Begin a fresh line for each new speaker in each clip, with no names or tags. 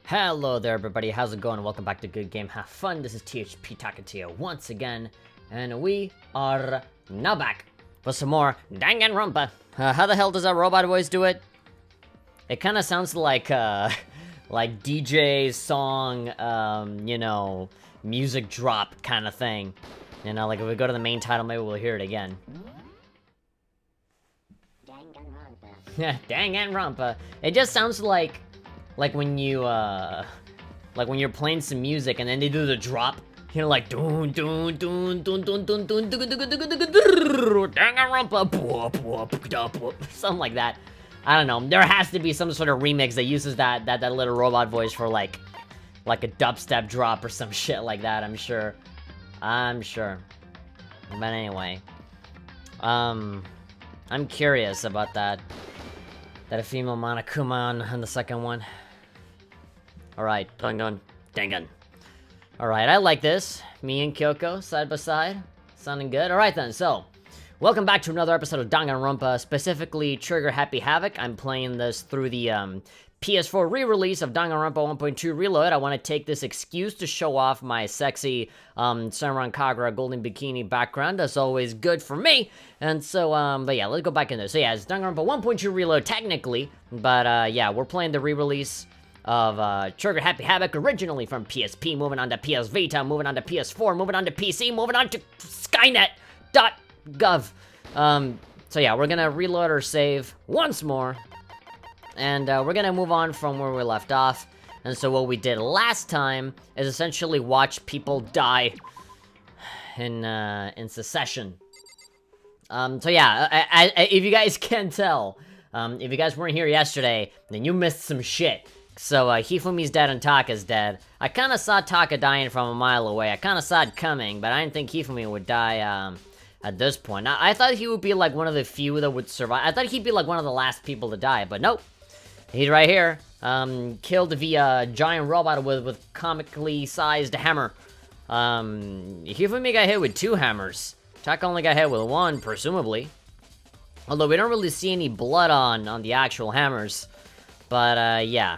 Hello there everybody, how's it going? Welcome back to Good Game Have Fun. This is THP Takatiya once again, and we are now back for some more Danganronpa. How the hell does that robot voice do it? It kind of sounds like DJ song, you know, music drop kind of thing. You know, like if we go to the main title, maybe we'll hear it again. Danganronpa. It just sounds like when you like when you're playing some music and then they do the drop, you know, like dun dun dun dun dun dun dun something like that. I don't know. There has to be some sort of remix that uses that little robot voice for like a dubstep drop or some shit like that. I'm sure. But anyway, I'm curious about that a female Monokuma on the second one. Alright, Dangan. Alright, I like this. Me and Kyoko, side by side. Sounding good. Alright then, so, welcome back to another episode of Danganronpa, specifically Trigger Happy Havoc. I'm playing this through the PS4 re-release of Danganronpa 1.2 Reload. I want to take this excuse to show off my sexy Senran Kagura golden bikini background. That's always good for me. And so, but yeah, let's go back in there. So yeah, it's Danganronpa 1.2 Reload technically, but yeah, we're playing the re-release of Trigger Happy Havoc, originally from PSP, moving on to PS Vita, moving on to PS4, moving on to PC, moving on to Skynet.gov. So yeah, we're gonna reload our save once more, and we're gonna move on from where we left off. And so what we did last time is essentially watch people die in succession. So yeah, if you guys can tell, if you guys weren't here yesterday, then you missed some shit. So, Hifumi's dead and Taka's dead. I kinda saw Taka dying from a mile away. I kinda saw it coming, but I didn't think Hifumi would die, at this point. I thought he would be, like, one of the few that would survive. I thought he'd be, like, one of the last people to die, but nope. He's right here. Killed via giant robot with comically sized hammer. Hifumi got hit with 2 hammers. Taka only got hit with 1, presumably. Although we don't really see any blood on the actual hammers. But, yeah.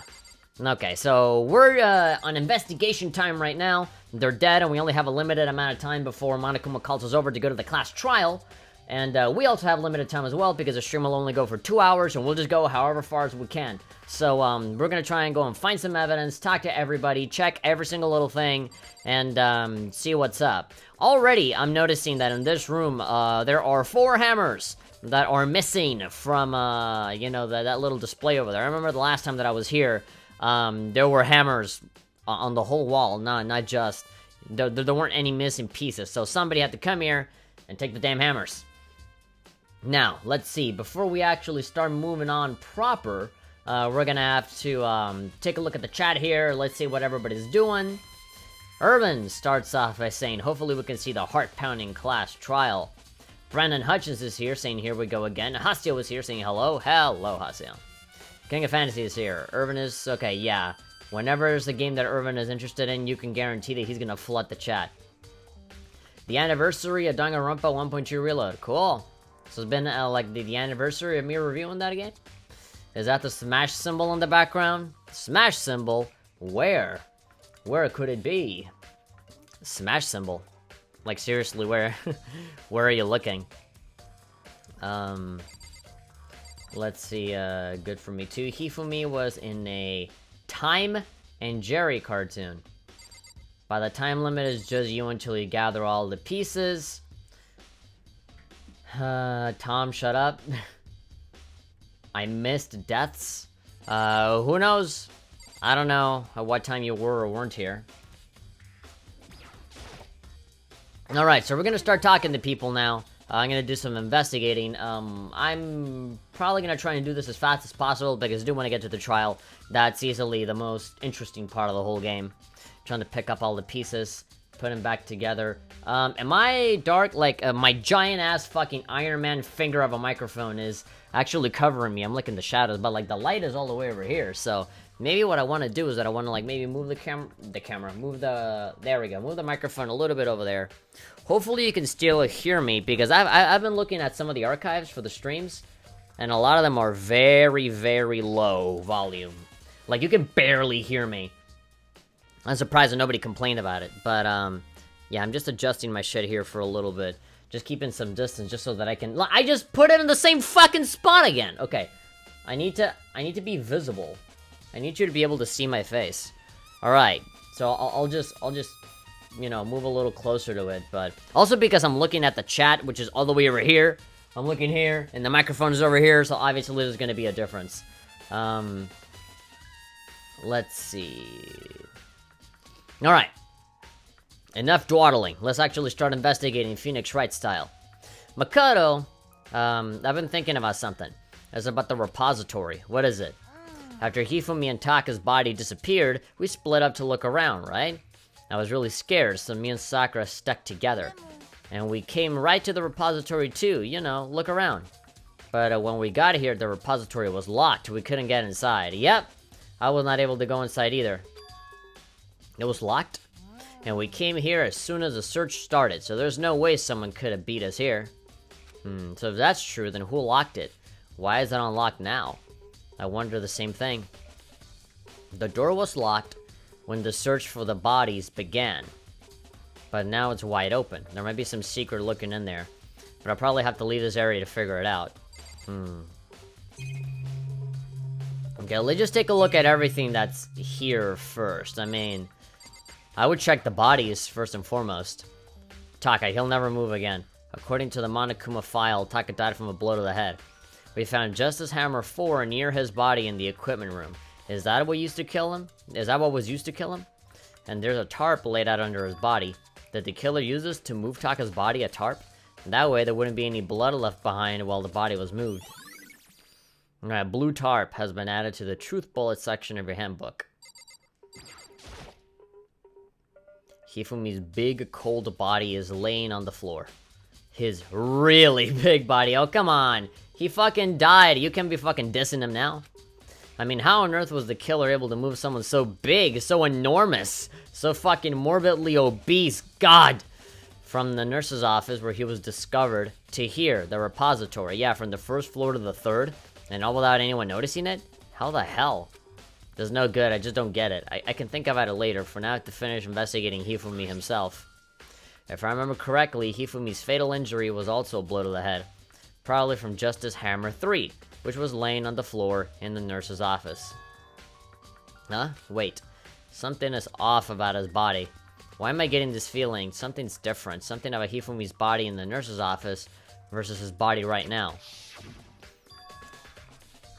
Okay, so we're on investigation time right now. They're dead, and we only have a limited amount of time before Monokuma calls us over to go to the class trial. And we also have limited time as well, because the stream will only go for 2 hours, and we'll just go however far as we can. So, we're gonna try and go and find some evidence, talk to everybody, check every single little thing, and see what's up. Already, I'm noticing that in this room, there are 4 hammers that are missing from, you know, that little display over there. I remember the last time that I was here, there were hammers on the whole wall, not just, there weren't any missing pieces, so somebody had to come here and take the damn hammers. Now, let's see, before we actually start moving on proper, we're gonna have to, take a look at the chat here, let's see what everybody's doing. Irvin starts off by saying, hopefully we can see the heart-pounding class trial. Brandon Hutchins is here, saying here we go again. Hasio is here, saying hello. Hello, Hasio. King of Fantasy is here. Irvin is... okay, yeah. Whenever there's a game that Irvin is interested in, you can guarantee that he's gonna flood the chat. The anniversary of Danganronpa 1.2 Reload. Cool. So it's been, like, the anniversary of me reviewing that again? Is that the smash symbol in the background? Smash symbol? Where? Where could it be? Smash symbol. Like, seriously, where? Where are you looking? Let's see, good for me too. Hifumi was in a Time and Jerry cartoon. By the time limit is just you until you gather all the pieces. Tom, shut up. I missed deaths. Who knows? I don't know at what time you were or weren't here. Alright, so we're gonna start talking to people now. I'm gonna do some investigating. I'm probably gonna try and do this as fast as possible because I do want to get to the trial. That's easily the most interesting part of the whole game. Trying to pick up all the pieces, put them back together. Am I dark? Like, my giant-ass fucking Iron Man finger of a microphone is actually covering me. I'm looking the shadows, but, like, the light is all the way over here, so... maybe what I want to do is that I want to, like, maybe move move the microphone a little bit over there. Hopefully you can still hear me, because I've been looking at some of the archives for the streams, and a lot of them are very, very low volume. Like, you can barely hear me. I'm surprised that nobody complained about it, but, yeah, I'm just adjusting my shit here for a little bit. Just keeping some distance, just so that I can... I just put it in the same fucking spot again! Okay. I need to be visible. I need you to be able to see my face. Alright. So, I'll just, you know, move a little closer to it, but... Also because I'm looking at the chat, which is all the way over here. I'm looking here, and the microphone is over here, so obviously there's gonna be a difference. Let's see... Alright. Enough dawdling. Let's actually start investigating Phoenix Wright style. Makoto, I've been thinking about something. It's about the repository. What is it? After Hifumi and Taka's body disappeared, we split up to look around, right? I was really scared, so me and Sakura stuck together. And we came right to the repository too, you know, look around. But when we got here, the repository was locked. We couldn't get inside. Yep, I was not able to go inside either. It was locked? And we came here as soon as the search started, so there's no way someone could have beat us here. So if that's true, then who locked it? Why is it unlocked now? I wonder the same thing. The door was locked when the search for the bodies began. But now it's wide open. There might be some secret looking in there. But I'll probably have to leave this area to figure it out. Okay, let's just take a look at everything that's here first. I mean... I would check the bodies, first and foremost. Taka, he'll never move again. According to the Monokuma file, Taka died from a blow to the head. We found Justice Hammer 4 near his body in the equipment room. Is that what used to kill him? Is that what was used to kill him? And there's a tarp laid out under his body. Did the killer use this to move Taka's body, a tarp? And that way there wouldn't be any blood left behind while the body was moved. Alright, blue tarp has been added to the truth bullet section of your handbook. Hifumi's big, cold body is laying on the floor. His really big body. Oh, come on. He fucking died. You can't be fucking dissing him now. I mean, how on earth was the killer able to move someone so big, so enormous, so fucking morbidly obese? God! From the nurse's office where he was discovered to here, the repository. Yeah, from the first floor to the third, and all without anyone noticing it? How the hell? There's no good, I just don't get it. I can think about it later. For now, I have to finish investigating Hifumi himself. If I remember correctly, Hifumi's fatal injury was also a blow to the head. Probably from Justice Hammer 3, which was laying on the floor in the nurse's office. Huh? Wait. Something is off about his body. Why am I getting this feeling? Something's different. Something about Hifumi's body in the nurse's office versus his body right now.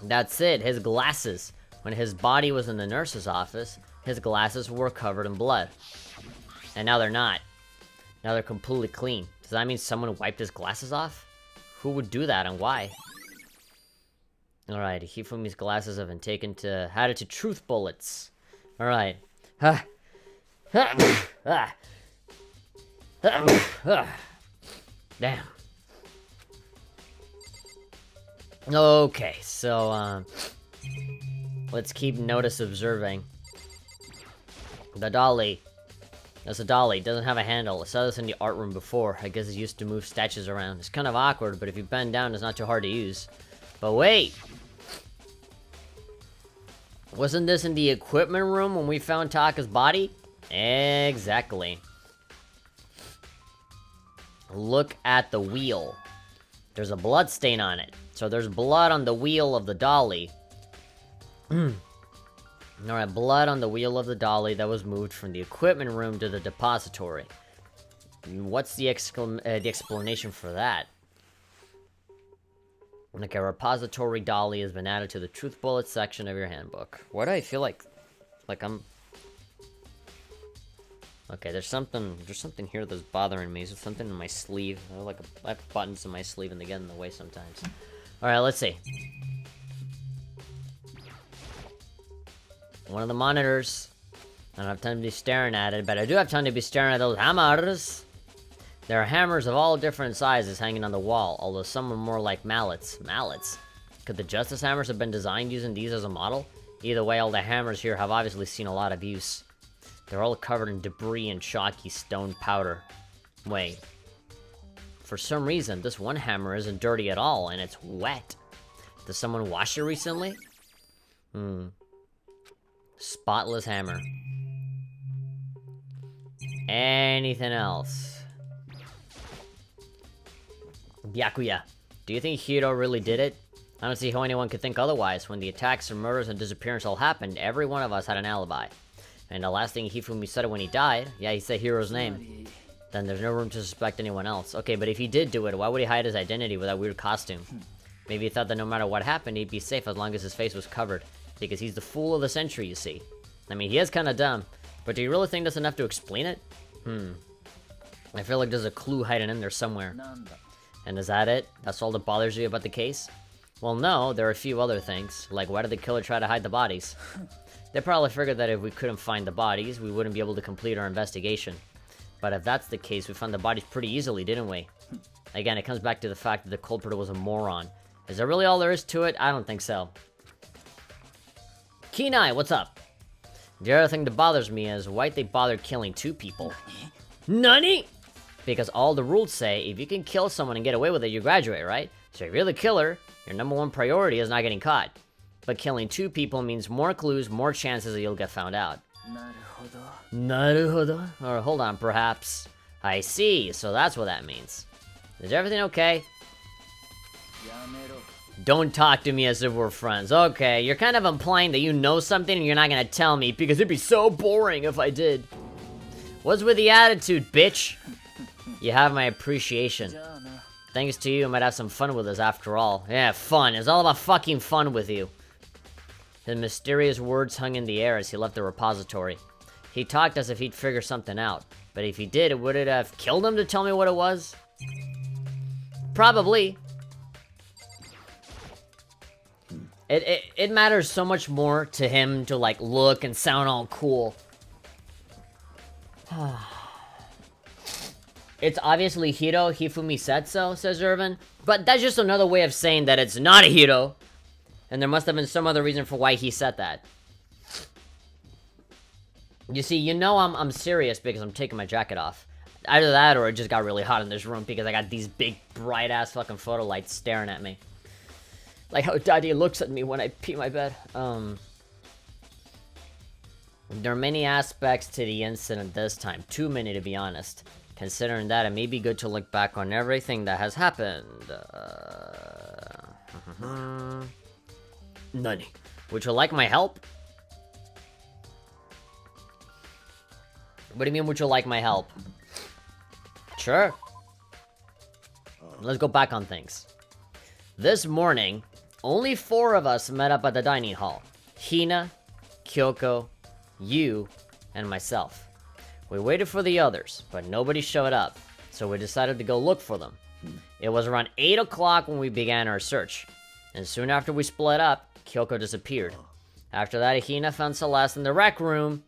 That's it, his glasses. When his body was in the nurse's office, his glasses were covered in blood. And now they're not. Now they're completely clean. Does that mean someone wiped his glasses off? Who would do that and why? Alright, Hifumi's glasses have been added to truth bullets. Alright. Damn. Okay, so, let's keep notice observing. The dolly. That's a dolly. Doesn't have a handle. I saw this in the art room before. I guess it's used to move statues around. It's kind of awkward, but if you bend down, it's not too hard to use. But wait! Wasn't this in the equipment room when we found Taka's body? Exactly. Look at the wheel. There's a blood stain on it. So there's blood on the wheel of the dolly. Alright, blood on the wheel of the dolly that was moved from the equipment room to the depository. What's the explanation for that? Like a repository dolly has been added to the truth bullet section of your handbook. Why do I feel like I'm... Okay, there's something here that's bothering me. Is there something in my sleeve? I have buttons in my sleeve and they get in the way sometimes. Alright, let's see. One of the monitors. I don't have time to be staring at it, but I do have time to be staring at those hammers. There are hammers of all different sizes hanging on the wall, although some are more like mallets. Mallets? Could the Justice Hammers have been designed using these as a model? Either way, all the hammers here have obviously seen a lot of use. They're all covered in debris and chalky stone powder. Wait. For some reason, this one hammer isn't dirty at all, and it's wet. Did someone wash it recently? Spotless hammer. Anything else? Byakuya, do you think Hiro really did it? I don't see how anyone could think otherwise. When the attacks and murders and disappearance all happened, every one of us had an alibi. And the last thing Hifumi said when he died, yeah, he said Hiro's name. Then there's no room to suspect anyone else. Okay, but if he did do it, why would he hide his identity with that weird costume? Maybe he thought that no matter what happened, he'd be safe as long as his face was covered. Because he's the fool of the century, you see. I mean, he is kinda dumb. But do you really think that's enough to explain it? I feel like there's a clue hiding in there somewhere. And is that it? That's all that bothers you about the case? Well, no, there are a few other things. Like, why did the killer try to hide the bodies? They probably figured that if we couldn't find the bodies, we wouldn't be able to complete our investigation. But if that's the case, we found the bodies pretty easily, didn't we? Again, it comes back to the fact that the culprit was a moron. Is that really all there is to it? I don't think so. Kenai, what's up? The other thing that bothers me is why'd they bother killing 2 people? Nani? Because all the rules say if you can kill someone and get away with it, you graduate, right? So if you're the killer, your #1 priority is not getting caught. But killing 2 people means more clues, more chances that you'll get found out. Naruhodo? Or hold on, perhaps. I see, so that's what that means. Is everything okay? Don't talk to me as if we're friends. Okay, you're kind of implying that you know something and you're not gonna tell me because it'd be so boring if I did. What's with the attitude, bitch? You have my appreciation. Thanks to you, I might have some fun with this after all. Yeah, fun. It's all about fucking fun with you. His mysterious words hung in the air as he left the repository. He talked as if he'd figure something out. But if he did, would it have killed him to tell me what it was? Probably. It matters so much more to him to, like, look and sound all cool. It's obviously Hiro, Hifumi said so, says Irvin. But that's just another way of saying that it's not a Hiro. And there must have been some other reason for why he said that. You see, you know I'm serious because I'm taking my jacket off. Either that or it just got really hot in this room because I got these big, bright-ass fucking photo lights staring at me. Like how Daddy looks at me when I pee my bed. There are many aspects to the incident this time. Too many, to be honest. Considering that, it may be good to look back on everything that has happened. Nani? Would you like my help? What do you mean, would you like my help? Sure. Let's go back on things. This morning, only 4 of us met up at the dining hall. Hina, Kyoko, you, and myself. We waited for the others, but nobody showed up, so we decided to go look for them. It was around 8 o'clock when we began our search, and soon after we split up, Kyoko disappeared. After that, Hina found Celeste in the rec room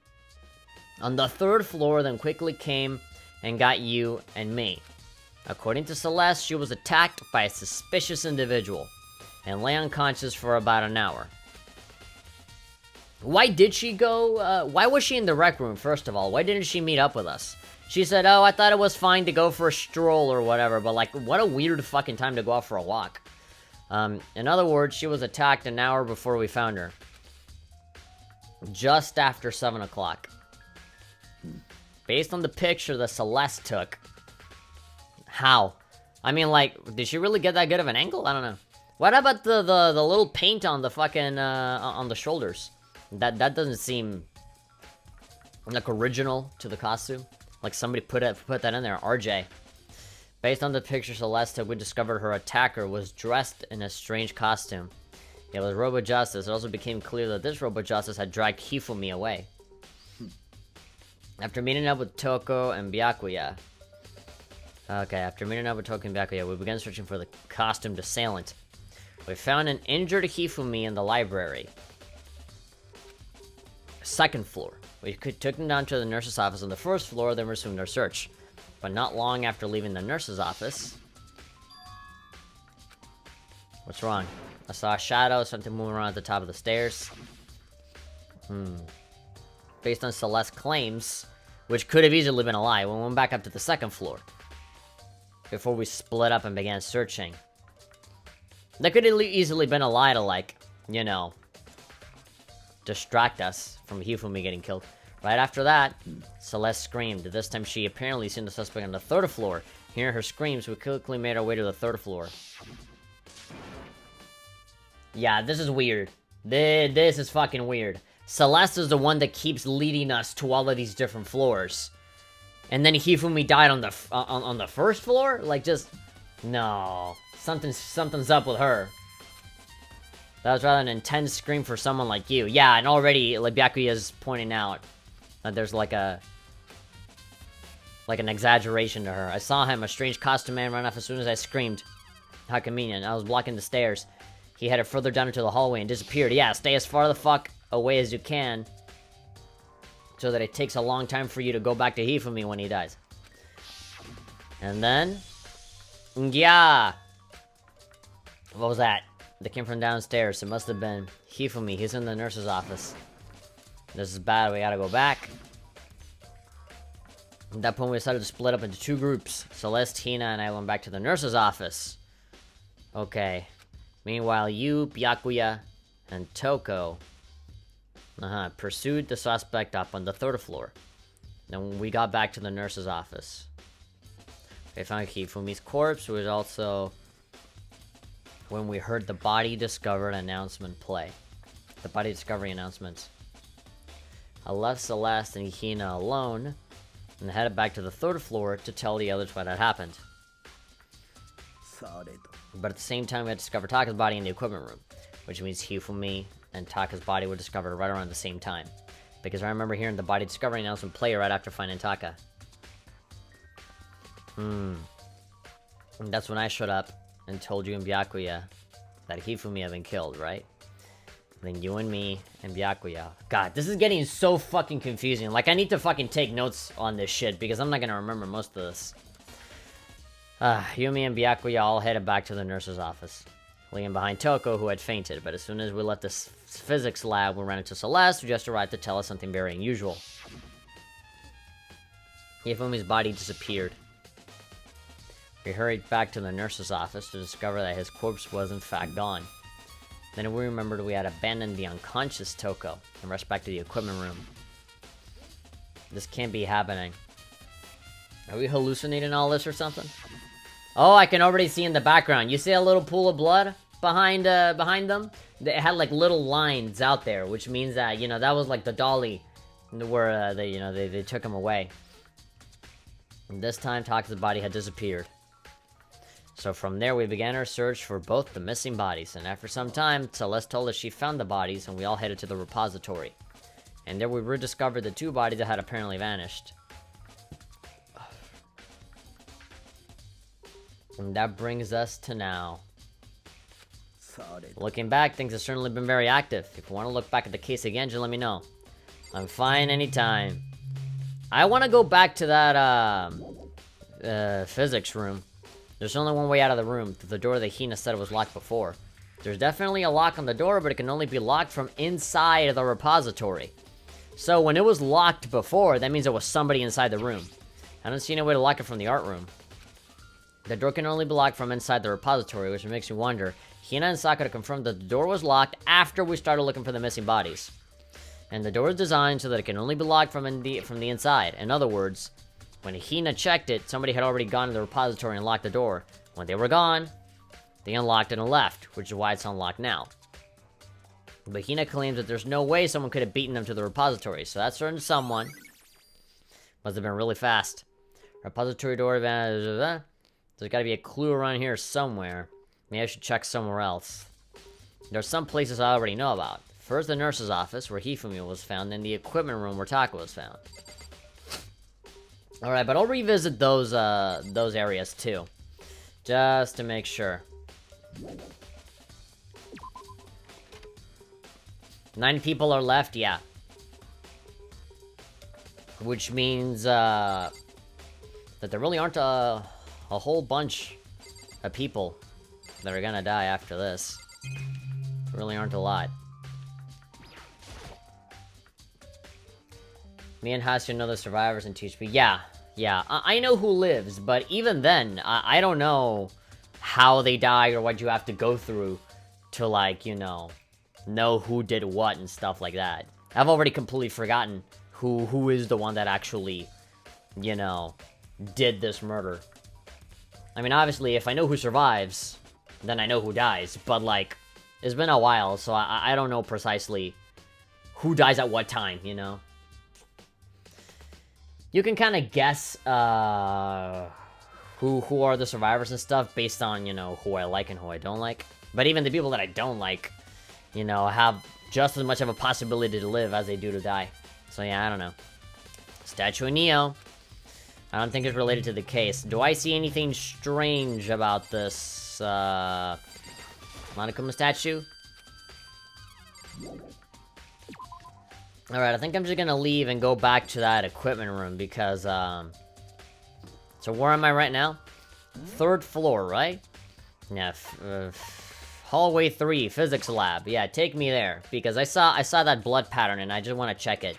on the 3rd floor, then quickly came and got you and me. According to Celeste, she was attacked by a suspicious individual and lay unconscious for about an hour. Why did she go, why was she in the rec room, first of all? Why didn't she meet up with us? She said, oh, I thought it was fine to go for a stroll or whatever, but like, what a weird fucking time to go out for a walk. In other words, she was attacked an hour before we found her. Just after 7 o'clock. Based on the picture that Celeste took. How? I mean, like, did she really get that good of an angle? I don't know. What about the little paint on the fucking, on the shoulders? That doesn't seem like original to the costume. Like somebody put that in there. RJ. Based on the picture Celeste took, we discovered her attacker was dressed in a strange costume. It was Robo Justice. It also became clear that this Robo Justice had dragged Hifumi away. After meeting up with Toko and Byakuya. Okay, after meeting up with Toko and Byakuya, we began searching for the costumed assailant. We found an injured Hifumi in the library. 2nd floor. We took him down to the nurse's office on the 1st floor, then resumed our search. But not long after leaving the nurse's office... What's wrong? I saw a shadow, something moving around at the top of the stairs. Based on Celeste's claims, which could have easily been a lie, we went back up to the 2nd floor. Before we split up and began searching. That could have easily been a lie to, like, you know... distract us from Hifumi getting killed. Right after that, Celeste screamed. This time she apparently seen the suspect on the 3rd floor. Hearing her screams, we quickly made our way to the 3rd floor. Yeah, this is weird. This is fucking weird. Celeste is the one that keeps leading us to all of these different floors. And then Hifumi died on the on the 1st floor? Like, just... No. Something's up with her. That was rather an intense scream for someone like you. Yeah, and already, like, Byakuya's pointing out that there's like an exaggeration to her. I saw him, a strange costume man, run off as soon as I screamed. How convenient. I was blocking the stairs. He headed further down into the hallway and disappeared. Yeah, stay as far the fuck away as you can, so that it takes a long time for you to go back to Hifumi when he dies. And then... Yeah! What was that? They came from downstairs. It must have been Hifumi. He's in the nurse's office. This is bad. We gotta go back. At that point, we decided to split up into 2 groups. Celeste, Hina, and I went back to the nurse's office. Okay. Meanwhile, you, Byakuya, and Toko pursued the suspect up on the 3rd floor. Then we got back to the nurse's office. They found Hifumi's corpse, which was also when we heard the body discovered announcement play. The body discovery announcement. I left Celeste and Hina alone and headed back to the 3rd floor to tell the others what had happened. But at the same time, we had discovered Taka's body in the equipment room, which means Hifumi and Taka's body were discovered right around the same time. Because I remember hearing the body discovery announcement play right after finding Taka. And that's when I showed up and told you and Byakuya that Hifumi had been killed, right? And then you and me and Byakuya. God, this is getting so fucking confusing. Like, I need to fucking take notes on this shit because I'm not gonna remember most of this. Yumi and Byakuya all headed back to the nurse's office, leaving behind Toko, who had fainted. But as soon as we left the physics lab, we ran into Celeste, who just arrived to tell us something very unusual. Hifumi's body disappeared. We hurried back to the nurse's office to discover that his corpse was in fact gone. Then we remembered we had abandoned the unconscious Toko and rushed back to the equipment room. This can't be happening. Are we hallucinating all this or something? Oh, I can already see in the background. You see a little pool of blood behind them? It had like little lines out there, which means that, you know, that was like the dolly where they took him away. And this time, Taka's body had disappeared. So from there, we began our search for both the missing bodies, and after some time, Celeste told us she found the bodies, and we all headed to the repository. And there we rediscovered the 2 bodies that had apparently vanished. And that brings us to now. Looking back, things have certainly been very active. If you want to look back at the case again, just let me know. I'm fine anytime. I want to go back to that, physics room. There's only one way out of the room, through the door that Hina said was locked before. There's definitely a lock on the door, but it can only be locked from inside of the repository. So when it was locked before, that means there was somebody inside the room. I don't see any way to lock it from the art room. The door can only be locked from inside the repository, which makes me wonder. Hina and Sakura confirmed that the door was locked after we started looking for the missing bodies. And the door is designed so that it can only be locked from the inside. In other words, when Hina checked it, somebody had already gone to the repository and locked the door. When they were gone, they unlocked it and left, which is why it's unlocked now. But Hina claims that there's no way someone could have beaten them to the repository, so that certain someone must have been really fast. Repository door, there's gotta be a clue around here somewhere. Maybe I should check somewhere else. There's some places I already know about. First, the nurse's office, where Hifumi was found, then the equipment room, where Taka was found. Alright, but I'll revisit those areas, too. Just to make sure. 9 people are left, yeah. Which means, that there really aren't a whole bunch of people that are gonna die after this. There really aren't a lot. Me and Hasu know the survivors in THP. Yeah, I know who lives, but even then, I don't know how they died or what you have to go through to, like, you know who did what and stuff like that. I've already completely forgotten who is the one that actually, you know, did this murder. I mean, obviously, if I know who survives, then I know who dies. But, like, it's been a while, so I don't know precisely who dies at what time, you know? You can kind of guess, who are the survivors and stuff based on, you know, who I like and who I don't like. But even the people that I don't like, you know, have just as much of a possibility to live as they do to die. So yeah, I don't know. Statue of Neo. I don't think it's related to the case. Do I see anything strange about this, Monokuma statue? Alright, I think I'm just gonna leave and go back to that equipment room because, so where am I right now? 3rd floor, right? Yeah, hallway 3, physics lab. Yeah, take me there because I saw that blood pattern and I just want to check it.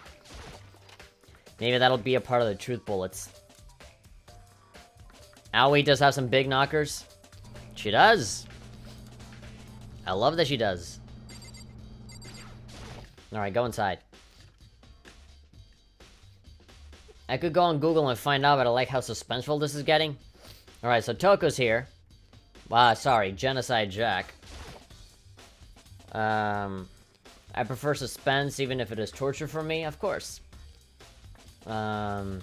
Maybe that'll be a part of the truth bullets. Aoi does have some big knockers. She does. I love that she does. Alright, go inside. I could go on Google and find out, but I like how suspenseful this is getting. Alright, so Toko's here. Sorry, Genocide Jack. I prefer suspense, even if it is torture for me, of course. The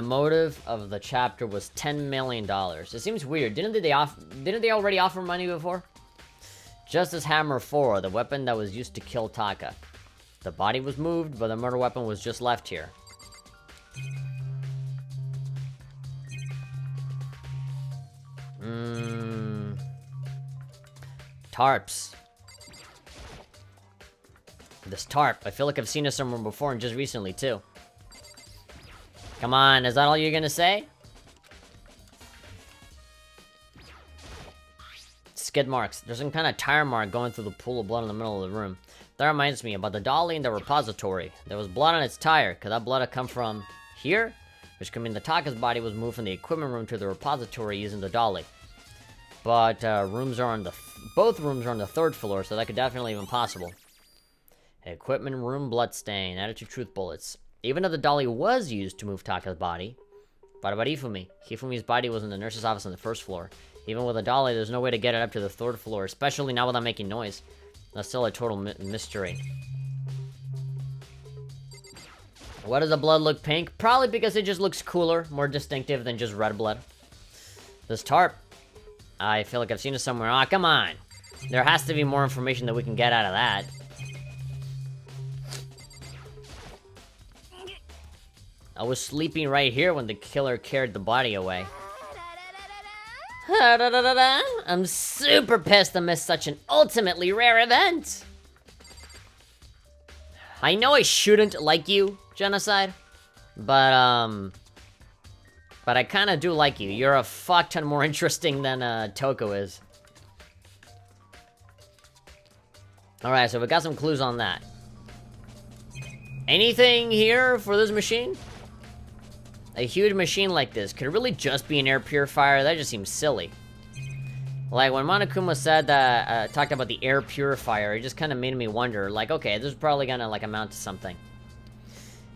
motive of the chapter was $10 million. It seems weird. Didn't they already offer money before? Justice Hammer 4, the weapon that was used to kill Taka. The body was moved, but the murder weapon was just left here. Tarps. This tarp. I feel like I've seen it somewhere before and just recently, too. Come on, is that all you're gonna say? Skid marks. There's some kind of tire mark going through the pool of blood in the middle of the room. That reminds me about the dolly in the repository. There was blood on its tire. Could that blood have come from here? Which could mean the Taka's body was moved from the equipment room to the repository using the dolly. But rooms are on the both rooms are on the 3rd floor, so that could definitely be possible. Equipment room bloodstain. Added to truth bullets. Even if the dolly was used to move Taka's body. What about Hifumi? Hifumi's body was in the nurse's office on the 1st floor. Even with a dolly, there's no way to get it up to the 3rd floor, especially not without making noise. That's still a total mystery. Why does the blood look pink? Probably because it just looks cooler, more distinctive than just red blood. This tarp. I feel like I've seen it somewhere. Ah, come on! There has to be more information that we can get out of that. I was sleeping right here when the killer carried the body away. I'm super pissed I missed such an ultimately rare event! I know I shouldn't like you, Genocide, but I kinda do like you. You're a fuck ton more interesting than, Toko is. Alright, so we got some clues on that. Anything here for this machine? A huge machine like this, could it really just be an air purifier? That just seems silly. Like, when Monokuma said that, talked about the air purifier, it just kind of made me wonder, like, okay, this is probably gonna, like, amount to something.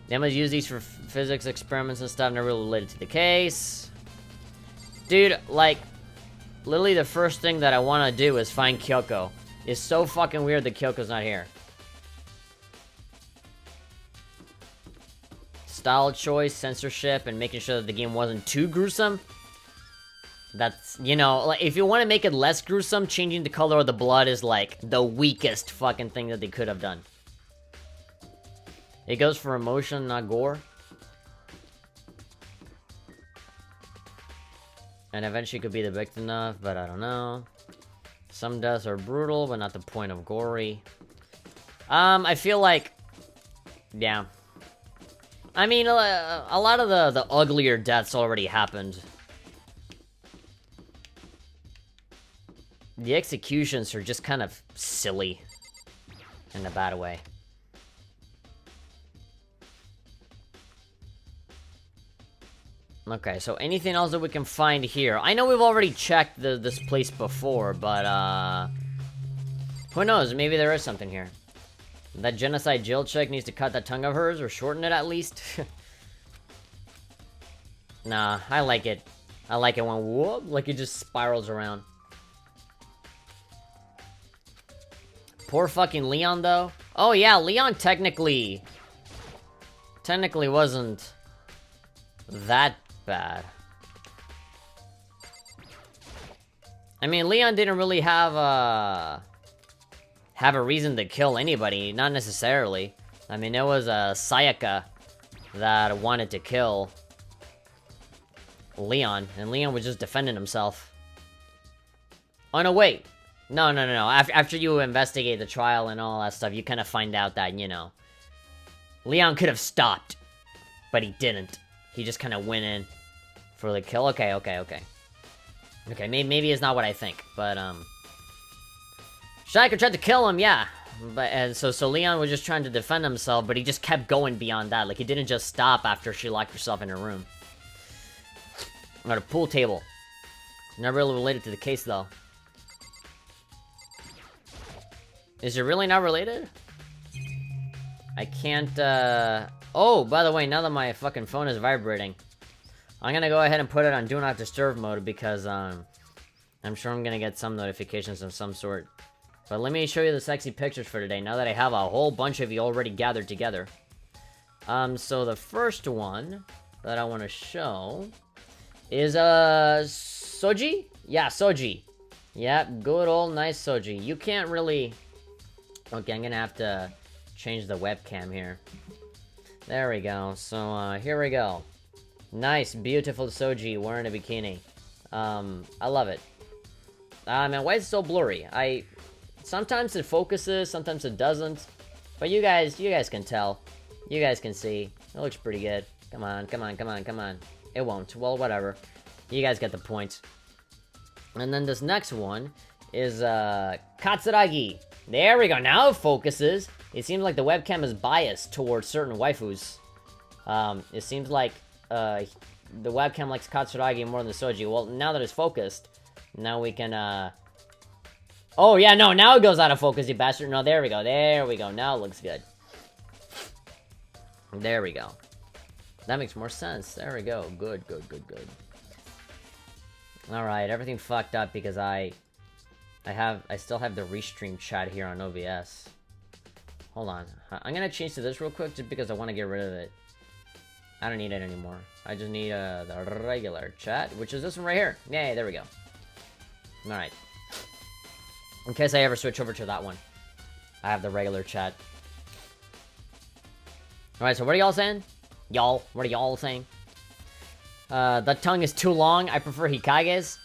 They must use these for physics experiments and stuff, never really related to the case. Dude, like, literally the first thing that I want to do is find Kyoko. It's so fucking weird that Kyoko's not here. Style choice, censorship, and making sure that the game wasn't too gruesome. That's, you know, like, if you want to make it less gruesome, changing the color of the blood is, like, the weakest fucking thing that they could have done. It goes for emotion, not gore. And eventually could be the victim enough, but I don't know. Some deaths are brutal, but not the point of gory. I feel like... yeah. I mean, a lot of the uglier deaths already happened. The executions are just kind of silly. In a bad way. Okay, so anything else that we can find here? I know we've already checked this place before, but, Who knows? Maybe there is something here. That genocide Jill chick needs to cut that tongue of hers, or shorten it at least. Nah, I like it. I like it when whoop, like it just spirals around. Poor fucking Leon, though. Oh yeah, Leon technically wasn't that bad. I mean, Leon didn't really have a reason to kill anybody, not necessarily. I mean, it was Sayaka that wanted to kill Leon, and Leon was just defending himself. Oh no, wait. No. After you investigate the trial and all that stuff, you kind of find out that, you know, Leon could have stopped, but he didn't. He just kind of went in for the kill. Okay. Okay, maybe it's not what I think, but, Shika tried to kill him, yeah. And so Leon was just trying to defend himself, but he just kept going beyond that. Like, he didn't just stop after she locked herself in her room. Got a pool table. Not really related to the case, though. Is it really not related? I can't, Oh, by the way, now that my fucking phone is vibrating, I'm gonna go ahead and put it on Do Not Disturb mode because, I'm sure I'm gonna get some notifications of some sort. But let me show you the sexy pictures for today, now that I have a whole bunch of you already gathered together. So the first one that I want to show is, Soji? Yeah, Soji. Yeah, good old nice Soji. You can't really... Okay, I'm gonna have to change the webcam here. There we go. So, here we go. Nice, beautiful Soji wearing a bikini. I love it. Man, why is it so blurry? Sometimes it focuses, sometimes it doesn't. But you guys can tell. You guys can see. It looks pretty good. Come on. It won't. Well, whatever. You guys get the point. And then this next one is, Katsuragi. There we go. Now it focuses. It seems like the webcam is biased towards certain waifus. It seems like, the webcam likes Katsuragi more than the Soji. Well, now that it's focused, now we can, Oh, yeah, no, now it goes out of focus, you bastard. No, there we go. Now it looks good. There we go. That makes more sense. There we go. Good. Alright, everything fucked up because I still have the restream chat here on OBS. Hold on. I'm gonna change to this real quick just because I want to get rid of it. I don't need it anymore. I just need the regular chat, which is this one right here. Yay, there we go. Alright. In case I ever switch over to that one, I have the regular chat. Alright, so what are y'all saying? Y'all, what are y'all saying? The tongue is too long. I prefer Hikage's.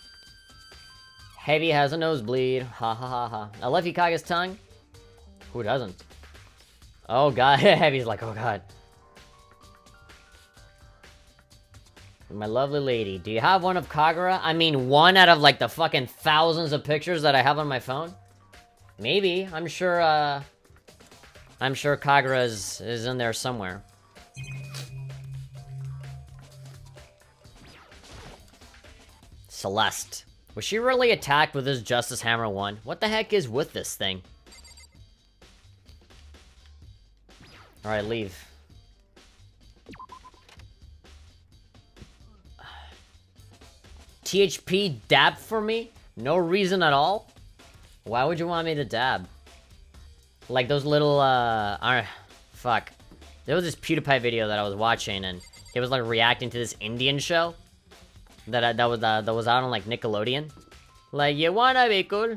Heavy has a nosebleed. Ha ha ha ha. I love Hikage's tongue. Who doesn't? Oh god. Heavy's like, oh god. My lovely lady. Do you have one of Kagura? I mean, one out of like the fucking thousands of pictures that I have on my phone? Maybe. I'm sure Kagura is in there somewhere. Celeste. Was she really attacked with this Justice Hammer 1? What the heck is with this thing? Alright, leave. THP dab for me? No reason at all? Why would you want me to dab? Like those little, fuck. There was this PewDiePie video that I was watching, and he was like reacting to this Indian show that was out on like Nickelodeon. Like, you wanna be cool?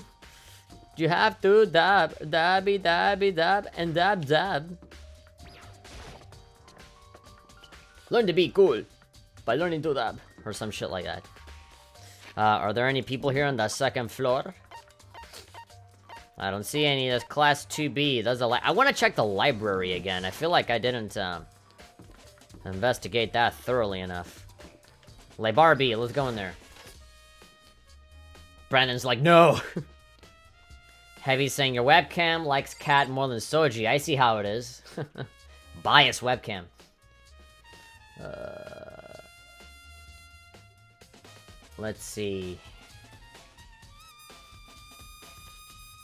You have to dab, dabby, dabby, dab, and dab, dab. Learn to be cool by learning to dab, or some shit like that. Are there any people here on the second floor? I don't see any. That's class 2B. That's I want to check the library again. I feel like I didn't investigate that thoroughly enough. Le Barbie, let's go in there. Brandon's like, no. Heavy saying your webcam likes cat more than Soji. I see how it is. Bias webcam. Let's see.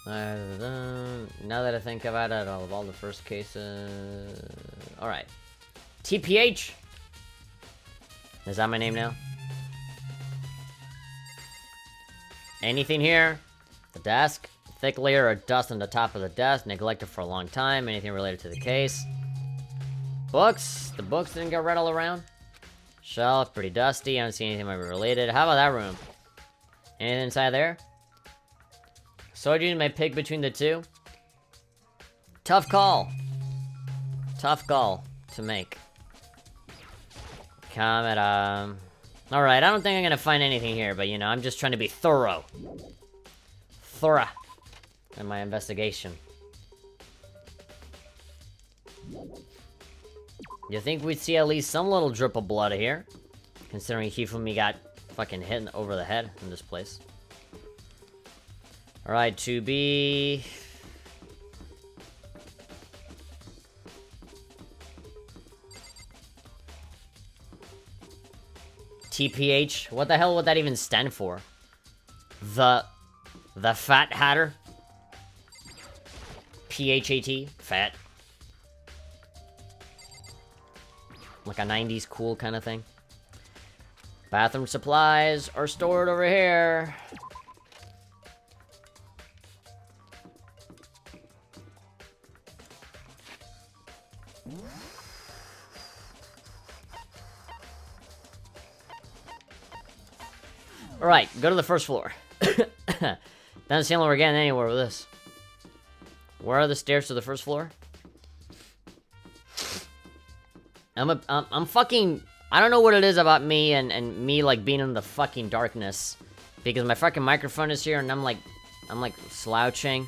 Now that I think about it, of all the first cases... Alright. TPH! Is that my name now? Anything here? The desk? Thick layer of dust on the top of the desk, neglected for a long time. Anything related to the case? Books? The books didn't get read all around? Shelf, pretty dusty. I don't see anything might be related. How about that room? Anything inside there? Sojin may pick between the two. Tough call. Tough call to make. Alright, I don't think I'm gonna find anything here, but you know, I'm just trying to be thorough. Thorough in my investigation. You think we'd see at least some little drip of blood here? Considering Hifumi got fucking hit over the head in this place. Alright, to be... TPH? What the hell would that even stand for? The Fat Hatter? PHAT? Fat? Like a 90s cool kind of thing. Bathroom supplies are stored over here. Alright, go to the first floor. Doesn't seem like we're getting anywhere with this. Where are the stairs to the first floor? I'm fucking... I don't know what it is about me and me, like, being in the fucking darkness. Because my fucking microphone is here and I'm like slouching.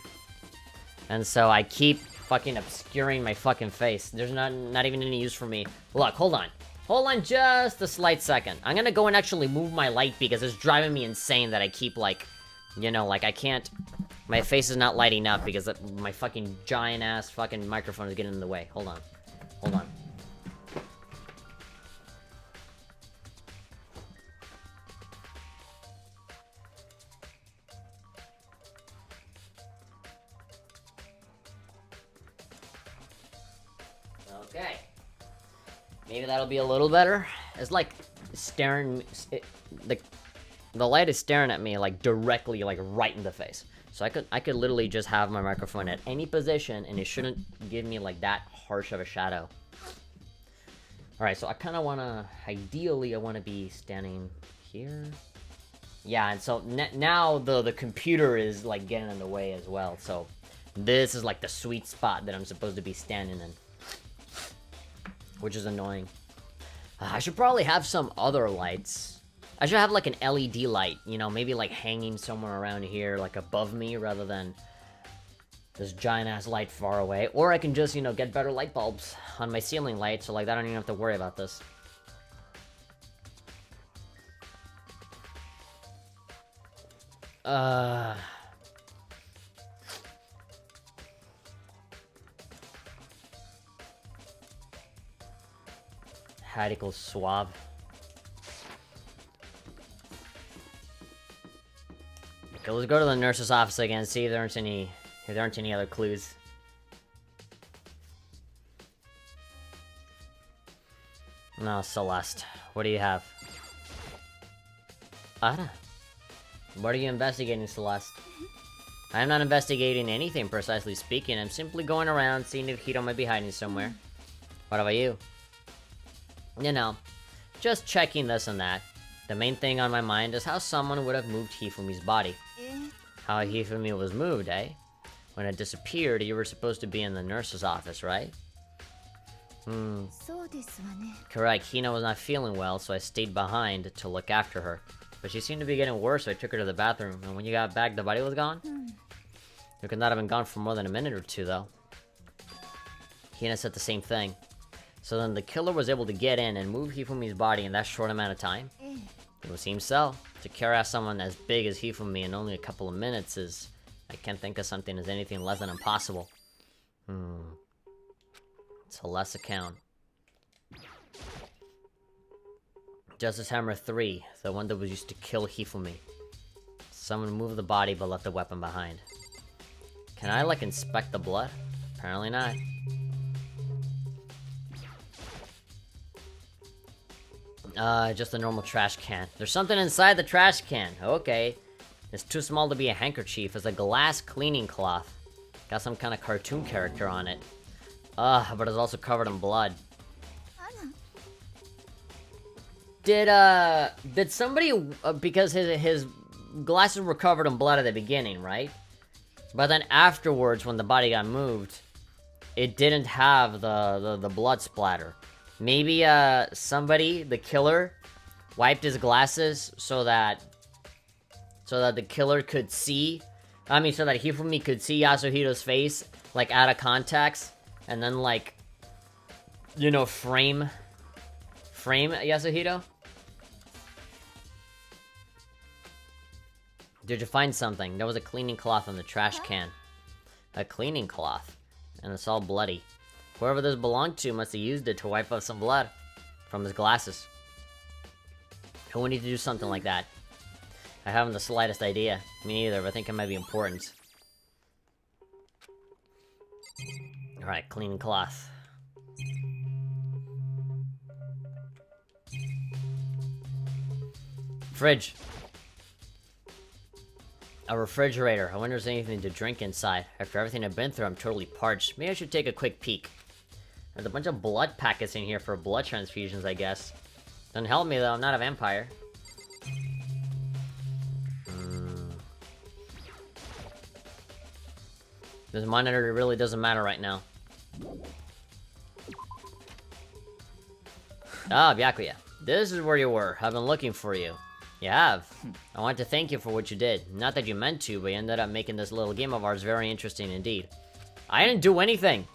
And so I keep fucking obscuring my fucking face. There's not even any use for me. Look, hold on. Hold on just a slight second. I'm gonna go and actually move my light because it's driving me insane that I keep, like, you know, like, I can't... My face is not lighting up because my fucking giant-ass fucking microphone is getting in the way. Hold on. Hold on. Okay. Maybe that'll be a little better. It's like staring... The light is staring at me, like, directly, like, right in the face. So I could literally just have my microphone at any position, and it shouldn't give me, like, that harsh of a shadow. Alright, so I kind of want to... Ideally, I want to be standing here. Yeah, and so now the computer is, like, getting in the way as well. So this is, like, the sweet spot that I'm supposed to be standing in. Which is annoying. I should probably have some other lights. I should have, like, an LED light, you know, maybe, like, hanging somewhere around here, like, above me, rather than this giant-ass light far away. Or I can just, you know, get better light bulbs on my ceiling light, so, like, I don't even have to worry about this. Hat equals swab. Okay, let's go to the nurse's office again, see if there aren't any other clues. No, Celeste. What do you have? Ara. What are you investigating, Celeste? I'm not investigating anything, precisely speaking. I'm simply going around, seeing if Hito might be hiding somewhere. What about you? You know, just checking this and that. The main thing on my mind is how someone would have moved Hifumi's body. How Hifumi was moved, eh? When it disappeared, you were supposed to be in the nurse's office, right? Correct, Hina was not feeling well, so I stayed behind to look after her. But she seemed to be getting worse, so I took her to the bathroom, and when you got back, the body was gone? You could not have been gone for more than a minute or two, though. Hina said the same thing. So then the killer was able to get in and move Hifumi's body in that short amount of time? It would seem so. To carry out someone as big as Hifumi in only a couple of minutes is... I can't think of something as anything less than impossible. It's a less account. Justice Hammer 3, the one that was used to kill Hifumi. Someone moved the body but left the weapon behind. Can I, like, inspect the blood? Apparently not. Just a normal trash can. There's something inside the trash can. Okay. It's too small to be a handkerchief. It's a glass cleaning cloth. Got some kind of cartoon character on it. But it's also covered in blood. Did somebody, because his glasses were covered in blood at the beginning, right? But then afterwards, when the body got moved, it didn't have the blood splatter. Maybe, somebody, the killer, wiped his glasses so that the killer could see, so that Hifumi could see Yasuhito's face, like, out of context, and then, like, you know, frame Yasuhito? Did you find something? There was a cleaning cloth in the trash can. A cleaning cloth. And it's all bloody. Whoever this belonged to must have used it to wipe off some blood from his glasses. Who would need to do something like that? I haven't the slightest idea. Me neither, but I think it might be important. Alright, cleaning cloth. Fridge. A refrigerator. I wonder if there's anything to drink inside. After everything I've been through, I'm totally parched. Maybe I should take a quick peek. There's a bunch of blood packets in here for blood transfusions, I guess. Doesn't help me, though. I'm not a vampire. This monitor really doesn't matter right now. Ah, Byakuya. This is where you were. I've been looking for you. You have. I want to thank you for what you did. Not that you meant to, but you ended up making this little game of ours very interesting indeed. I didn't do anything.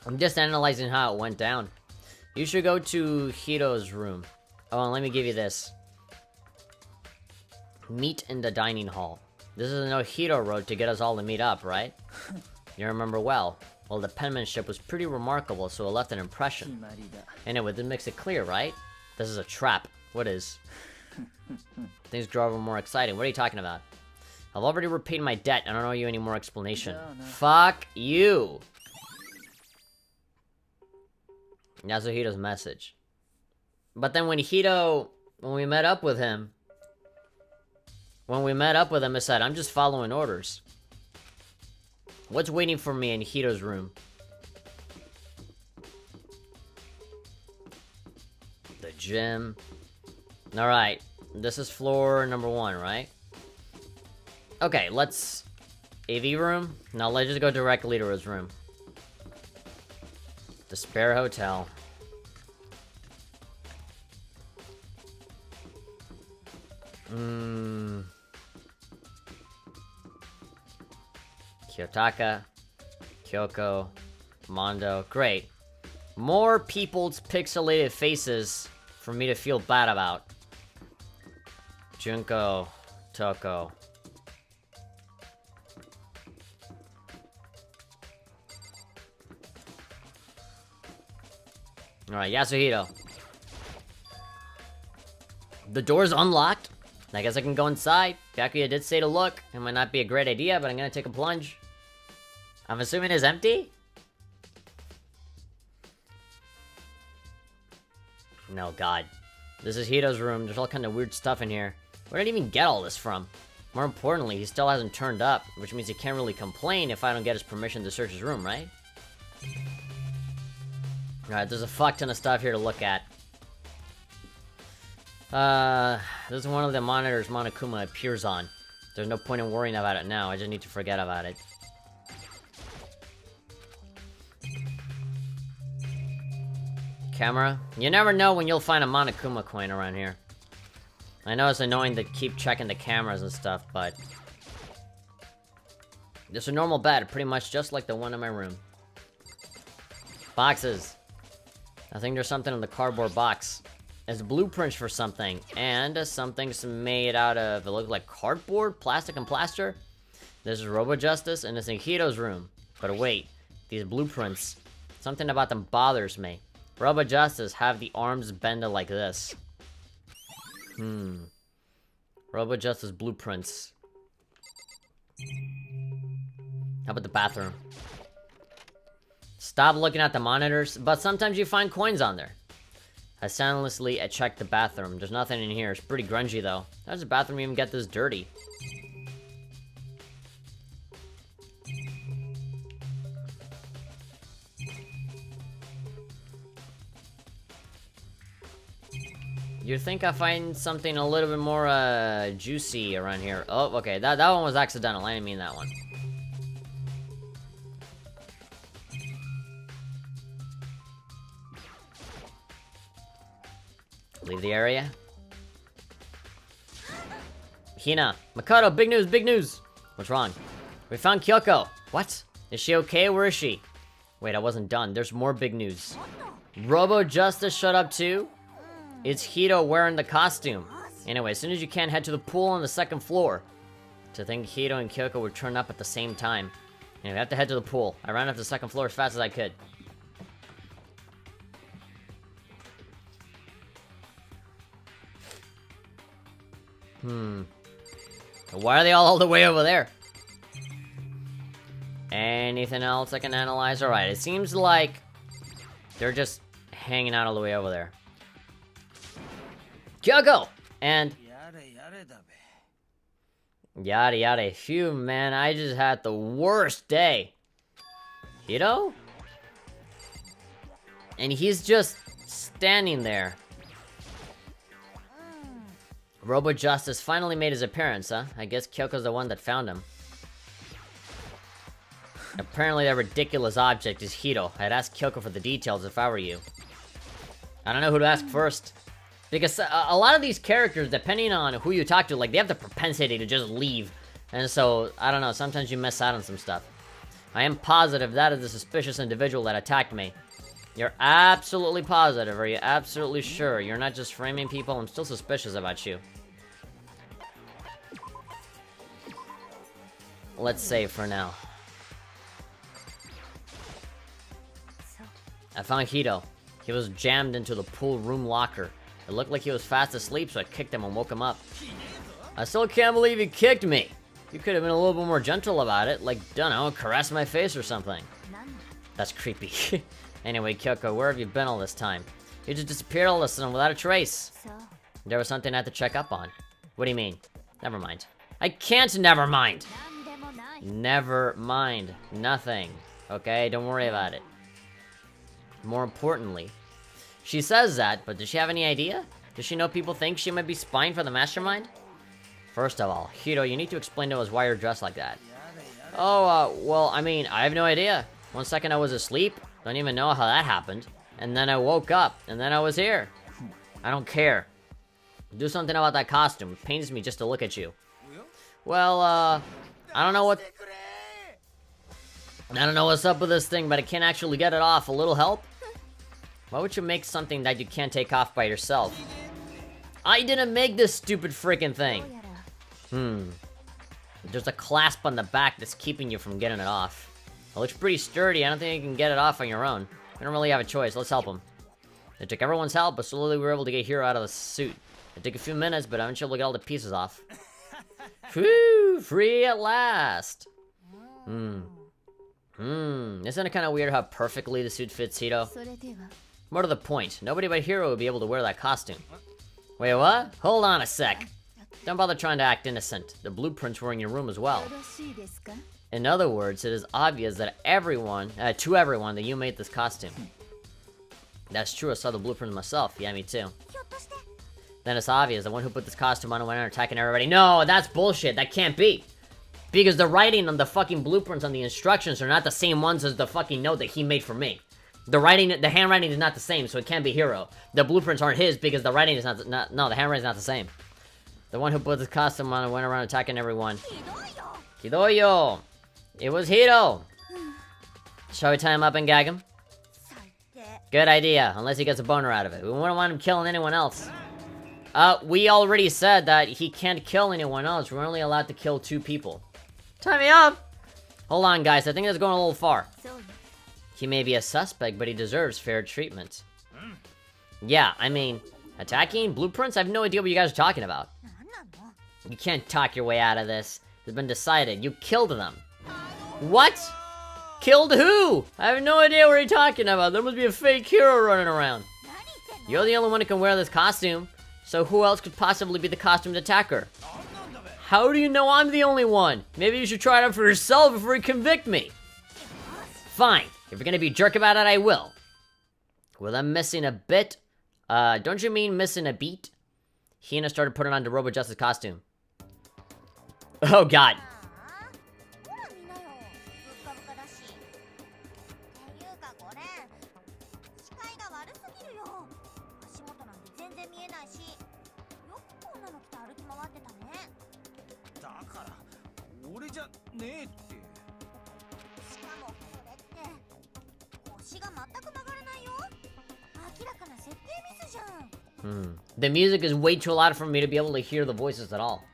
I'm just analyzing how it went down. You should go to Hito's room. Oh, and let me give you this. Meet in the dining hall. This is no Hito road to get us all to meet up, right? You remember well. Well, the penmanship was pretty remarkable, so it left an impression. Anyway, this makes it clear, right? This is a trap. What is? Things grow over more exciting. What are you talking about? I've already repaid my debt. I don't owe you any more explanation. No. Fuck you! Yasuhito's message. But then when we met up with him, it said, I'm just following orders. What's waiting for me in Hito's room? The gym. Alright, this is floor number 1, right? Okay, let's... AV room? No, let's just go directly to his room. Despair Hotel. Kiyotaka, Kyoko, Mondo. Great. More people's pixelated faces for me to feel bad about. Junko, Toko. Alright, Yasuhito. The door's unlocked. I guess I can go inside. Byakuya did say to look. It might not be a great idea, but I'm gonna take a plunge. I'm assuming it's empty? No, God. This is Hito's room. There's all kind of weird stuff in here. Where did he even get all this from? More importantly, he still hasn't turned up, which means he can't really complain if I don't get his permission to search his room, right? Alright, there's a fuck ton of stuff here to look at. This is one of the monitors Monokuma appears on. There's no point in worrying about it now, I just need to forget about it. Camera? You never know when you'll find a Monokuma coin around here. I know it's annoying to keep checking the cameras and stuff, but... This is a normal bed, pretty much just like the one in my room. Boxes. I think there's something in the cardboard box. It's blueprints for something, and something's made out of, it looks like cardboard, plastic, and plaster. This is Robo Justice, and it's in Hito's room. But wait, these blueprints, something about them bothers me. Robo Justice have the arms bended like this. Robo Justice blueprints. How about the bathroom? Stop looking at the monitors, but sometimes you find coins on there. I silently checked the bathroom. There's nothing in here. It's pretty grungy, though. How does the bathroom even get this dirty? You'd think I find something a little bit more, juicy around here. Oh, okay. That one was accidental. I didn't mean that one. Leave the area. Hina. Makoto, big news, big news! What's wrong? We found Kyoko. What? Is she okay? Where is she? Wait, I wasn't done. There's more big news. Robo Justice showed up too? It's Hito wearing the costume. Anyway, as soon as you can, head to the pool on the 2nd floor. To think Hito and Kyoko would turn up at the same time. Anyway, I have to head to the pool. I ran up the 2nd floor as fast as I could. Why are they all the way over there? Anything else I can analyze? Alright, it seems like they're just hanging out all the way over there. Kyoko! And yada yada. Phew, man, I just had the worst day. Hito? And he's just standing there. Robo Justice finally made his appearance, huh? I guess Kyoko's the one that found him. Apparently that ridiculous object is Hito. I'd ask Kyoko for the details if I were you. I don't know who to ask first. Because a lot of these characters, depending on who you talk to, like, they have the propensity to just leave. And so, I don't know, sometimes you miss out on some stuff. I am positive that is the suspicious individual that attacked me. You're absolutely positive? Are you absolutely sure? You're not just framing people? I'm still suspicious about you. Let's say for now. I found Hito. He was jammed into the pool room locker. It looked like he was fast asleep, so I kicked him and woke him up. I still can't believe he kicked me. You could have been a little bit more gentle about it, like, don't know, caress my face or something. That's creepy. Anyway, Kyoko, where have you been all this time? You just disappeared all of a sudden without a trace. There was something I had to check up on. What do you mean? Never mind. I can't never mind! Never mind. Nothing. Okay, don't worry about it. More importantly, she says that, but does she have any idea? Does she know people think she might be spying for the mastermind? First of all, Hito, you need to explain to us why you're dressed like that. Oh, well, I mean, I have no idea. One second I was asleep, don't even know how that happened. And then I woke up, and then I was here. I don't care. Do something about that costume. It pains me just to look at you. Well, I don't know what's up with this thing, but I can't actually get it off. A little help? Why would you make something that you can't take off by yourself? I didn't make this stupid freaking thing. There's a clasp on the back that's keeping you from getting it off. It looks pretty sturdy. I don't think you can get it off on your own. We don't really have a choice. Let's help him. It took everyone's help, but slowly we were able to get Hiro out of the suit. It took a few minutes, but eventually we'll get all the pieces off. Whew! Free at last! Isn't it kind of weird how perfectly the suit fits Hiro? More to the point, nobody but Hiro would be able to wear that costume. Wait, what? Hold on a sec. Don't bother trying to act innocent. The blueprints were in your room as well. In other words, it is obvious that to everyone, that you made this costume. That's true, I saw the blueprints myself. Yeah, me too. Then it's obvious, the one who put this costume on and went on attacking everybody. No, that's bullshit. That can't be. Because the writing on the fucking blueprints on the instructions are not the same ones as the fucking note that he made for me. The handwriting is not the same, so it can't be Hiro. The blueprints aren't his because the writing is no, the handwriting is not the same. The one who put this costume on and went around attacking everyone. Kidoyo! It was Hiro! Shall we tie him up and gag him? Good idea, unless he gets a boner out of it. We wouldn't want him killing anyone else. We already said that he can't kill anyone else. We're only allowed to kill 2 people. Tie me up! Hold on, guys. I think that's going a little far. He may be a suspect, but he deserves fair treatment. Yeah, I mean, attacking blueprints? I have no idea what you guys are talking about. You can't talk your way out of this. It's been decided. You killed them. What? Killed who? I have no idea what you're talking about. There must be a fake hero running around. You're the only one who can wear this costume. So who else could possibly be the costumed attacker? How do you know I'm the only one? Maybe you should try it out for yourself before you convict me. Fine. If you're gonna be a jerk about it, I will. Well, I'm missing a bit. Don't you mean missing a beat? Hina started putting on the Robo Justice costume. Oh god. The music is way too loud for me to be able to hear the voices at all.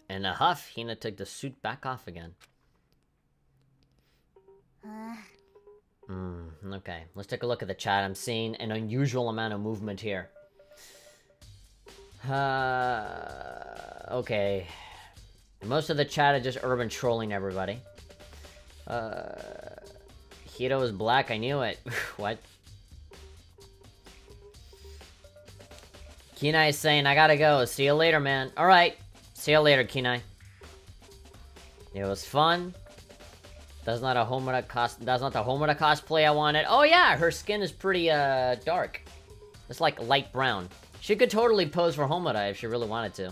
In a huff, Hina took the suit back off again. Okay, let's take a look at the chat. I'm seeing an unusual amount of movement here. Okay. Most of the chat is just urban trolling everybody. Hito is black, I knew it. What? Kenai is saying, I gotta go. See you later, man. Alright. See you later, Kenai. It was fun. That's not a Homura that's not the Homura cosplay I wanted. Oh yeah, her skin is pretty dark. It's like light brown. She could totally pose for Homura if she really wanted to.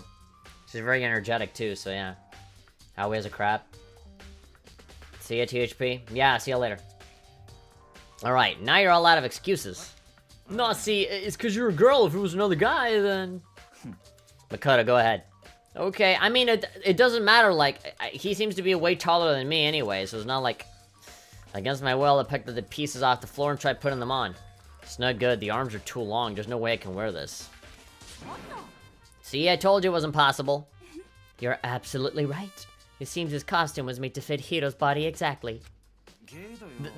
She's very energetic too, so yeah. Howie has a crap. See ya, THP. Yeah, see you later. Alright, now you're all out of excuses. No, see, it's because you're a girl. If it was another guy, then... Makoto, go ahead. Okay, I mean, it doesn't matter, like, he seems to be way taller than me anyway, so it's not like... Against my will, I picked the pieces off the floor and tried putting them on. It's not good, the arms are too long, there's no way I can wear this. See, I told you it wasn't possible. You're absolutely right. It seems his costume was made to fit Hiro's body exactly.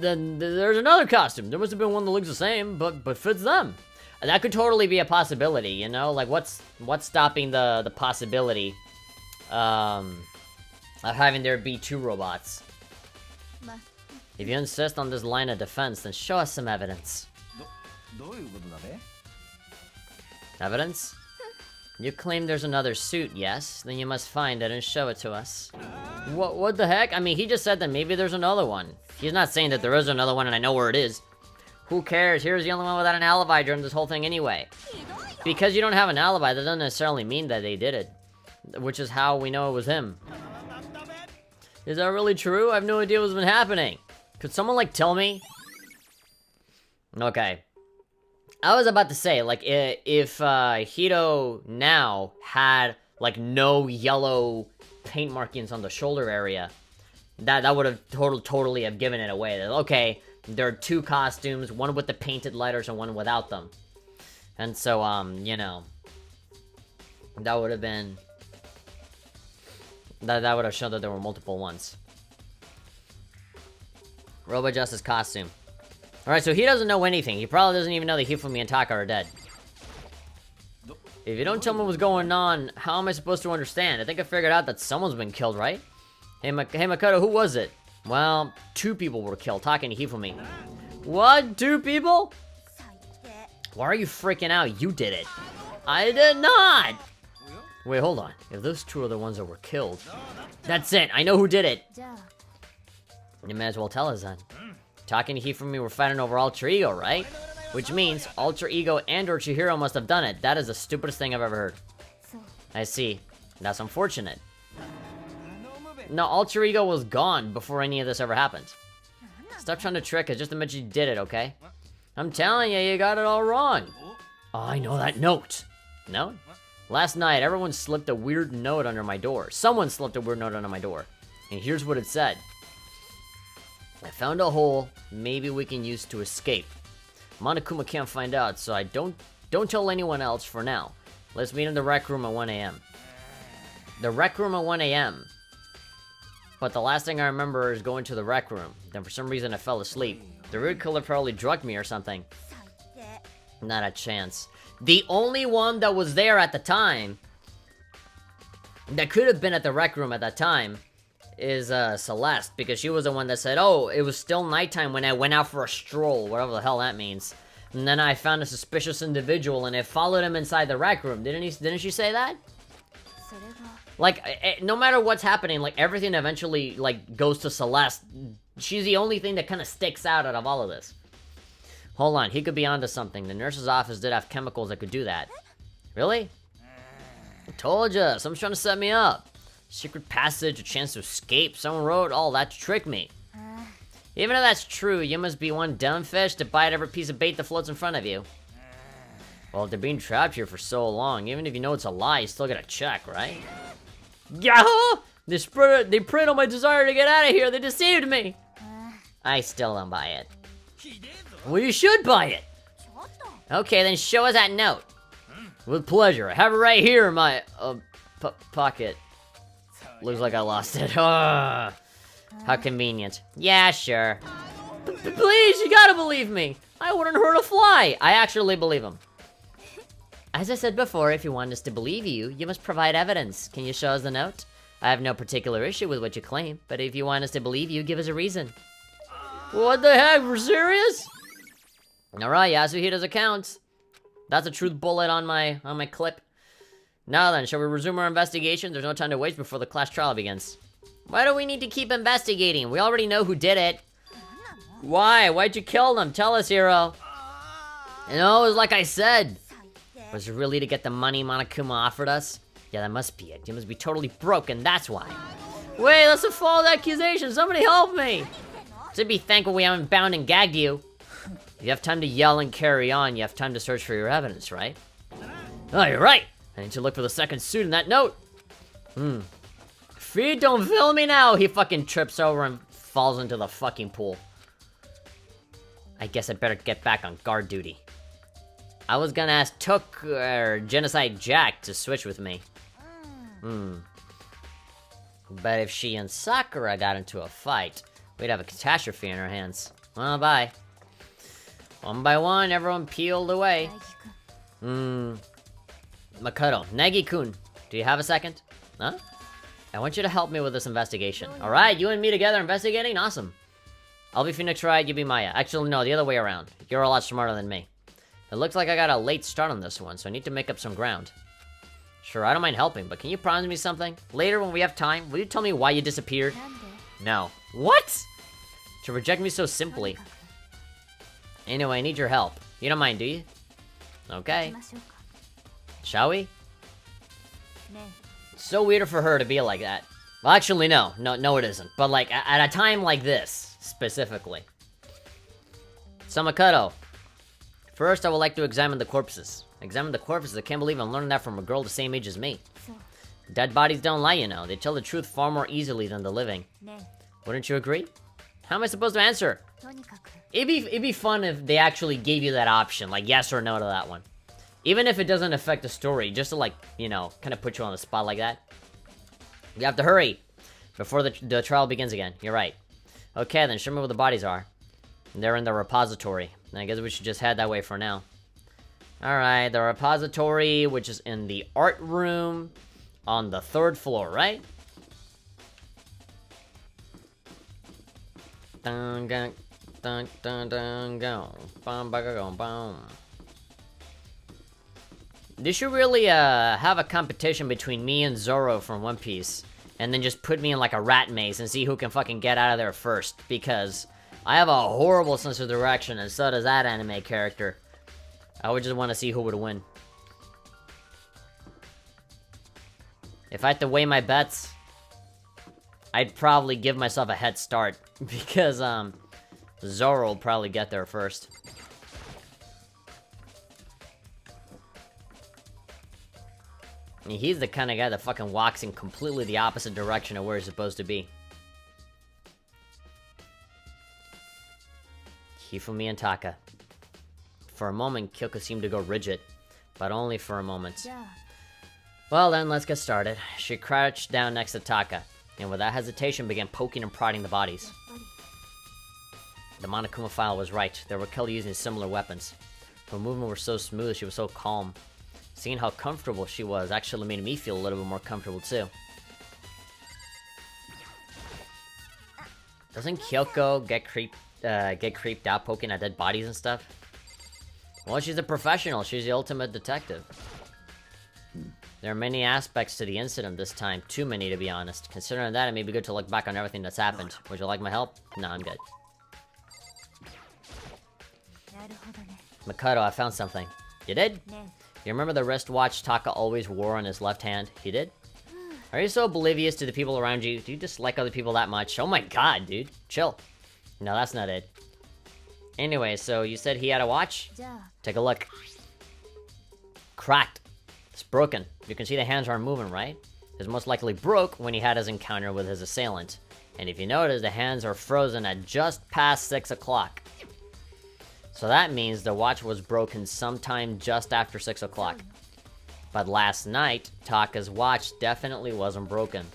Then there's another costume. There must have been one that looks the same, but fits them. And that could totally be a possibility, you know? Like, what's stopping the possibility of having there be two robots? If you insist on this line of defense, then show us some evidence. Evidence? You claim there's another suit, yes? Then you must find it and show it to us. What the heck? I mean, he just said that maybe there's another one. He's not saying that there is another one and I know where it is. Who cares? Here's the only one without an alibi during this whole thing anyway. Because you don't have an alibi, that doesn't necessarily mean that they did it. Which is how we know it was him. Is that really true? I have no idea what's been happening. Could someone, like, tell me? Okay. I was about to say, like, if Hito now had, like, no yellow paint markings on the shoulder area, that would have totally have given it away. That, okay, there are two costumes, one with the painted letters and one without them. And so, you know, that would have been... That would have shown that there were multiple ones. Robo Justice costume. Alright, so he doesn't know anything. He probably doesn't even know that Hifumi and Taka are dead. If you don't tell me what's going on, how am I supposed to understand? I think I figured out that someone's been killed, right? Hey, Makoto, who was it? Well, 2 people were killed, Taka and Hifumi. What? 2 people? Why are you freaking out? You did it. I did not! Wait, hold on. If those 2 are the ones that were killed, that's it. I know who did it. You may as well tell us then. Taka and Hifumi were fighting over Alter Ego, right? Which means Alter Ego and or Chihiro must have done it. That is the stupidest thing I've ever heard. I see. That's unfortunate. No, Alter Ego was gone before any of this ever happened. Stop trying to trick us. Just admit you did it, okay? I'm telling you, you got it all wrong. Oh, I know that note. No? Last night, everyone slipped a weird note under my door. Someone slipped a weird note under my door. And here's what it said. I found a hole maybe we can use to escape. Monokuma can't find out, so I don't tell anyone else for now. Let's meet in the rec room at 1 AM. The rec room at 1 a.m. But the last thing I remember is going to the rec room. Then for some reason I fell asleep. The rude killer probably drugged me or something. Not a chance. The only one that was there at the time, that could have been at the rec room at that time, is Celeste, because she was the one that said, oh, it was still nighttime when I went out for a stroll, whatever the hell that means. And then I found a suspicious individual and it followed him inside the rec room. Didn't she say that? Like, no matter what's happening, like, everything eventually, like, goes to Celeste. She's the only thing that kind of sticks out of all of this. Hold on, he could be onto something. The nurse's office did have chemicals that could do that. Really? I told ya, someone's trying to set me up. Secret passage, a chance to escape, someone wrote, oh, that tricked me. Even if that's true, you must be one dumb fish to bite every piece of bait that floats in front of you. Well, if they're being trapped here for so long, even if you know it's a lie, you still gotta check, right? Yahoo! They preyed on my desire to get out of here, they deceived me! I still don't buy it. Well, you should buy it! Okay, then show us that note. With pleasure. I have it right here in my, pocket. Looks like I lost it. How convenient. Yeah, sure. Please, you gotta believe me! I wouldn't hurt a fly! I actually believe him. As I said before, if you want us to believe you, you must provide evidence. Can you show us the note? I have no particular issue with what you claim, but if you want us to believe you, give us a reason. What the heck, we're serious? Alright, Yasuhida's accounts. That's a truth bullet on my clip. Now then, shall we resume our investigation? There's no time to waste before the class trial begins. Why do we need to keep investigating? We already know who did it. Why? Why'd you kill them? Tell us, hero. You know, it was like I said. Was it really to get the money Monokuma offered us? Yeah, that must be it. You must be totally broken, that's why. Wait, that's a false accusation. Somebody help me. To be thankful we haven't bound and gagged you. If you have time to yell and carry on, you have time to search for your evidence, right? Oh, you're right. I need to look for the second suit in that note. Feet don't fail me now. He fucking trips over and falls into the fucking pool. I guess I better get back on guard duty. I was gonna ask Took or Genocide Jack to switch with me. But if she and Sakura got into a fight, we'd have a catastrophe in our hands. Well, bye. One by one, everyone peeled away. Makoto, Negi-kun, do you have a second? Huh? I want you to help me with this investigation. Alright, you and me together investigating? Awesome. I'll be Phoenix Wright, you be Maya. Actually, no, the other way around. You're a lot smarter than me. It looks like I got a late start on this one, so I need to make up some ground. Sure, I don't mind helping, but can you promise me something? Later, when we have time, will you tell me why you disappeared? No. What? To reject me so simply. Anyway, I need your help. You don't mind, do you? Okay. Shall we? It's so weird for her to be like that. Well, actually, no, it isn't. But, like, at a time like this, specifically. So, Makoto, first I would like to examine the corpses. Examine the corpses? I can't believe I'm learning that from a girl the same age as me. Dead bodies don't lie, you know. They tell the truth far more easily than the living. Wouldn't you agree? How am I supposed to answer? It'd be fun if they actually gave you that option, like yes or no to that one. Even if it doesn't affect the story, just to like, you know, kind of put you on the spot like that. You have to hurry before the trial begins again. You're right. Okay, then show me where the bodies are. They're in the repository. I guess we should just head that way for now. Alright, the repository, which is in the art room on the 3rd floor, right? Dun, dun, dun, dun, dun, go. Bum, ba, go, bum. They should really have a competition between me and Zoro from One Piece, and then just put me in like a rat maze and see who can fucking get out of there first, because I have a horrible sense of direction, and so does that anime character. I would just want to see who would win. If I had to weigh my bets, I'd probably give myself a head start, because Zoro will probably get there first. I mean, he's the kind of guy that fucking walks in completely the opposite direction of where he's supposed to be. Hifumi and Taka. For a moment, Kyoko seemed to go rigid, but only for a moment. Well then, let's get started. She crouched down next to Taka, and without hesitation began poking and prodding the bodies. The Monokuma file was right. They were killed using similar weapons. Her movements were so smooth, she was so calm. Seeing how comfortable she was actually made me feel a little bit more comfortable too. Doesn't Kyoko get creeped out poking at dead bodies and stuff? Well, she's a professional. She's the ultimate detective. There are many aspects to the incident this time. Too many, to be honest. Considering that, it may be good to look back on everything that's happened. Would you like my help? No, I'm good. Makoto, I found something. You did? You remember the wristwatch Taka always wore on his left hand? He did? Are you so oblivious to the people around you? Do you dislike other people that much? Oh my god, dude. Chill. No, that's not it. Anyway, so you said he had a watch? Take a look. Cracked. It's broken. You can see the hands aren't moving, right? It's most likely broke when he had his encounter with his assailant. And if you notice, the hands are frozen at just past 6 o'clock. So that means the watch was broken sometime just after 6 o'clock. But last night, Taka's watch definitely wasn't broken.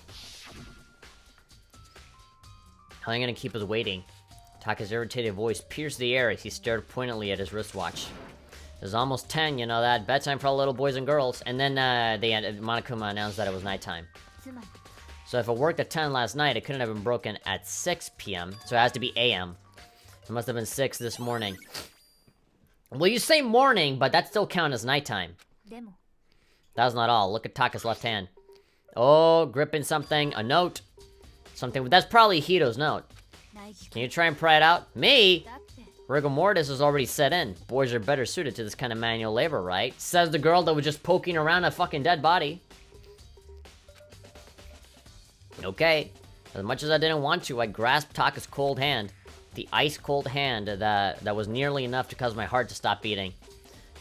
How are you gonna keep us waiting? Taka's irritated voice pierced the air as he stared pointedly at his wristwatch. It was almost 10, you know that. Bedtime for all little boys and girls. And then Monokuma announced that it was nighttime. So if it worked at 10 last night, it couldn't have been broken at 6 p.m. So it has to be a.m. It must have been 6 this morning. Well, you say morning, but that still counts as nighttime. That's not all. Look at Taka's left hand. Oh, gripping something. A note. Something. That's probably Hito's note. Can you try and pry it out? Me? Rigor mortis is already set in. Boys are better suited to this kind of manual labor, right? Says the girl that was just poking around a fucking dead body. Okay. As much as I didn't want to, I grasped Taka's cold hand. The ice-cold hand that was nearly enough to cause my heart to stop beating.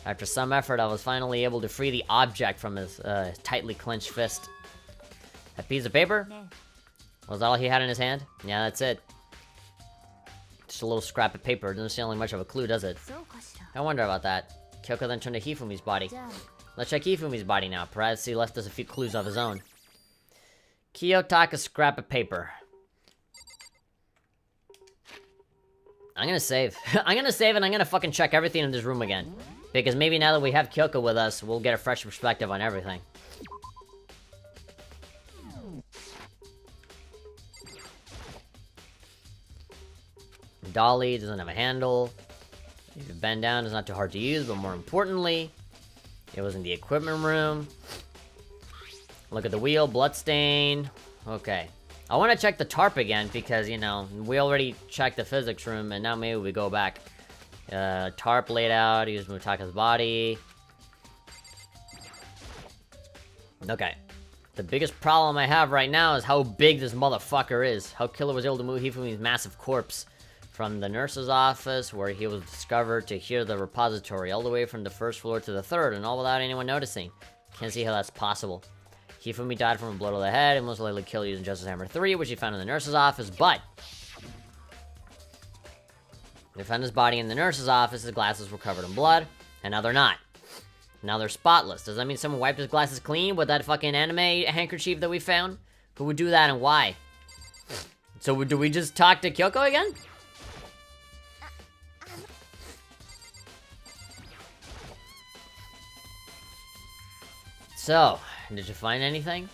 After some effort, I was finally able to free the object from his tightly clenched fist. A piece of paper? Was that all he had in his hand? Yeah, that's it. Just a little scrap of paper. Doesn't seem like much of a clue, does it? I wonder about that. Kyoko then turned to Hifumi's body. Let's check Hifumi's body now. Perhaps he left us a few clues of his own. Kiyotaka's scrap of paper. I'm gonna save. I'm gonna save and I'm gonna fucking check everything in this room again. Because maybe now that we have Kyoko with us, we'll get a fresh perspective on everything. Dolly doesn't have a handle. If you bend down, it's not too hard to use, but more importantly, it was in the equipment room. Look at the wheel, bloodstain. Okay. I want to check the tarp again because, you know, we already checked the physics room and now maybe we go back. Tarp laid out, he used Mutaka's body. Okay. The biggest problem I have right now is how big this motherfucker is. How Killer was able to move Hifumi's massive corpse from the nurse's office where he was discovered to here the repository, all the way from the first floor to the third, and all without anyone noticing. Can't see how that's possible. Hifumi died from a blow to the head and most likely killed using Justice Hammer 3, which he found in the nurse's office, but they found his body in the nurse's office, his glasses were covered in blood, and now they're not. Now they're spotless. Does that mean someone wiped his glasses clean with that fucking anime handkerchief that we found? Who would do that and why? So do we just talk to Kyoko again? So, did you find anything?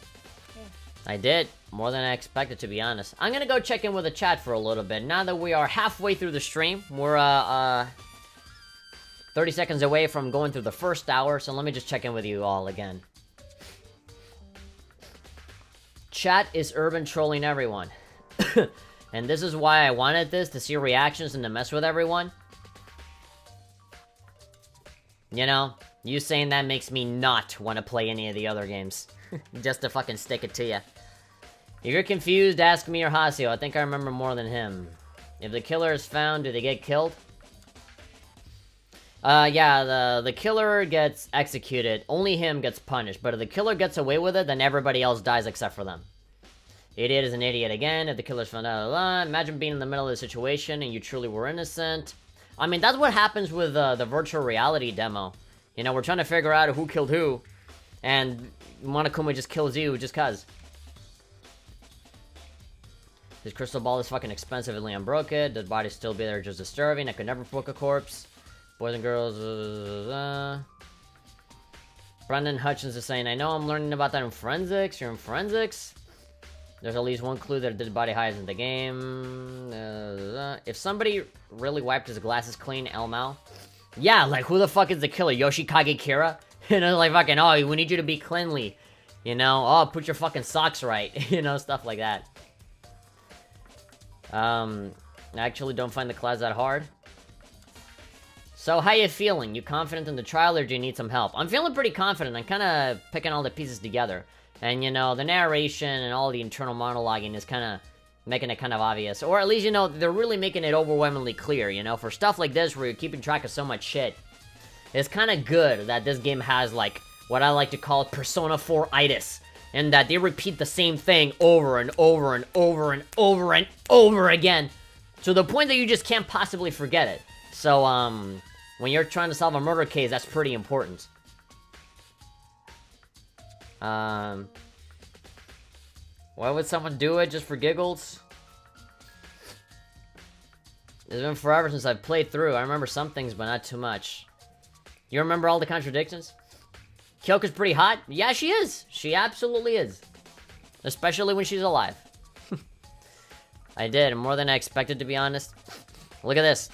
I did. More than I expected, to be honest. I'm gonna go check in with the chat for a little bit. Now that we are halfway through the stream, we're 30 seconds away from going through the first hour, so let me just check in with you all again. Chat is urban trolling everyone. And this is why I wanted this, to see reactions and to mess with everyone. You know, you saying that makes me not want to play any of the other games. Just to fucking stick it to you. If you're confused, ask me or Hasio. I think I remember more than him. If the killer is found, do they get killed? Yeah, the killer gets executed. Only him gets punished. But if the killer gets away with it, then everybody else dies except for them. Idiot is an idiot again. If the killer's found out, imagine being in the middle of the situation and you truly were innocent. I mean, that's what happens with the virtual reality demo. You know, we're trying to figure out who killed who. And Monokuma just kills you just cuz. His crystal ball is fucking expensive and Leon broke it. Dead body still be there, just disturbing. I could never poke a corpse. Boys and girls. Brendan Hutchins is saying, I know I'm learning about that in forensics. You're in forensics? There's at least one clue that a dead body hides in the game. If somebody really wiped his glasses clean, Elmao. Yeah, like who the fuck is the killer? Yoshikage Kira? You know, like fucking, oh, we need you to be cleanly. You know, oh, put your fucking socks right. You know, stuff like that. I actually don't find the class that hard. So, how you feeling? You confident in the trial, or do you need some help? I'm feeling pretty confident. I'm kind of picking all the pieces together. And, you know, the narration and all the internal monologuing is kind of making it kind of obvious. Or at least, you know, they're really making it overwhelmingly clear, you know? For stuff like this, where you're keeping track of so much shit, it's kind of good that this game has, like, what I like to call Persona 4-itis. And that they repeat the same thing over and over and over and over and over again. To the point that you just can't possibly forget it. So, when you're trying to solve a murder case, that's pretty important. Why would someone do it just for giggles? It's been forever since I've played through. I remember some things, but not too much. You remember all the contradictions? Kyoko's pretty hot? Yeah, she is. She absolutely is. Especially when she's alive. I did, more than I expected, to be honest. Look at this.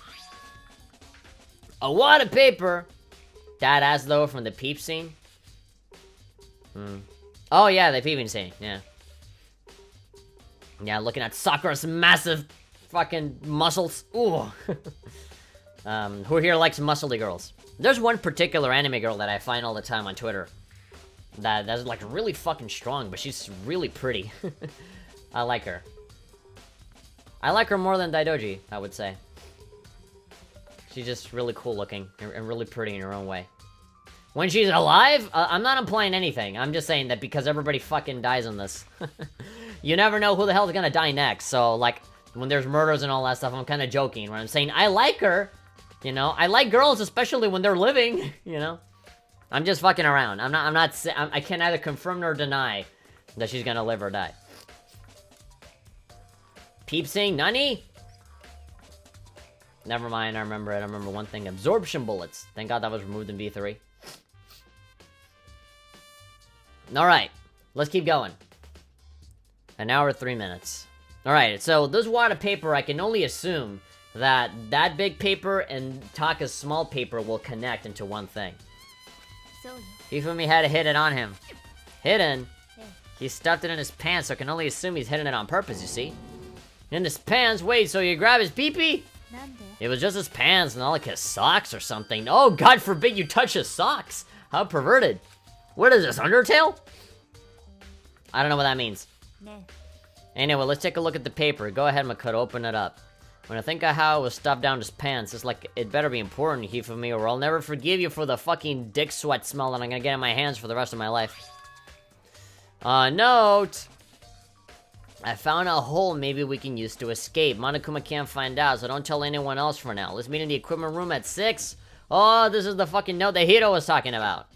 A wad of paper! That ass, though, from the peep scene. Oh, yeah, the peeping scene, yeah. Yeah, looking at Sakura's massive fucking muscles. Ooh. Who here likes muscly girls? There's one particular anime girl that I find all the time on Twitter. That's like really fucking strong, but she's really pretty. I like her. I like her more than Daidoji, I would say. She's just really cool looking and really pretty in her own way. When she's alive, I'm not implying anything. I'm just saying that because everybody fucking dies in this. You never know who the hell's gonna die next. So, like, when there's murders and all that stuff, I'm kind of joking. Where I'm saying, I like her. You know, I like girls, especially when they're living, you know? I'm just fucking around. I can neither confirm nor deny that she's gonna live or die. Peep saying, Nani? Never mind, I remember it. I remember one thing. Absorption bullets. Thank God that was removed in V3. Alright, let's keep going. An hour, 3 minutes. Alright, so this wad of paper, I can only assume that big paper and Taka's small paper will connect into one thing. Hifumi had to hit it on him. Hidden? He stuffed it in his pants, so I can only assume he's hidden it on purpose, you see? In his pants? Wait, so you grab his pee-pee? It was just his pants, not like his socks or something. Oh, God forbid you touch his socks! How perverted. What is this, Undertale? I don't know what that means. Anyway, let's take a look at the paper. Go ahead, Makoto, open it up. When I think of how it was stuffed down his pants, it's like, it better be important, Hifumi, or I'll never forgive you for the fucking dick sweat smell that I'm gonna get in my hands for the rest of my life. Note! I found a hole maybe we can use to escape. Monokuma can't find out, so don't tell anyone else for now. Let's meet in the equipment room at 6. Oh, this is the fucking note that Hiro was talking about.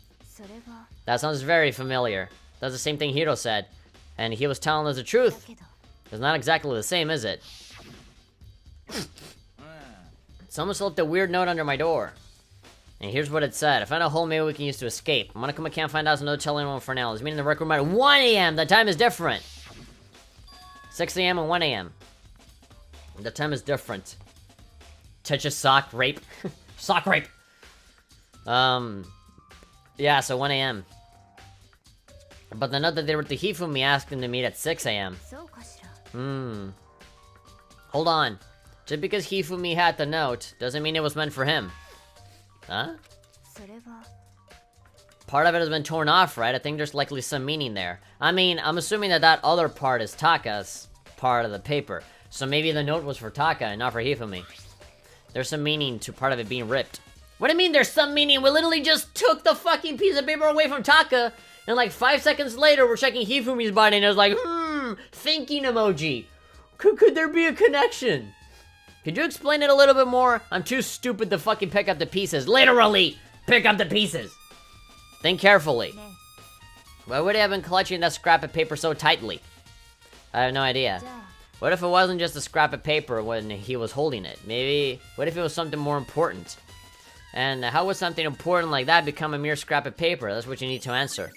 That sounds very familiar. That's the same thing Hiro said. And he was telling us the truth. It's not exactly the same, is it? Someone left a weird note under my door. And here's what it said. I found a hole maybe we can use to escape. Monokuma can't find out, so don't tell anyone for now. Let's meet in the rec room at 1 a.m. The time is different. 6 a.m. and 1 a.m. The time is different. Touch a sock, rape. Sock rape! Yeah, so 1 a.m. But the note that they were to Hifumi asked him to meet at 6 a.m. Hold on. Just because Hifumi had the note, doesn't mean it was meant for him. Huh? Part of it has been torn off, right? I think there's likely some meaning there. I mean, I'm assuming that other part is Taka's part of the paper. So maybe the note was for Taka and not for Hifumi. There's some meaning to part of it being ripped. What do you mean there's some meaning? We literally just took the fucking piece of paper away from Taka, and like 5 seconds later, we're checking Hifumi's body, and it was like, thinking emoji. Could there be a connection? Could you explain it a little bit more? I'm too stupid to fucking pick up the pieces. Literally, pick up the pieces. Think carefully. Why would he have been clutching that scrap of paper so tightly? I have no idea. What if it wasn't just a scrap of paper when he was holding it? Maybe, what if it was something more important? And how would something important like that become a mere scrap of paper? That's what you need to answer.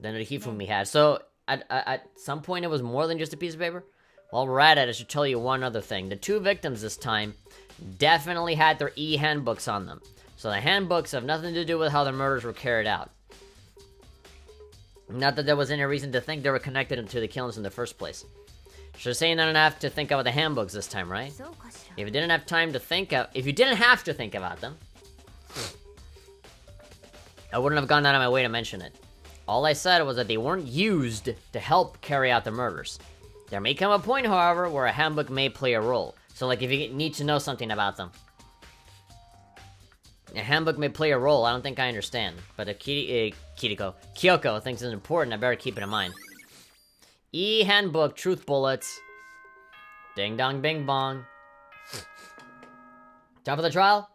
Then the Hifumi had. So, at some point it was more than just a piece of paper? While we're at it, I should tell you one other thing. The 2 victims this time definitely had their e-handbooks on them. So the handbooks have nothing to do with how the murders were carried out. Not that there was any reason to think they were connected to the killings in the first place. So saying I don't have to think about the handbooks this time, right? If you didn't have time to think of, if you didn't have to think about them, I wouldn't have gone out of my way to mention it. All I said was that they weren't used to help carry out the murders. There may come a point, however, where a handbook may play a role. So like if you need to know something about them. A handbook may play a role, I don't think I understand. But if Kyoko thinks it's important, I better keep it in mind. E-handbook, truth bullets. Ding dong bing bong. Top of the trial?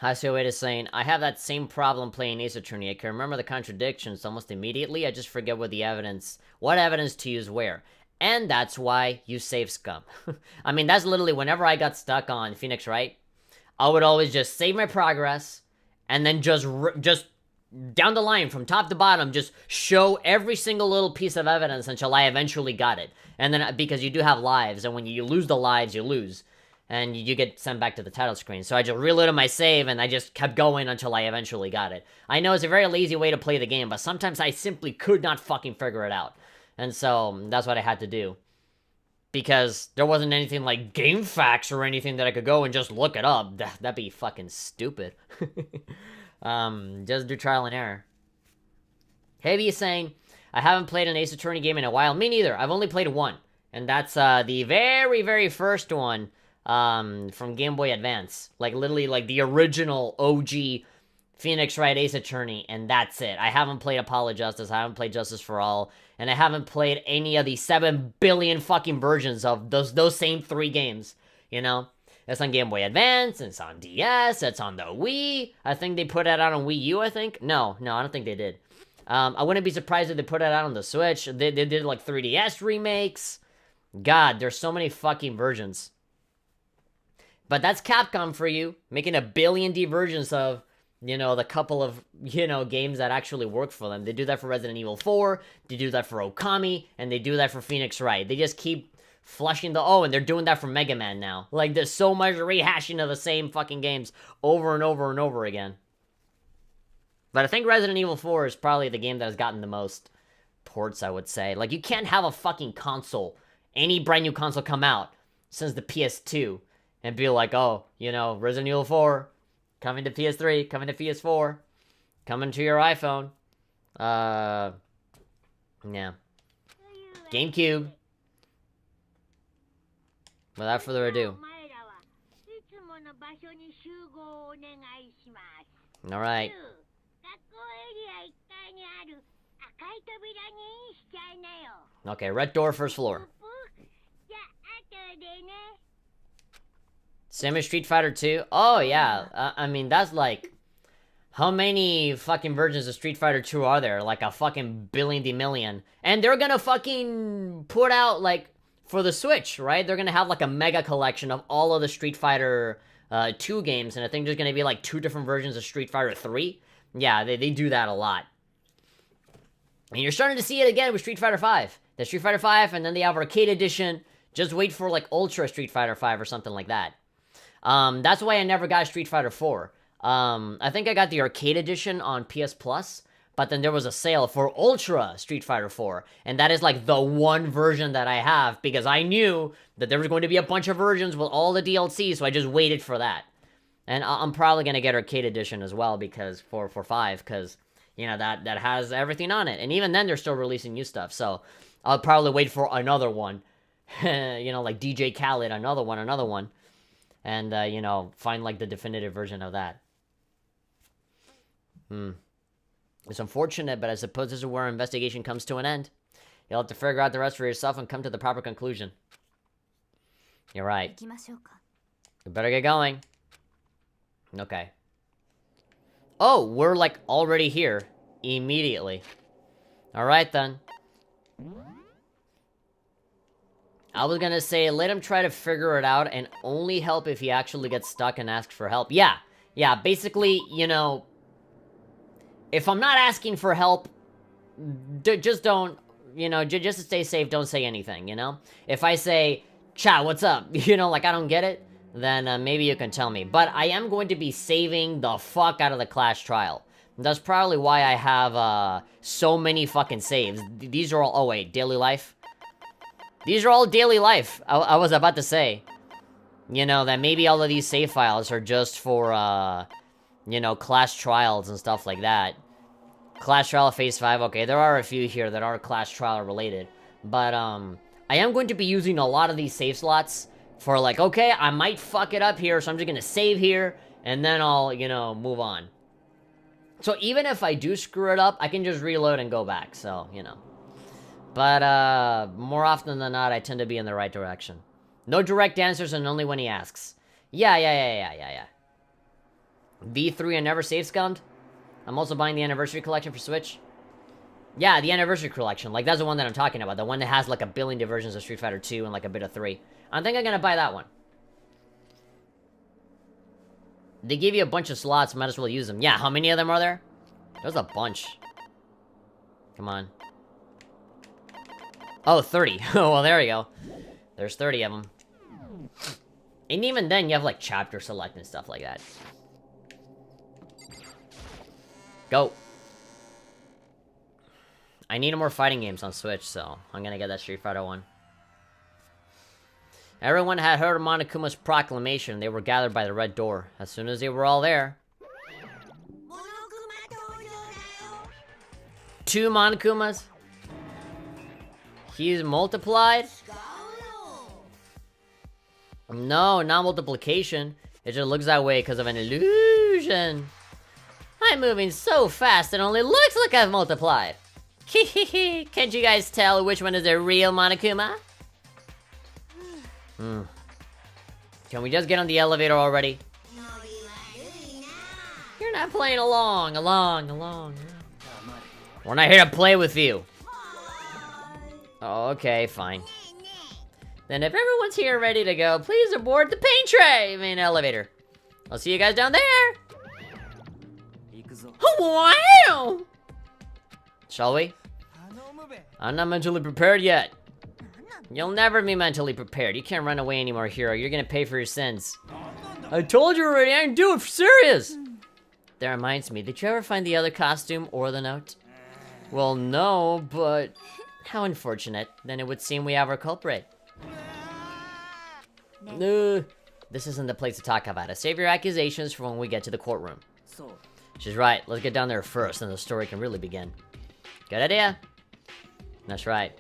Hasueda is saying, I have that same problem playing Ace Attorney. I can remember the contradictions almost immediately. I just forget what evidence to use where. And that's why you save scum. I mean, that's literally whenever I got stuck on Phoenix Wright, I would always just save my progress and then just down the line from top to bottom, just show every single little piece of evidence until I eventually got it. And then, because you do have lives, and when you lose the lives, you lose. And you get sent back to the title screen. So I just reloaded my save, and I just kept going until I eventually got it. I know it's a very lazy way to play the game, but sometimes I simply could not fucking figure it out. And so, that's what I had to do. Because there wasn't anything like game facts or anything that I could go and just look it up. That'd be fucking stupid. Just do trial and error. Heavy is saying, I haven't played an Ace Attorney game in a while. Me neither. I've only played one. And that's the very, very first one from Game Boy Advance. Like, literally, like, the original OG Phoenix Wright Ace Attorney. And that's it. I haven't played Apollo Justice. I haven't played Justice for All. And I haven't played any of the 7 billion fucking versions of those same 3 games. You know? It's on Game Boy Advance, it's on DS, it's on the Wii. I think they put it out on Wii U, I think. No, I don't think they did. I wouldn't be surprised if they put it out on the Switch. They did like 3DS remakes. God, there's so many fucking versions. But that's Capcom for you, making a billion D versions of, you know, the couple of, you know, games that actually work for them. They do that for Resident Evil 4, they do that for Okami, and they do that for Phoenix Wright. They just keep flushing and they're doing that for Mega Man now. Like, there's so much rehashing of the same fucking games over and over and over again. But I think Resident Evil 4 is probably the game that has gotten the most ports, I would say. Like, you can't have a fucking console, any brand new console come out since the PS2 and be like, oh, you know, Resident Evil 4, coming to PS3, coming to PS4, coming to your iPhone. Yeah. GameCube. Without further ado. Alright. Okay, red door, first floor. Same as Street Fighter 2? Oh, yeah. I mean, that's like... How many fucking versions of Street Fighter 2 are there? Like a fucking billion. And they're gonna fucking put out, like... For the Switch, right? They're gonna have like a mega collection of all of the Street Fighter 2 games, and I think there's gonna be like 2 different versions of Street Fighter 3. Yeah, they do that a lot. And you're starting to see it again with Street Fighter 5. The Street Fighter 5, and then they have Arcade Edition. Just wait for like Ultra Street Fighter 5 or something like that. That's why I never got Street Fighter 4. I think I got the Arcade Edition on PS Plus. But then there was a sale for Ultra Street Fighter 4. And that is like the one version that I have. Because I knew that there was going to be a bunch of versions with all the DLC. So I just waited for that. And I'm probably going to get Arcade Edition as well. Because for 5. Because, you know, that has everything on it. And even then they're still releasing new stuff. So I'll probably wait for another one. You know, like DJ Khaled, another one. and, you know, find, like, the definitive version of that. It's unfortunate, but I suppose this is where our investigation comes to an end. You'll have to figure out the rest for yourself and come to the proper conclusion. You're right. We better get going. Okay. Oh, we're, like, already here. Immediately. Alright, then. I was gonna say, let him try to figure it out, and only help if he actually gets stuck and asks for help. Yeah. Yeah, basically, you know... If I'm not asking for help, just don't... You know, just to stay safe, don't say anything, you know? If I say, "Cha, what's up?" You know, like, I don't get it, then maybe you can tell me. But I am going to be saving the fuck out of the Clash Trial. That's probably why I have, so many fucking saves. These are all... Oh, wait, daily life? These are all daily life. I was about to say. You know, that maybe all of these save files are just for, you know, Clash Trials and stuff like that. Clash Trial Phase 5, okay, there are a few here that are Clash Trial related. But, I am going to be using a lot of these save slots for, like, okay, I might fuck it up here, so I'm just gonna save here, and then I'll, you know, move on. So even if I do screw it up, I can just reload and go back, so, you know. But, more often than not, I tend to be in the right direction. No direct answers and only when he asks. Yeah. V3 and Never Save Scummed? I'm also buying the Anniversary Collection for Switch. Yeah, the Anniversary Collection. Like, that's the one that I'm talking about. The one that has, like, a billion versions of Street Fighter 2 and, like, a bit of 3. I think I'm gonna buy that one. They give you a bunch of slots, might as well use them. Yeah, how many of them are there? There's a bunch. Come on. Oh, 30. Oh, well, there we go. There's 30 of them. And even then, you have, like, chapter select and stuff like that. Go. I need more fighting games on Switch, so I'm gonna get that Street Fighter one. Everyone had heard of Monokuma's proclamation. They were gathered by the Red Door. As soon as they were all there... 2 Monokumas? He's multiplied? No, not multiplication. It just looks that way because of an illusion. I'm moving so fast it only looks like I've multiplied. Hehehe, can't you guys tell which one is the real Monokuma? Can we just get on the elevator already? You're not playing along. We're not here to play with you. Oh, okay, fine. Then if everyone's here ready to go, please aboard the paint tray! I mean, elevator. I'll see you guys down there! Wow! Shall we? I'm not mentally prepared yet. You'll never be mentally prepared. You can't run away anymore, hero. You're gonna pay for your sins. I told you already, I didn't do it for serious! That reminds me, did you ever find the other costume or the note? Well, no, but... How unfortunate. Then it would seem we have our culprit. No, this isn't the place to talk about it. Save your accusations for when we get to the courtroom. She's right. Let's get down there first, and the story can really begin. Good idea. That's right.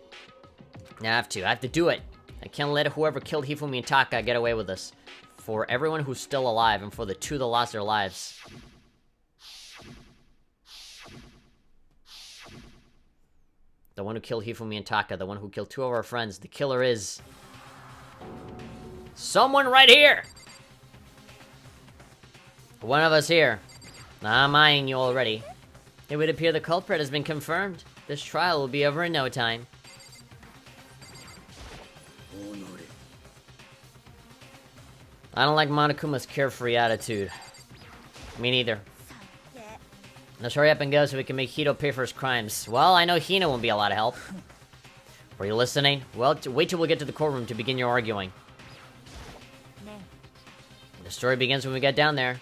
I have to do it. I can't let whoever killed Hifumi and Taka get away with this. For everyone who's still alive, and for the 2 that lost their lives. The one who killed Hifumi and Taka, the one who killed 2 of our friends. The killer is... someone right here! One of us here. I'm eyeing you already. It would appear the culprit has been confirmed. This trial will be over in no time. I don't like Monokuma's carefree attitude. Me neither. Let's hurry up and go so we can make Hito pay for his crimes. Well, I know Hina won't be a lot of help. Were you listening? Well, wait till we get to the courtroom to begin your arguing. The story begins when we get down there.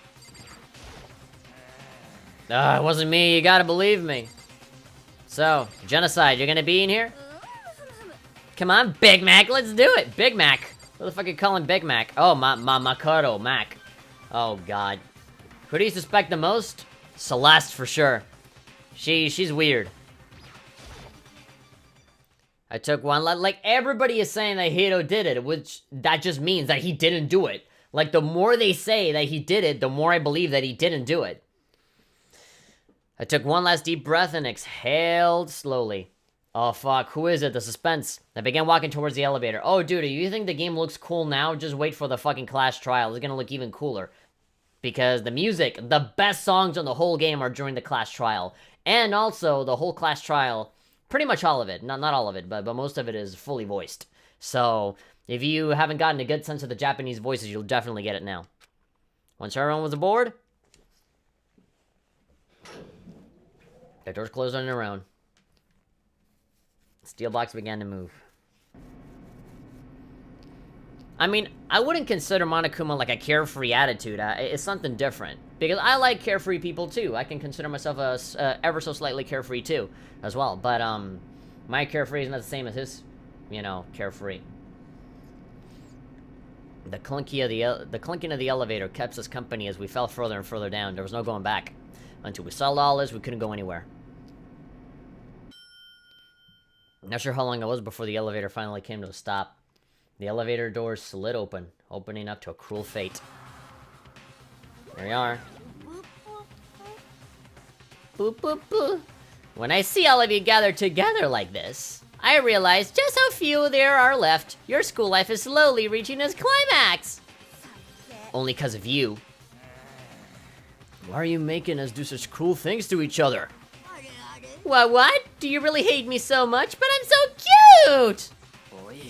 It wasn't me, you gotta believe me. So, genocide, you're gonna be in here? Come on, Big Mac, let's do it! Big Mac! What the fuck are you calling Big Mac? Oh, Makoto Mac. Oh, God. Who do you suspect the most? Celeste, for sure. She's weird. I took one, like, everybody is saying that Hito did it, which, that just means that he didn't do it. Like, the more they say that he did it, the more I believe that he didn't do it. I took one last deep breath and exhaled slowly. Oh, fuck. Who is it? The suspense. I began walking towards the elevator. Oh, dude, you think the game looks cool now? Just wait for the fucking class trial. It's gonna look even cooler. Because the music, the best songs on the whole game are during the class trial. And also, the whole class trial, pretty much all of it. Not all of it, but most of it is fully voiced. So, if you haven't gotten a good sense of the Japanese voices, you'll definitely get it now. Once everyone was aboard, the doors closed on their own. Steel blocks began to move. I mean, I wouldn't consider Monokuma like a carefree attitude. It's something different. Because I like carefree people too. I can consider myself ever so slightly carefree too, as well. But, my carefree is not the same as his, carefree. The clunking of the elevator kept us company as we fell further and further down. There was no going back. Until we saw all this, we couldn't go anywhere. Not sure how long it was before the elevator finally came to a stop. The elevator doors slid open, opening up to a cruel fate. There we are. Boop, boop, boop. When I see all of you gathered together like this, I realize just how few there are left. Your school life is slowly reaching its climax. Only because of you. Why are you making us do such cruel things to each other? What? Do you really hate me so much? But I'm so cute!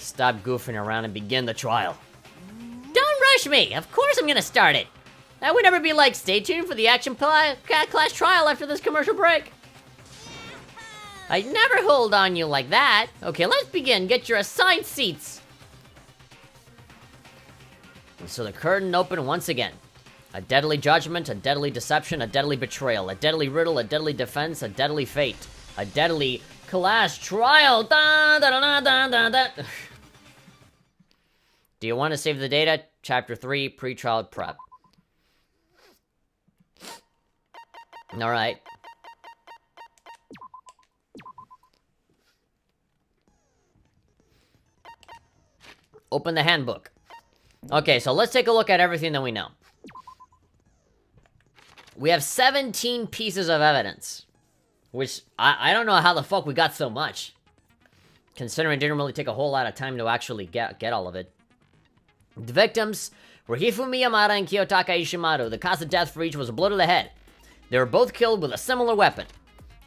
Stop goofing around and begin the trial. Don't rush me! Of course I'm gonna start it! I would never be like, stay tuned for the action class trial after this commercial break. I'd never hold on you like that. Okay, let's begin. Get your assigned seats. And so the curtain opened once again. A deadly judgment, a deadly deception, a deadly betrayal, a deadly riddle, a deadly defense, a deadly fate, a deadly class trial. Da, da, da, da, da, da. Do you want to save the data? Chapter 3, pre-trial prep. Alright. Open the handbook. Okay, so let's take a look at everything that we know. We have 17 pieces of evidence. Which, I don't know how the fuck we got so much. Considering it didn't really take a whole lot of time to actually get all of it. The victims were Hifumi Yamada and Kiyotaka Ishimaru. The cause of death for each was a blow to the head. They were both killed with a similar weapon.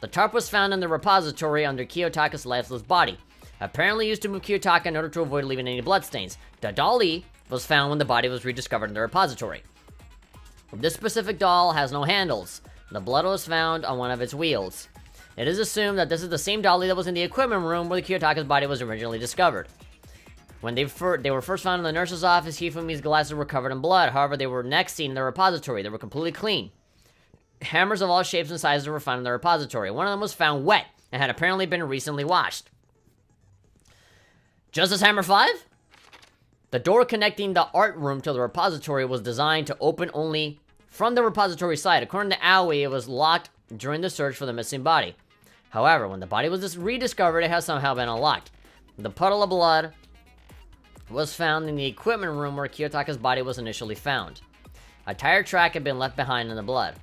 The tarp was found in the repository under Kiyotaka's lifeless body. Apparently used to move Kiyotaka in order to avoid leaving any bloodstains. The dolly was found when the body was rediscovered in the repository. This specific doll has no handles. The blood was found on one of its wheels. It is assumed that this is the same dolly that was in the equipment room where the Kiyotaka's body was originally discovered. When they were first found in the nurse's office, Hifumi's glasses were covered in blood. However, they were next seen in the repository. They were completely clean. Hammers of all shapes and sizes were found in the repository. One of them was found wet and had apparently been recently washed. Justice Hammer 5? The door connecting the art room to the repository was designed to open only from the repository side. According to Aoi, it was locked during the search for the missing body. However, when the body was rediscovered, it has somehow been unlocked. The puddle of blood was found in the equipment room where Kiyotaka's body was initially found. A tire track had been left behind in the blood,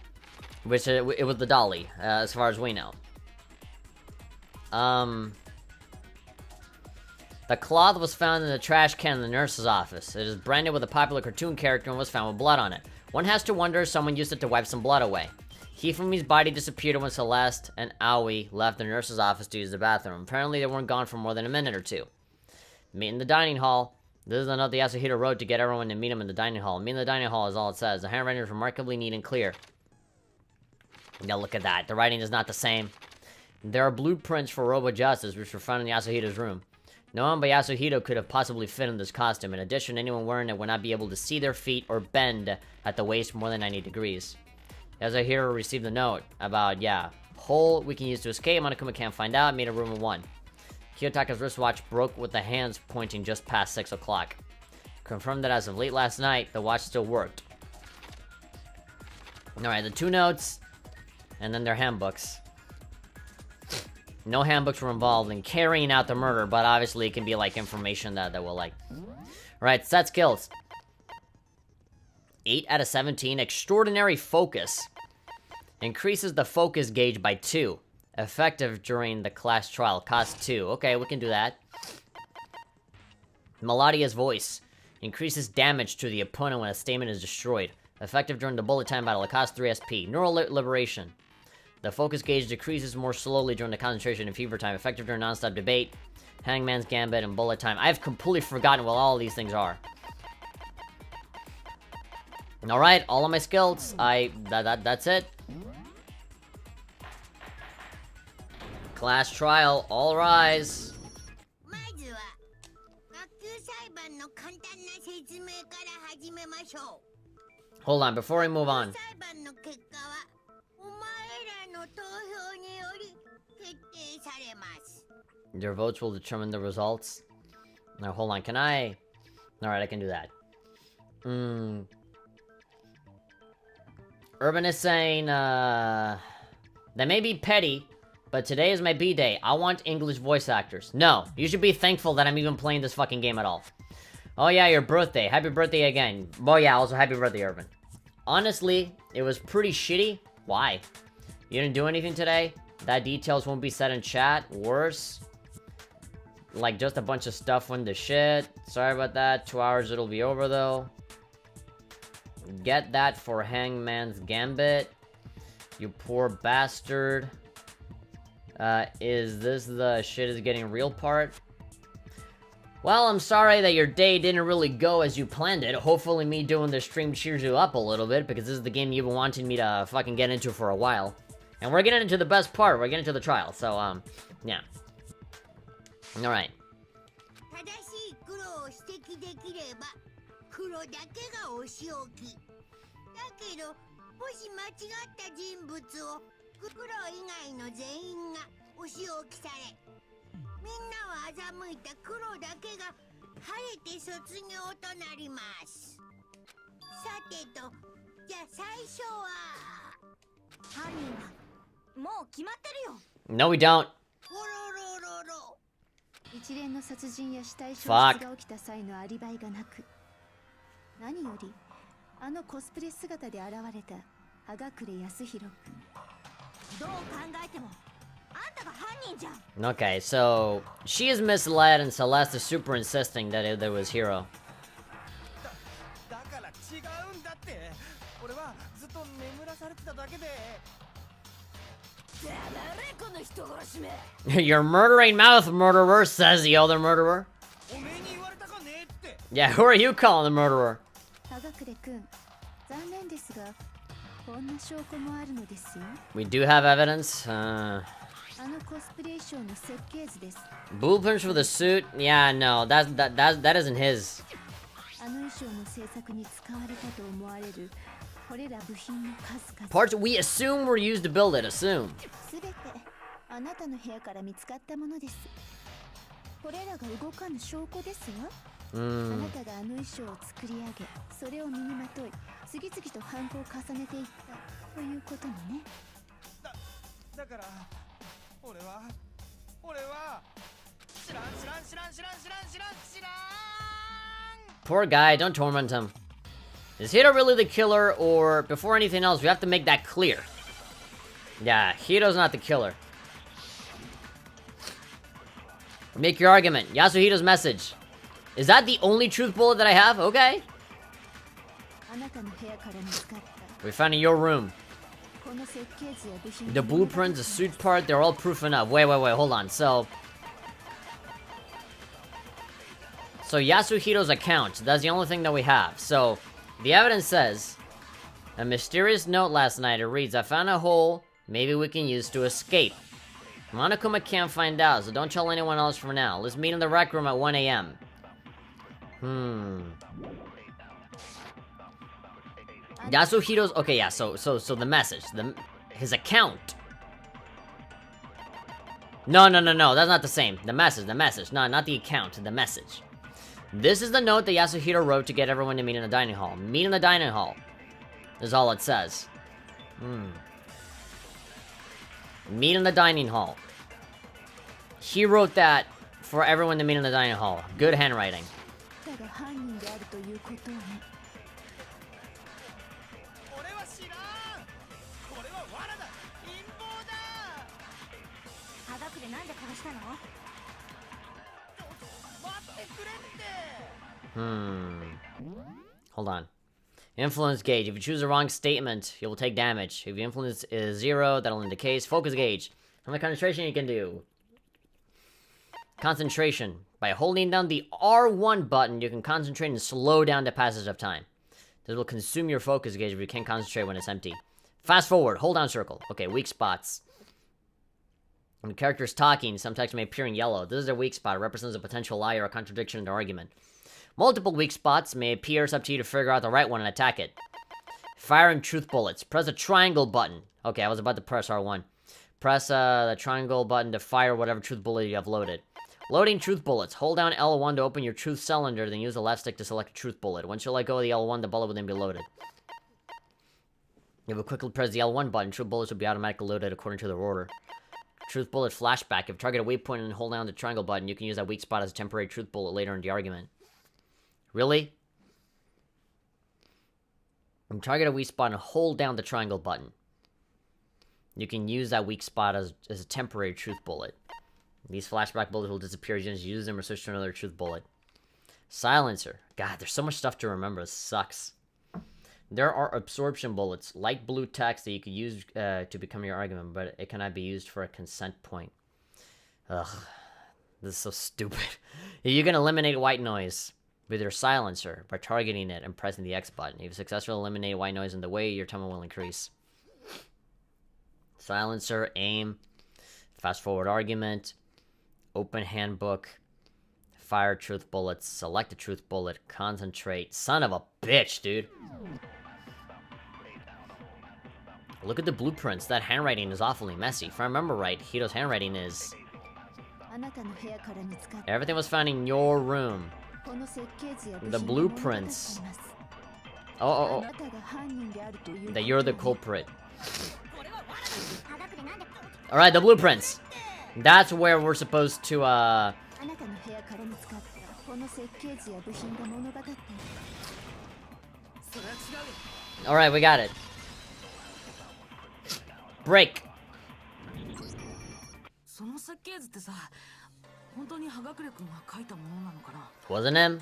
which it was the dolly, as far as we know. The cloth was found in the trash can in the nurse's office. It is branded with a popular cartoon character and was found with blood on it. One has to wonder if someone used it to wipe some blood away. Hifumi's body disappeared when Celeste and Aoi left the nurse's office to use the bathroom. Apparently, they weren't gone for more than a minute or two. Meet in the dining hall. This is the note that Yasuhiro wrote to get everyone to meet him in the dining hall. Meet in the dining hall is all it says. The handwriting is remarkably neat and clear. Now look at that. The writing is not the same. There are blueprints for Robo Justice, which were found in Yasuhiro's room. No one but Yasuhiro could have possibly fit in this costume. In addition, anyone wearing it would not be able to see their feet or bend at the waist more than 90 degrees. Yasuhiro received a note about, hole we can use to escape. Monokuma can't find out. Made a room of 1. Kiyotaka's wristwatch broke with the hands pointing just past 6 o'clock. Confirmed that as of late last night, the watch still worked. Alright, the 2 notes, and then their handbooks. No handbooks were involved in carrying out the murder, but obviously it can be, like, information that will, like... Alright, set skills. 8 out of 17. Extraordinary focus. Increases the focus gauge by 2. Effective during the class trial. Cost 2. Okay, we can do that. Melodia's voice. Increases damage to the opponent when a statement is destroyed. Effective during the bullet time battle. It costs 3 SP. Neural liberation. The focus gauge decreases more slowly during the concentration and fever time. Effective during non-stop debate. Hangman's Gambit and bullet time. I've completely forgotten what all these things are. Alright, all of my skills. That's it. Class trial, all rise. Hold on, before we move on. Your votes will determine the results. Now, hold on, can I... Alright, I can do that. Urban is saying, that may be petty, but today is my B-day. I want English voice actors. No, you should be thankful that I'm even playing this fucking game at all. Oh yeah, your birthday. Happy birthday again. Oh yeah, also happy birthday, Urban. Honestly, it was pretty shitty. Why? You didn't do anything today? That details won't be said in chat. Worse. Like, just a bunch of stuff went to shit. Sorry about that. 2 hours it'll be over, though. Get that for Hangman's Gambit. You poor bastard. Is this the shit is getting real part? Well, I'm sorry that your day didn't really go as you planned it. Hopefully me doing this stream cheers you up a little bit, because this is the game you've been wanting me to fucking get into for a while. And we're getting into the best part. We're getting into the trial. So, yeah. Alright. No, we don't. Fuck. Okay, so she is misled and Celeste is super insisting that it was Hiro. You're murdering mouth murderer, says the other murderer. Yeah, who are you calling the murderer? We do have evidence. Blueprints for the suit? Yeah, no, that isn't his. Parts we assume were used to build it. Assume. Poor guy, don't torment him. Is Hiro really the killer, or before anything else, we have to make that clear. Yeah, Hiro's not the killer. Make your argument. Yasuhito's message. Is that the only truth bullet that I have? Okay. We found in your room. The blueprints, the suit part, they're all proof enough. Wait, hold on. So Yasuhito's account, that's the only thing that we have. So, the evidence says, a mysterious note last night, it reads, I found a hole maybe we can use to escape. Monokuma can't find out, so don't tell anyone else for now. Let's meet in the rec room at 1 a.m. Yasuhito's, okay, yeah, so the message, his account. No, that's not the same. The message, no, not the account, the message. This is the note that Yasuhiro wrote to get everyone to meet in the dining hall. Meet in the dining hall is all it says. Meet in the dining hall. He wrote that for everyone to meet in the dining hall. Good handwriting. Hold on. Influence gauge. If you choose the wrong statement, you will take damage. If your influence is 0, that'll end the case. Focus gauge. How much concentration you can do? Concentration. By holding down the R1 button, you can concentrate and slow down the passage of time. This will consume your focus gauge if you can't concentrate when it's empty. Fast forward. Hold down circle. Okay, weak spots. When the character is talking, some text may appear in yellow. This is a weak spot. It represents a potential lie or a contradiction in the argument. Multiple weak spots may appear. It's up to you to figure out the right one and attack it. Firing truth bullets. Press the triangle button. Okay, I was about to press R1. Press the triangle button to fire whatever truth bullet you have loaded. Loading truth bullets. Hold down L1 to open your truth cylinder, then use the left stick to select a truth bullet. Once you let go of the L1, the bullet will then be loaded. You will quickly press the L1 button. Truth bullets will be automatically loaded according to their order. Truth bullet flashback. If target a waypoint and hold down the triangle button, you can use that weak spot as a temporary truth bullet later in the argument. Really? Target a weak spot and hold down the triangle button. You can use that weak spot as a temporary truth bullet. These flashback bullets will disappear as you use them or switch to another truth bullet. Silencer. God, there's so much stuff to remember. It sucks. There are absorption bullets, light blue text that you could use to become your argument, but it cannot be used for a consent point. Ugh. This is so stupid. You can eliminate white noise with your silencer by targeting it and pressing the X button. If you successfully eliminate white noise in the way, your time will increase. Silencer, aim, fast forward argument, open handbook, fire truth bullets, select a truth bullet, concentrate. Son of a bitch, dude. Look at the blueprints. That handwriting is awfully messy. If I remember right, Hito's handwriting is... Everything was found in your room. The blueprints. Oh. That you're the culprit. Alright, the blueprints. That's where we're supposed to, Alright, we got it. Break. Wasn't him?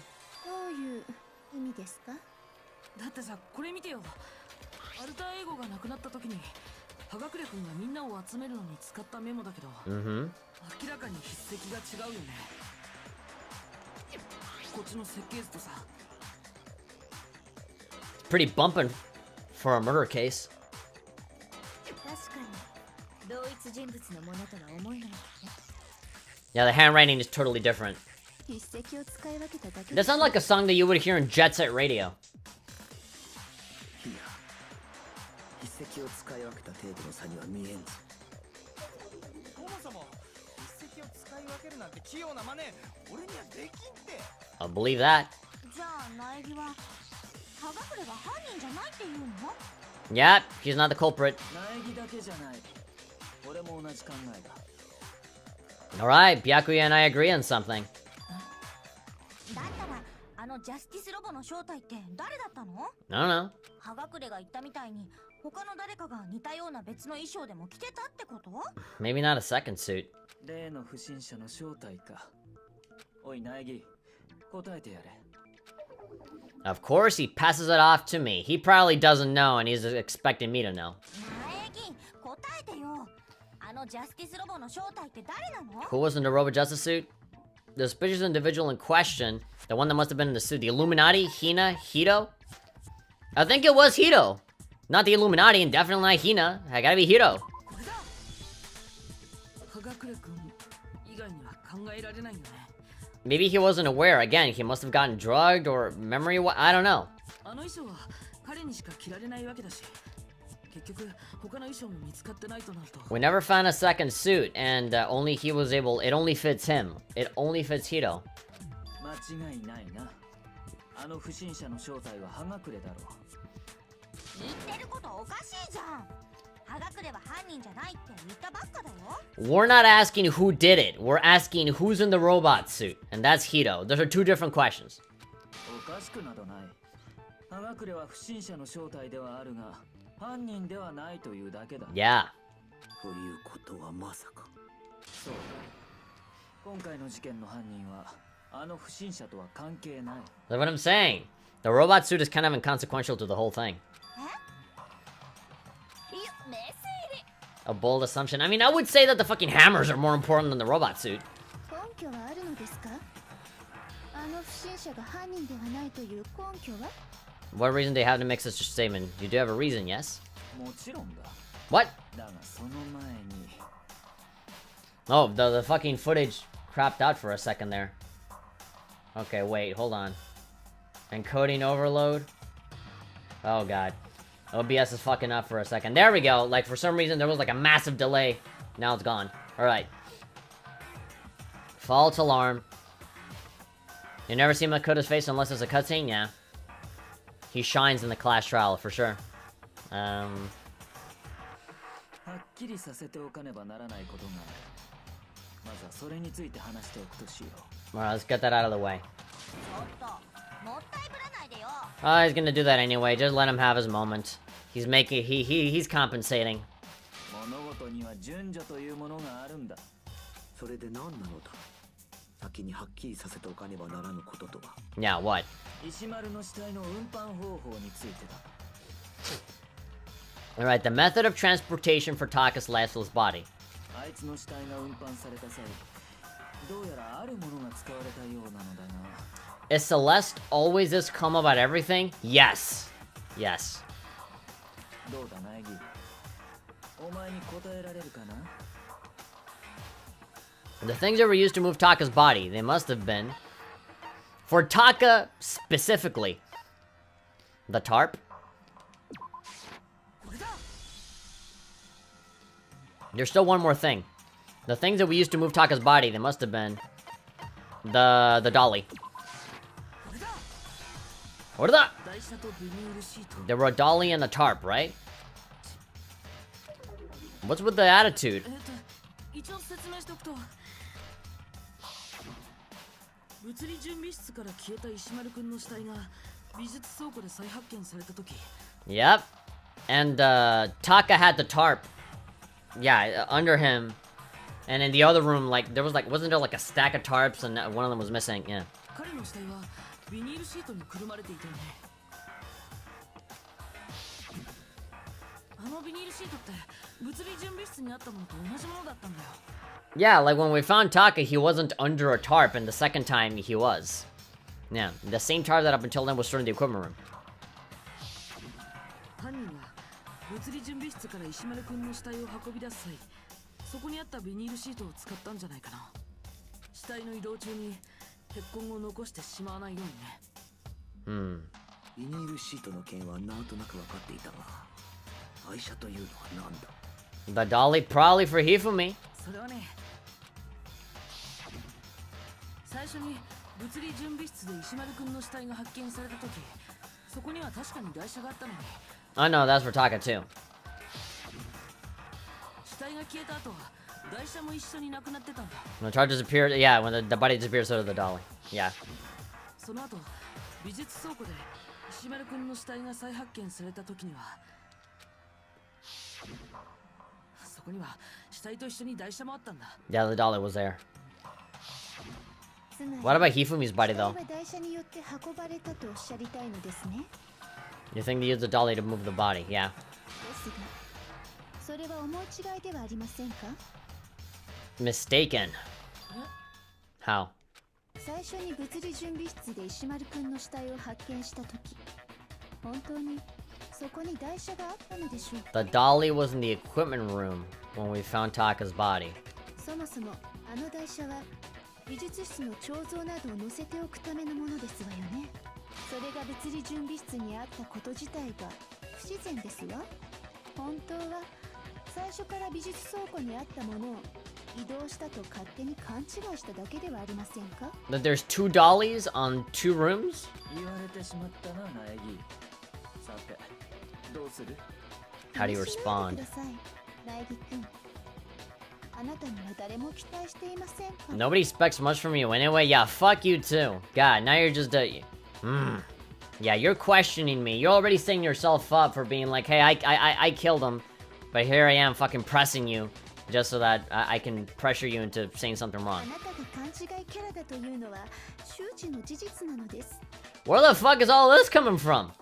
Mm-hmm. Pretty bumping for a murder case. Yeah, the handwriting is totally different. That sounds like a song that you would hear in Jet Set Radio. I'll believe that. Yep, he's not the culprit. Alright, Byakuya and I agree on something. I don't know. Maybe not a second suit. Of course, he passes it off to me. He probably doesn't know, and he's expecting me to know. Who was in the Robot Justice suit? The suspicious individual in question, the one that must have been in the suit, the Illuminati, Hito? I think it was Hito. Not the Illuminati, and definitely not Hina. I gotta be Hito. Maybe he wasn't aware. Again, he must have gotten drugged or memory. I don't know. We never found a second suit, and only he was able. It only fits him. It only fits Hito. We're not asking who did it. We're asking who's in the robot suit, and that's Hito. Those are two different questions. Yeah. That's what I'm saying. The robot suit is kind of inconsequential to the whole thing. A bold assumption. I mean, I would say that the fucking hammers are more important than the robot suit. What reason do you have to make such a statement? You do have a reason, yes? What? Oh, the fucking footage crapped out for a second there. Okay, wait, hold on. Encoding overload? Oh god. OBS is fucking up for a second. There we go. Like, for some reason, there was like a massive delay. Now it's gone. Alright. False alarm. You never see Makoto's face unless it's a cutscene? Yeah. He shines in the class trial, for sure. Well, let's get that out of the way. Oh, he's gonna do that anyway. Just let him have his moment. He's making... He's compensating. Yeah, what? Alright, the method of transportation for Taka's lifeless body. Is Celeste always this calm about everything? Yes. Yes. The things that were used to move Taka's body, they must have been... For Taka, specifically. The tarp. There's still one more thing. The things that we used to move Taka's body, they must have been... The dolly. What are that? There were a dolly and a tarp, right? What's with the attitude? Yep. And Taka had the tarp. Yeah, under him. And in the other room, like, there was like, wasn't there like a stack of tarps and one of them was missing? Yeah. Yeah, like when we found Taka, he wasn't under a tarp, and the second time he was. Yeah, the same tarp that up until then was stored in the equipment room. The dolly probably for Hifumi. Oh no, that's for Taka too. When the charge disappeared, yeah, when the body disappeared, so did the dolly. Yeah. Yeah, the dolly was there. What about Hifumi's body, though? You think they used the dolly to move the body? Yeah. Mistaken. How? The dolly was in the equipment room when we found Taka's body. That there's two dollies on two rooms? How do you respond? Nobody expects much from you anyway. Yeah, fuck you too. God, now you're just yeah, you're questioning me. You're already setting yourself up for being like, hey, I killed him, but here I am fucking pressing you. just so that I can pressure you into saying something wrong. Where the fuck is all this coming from?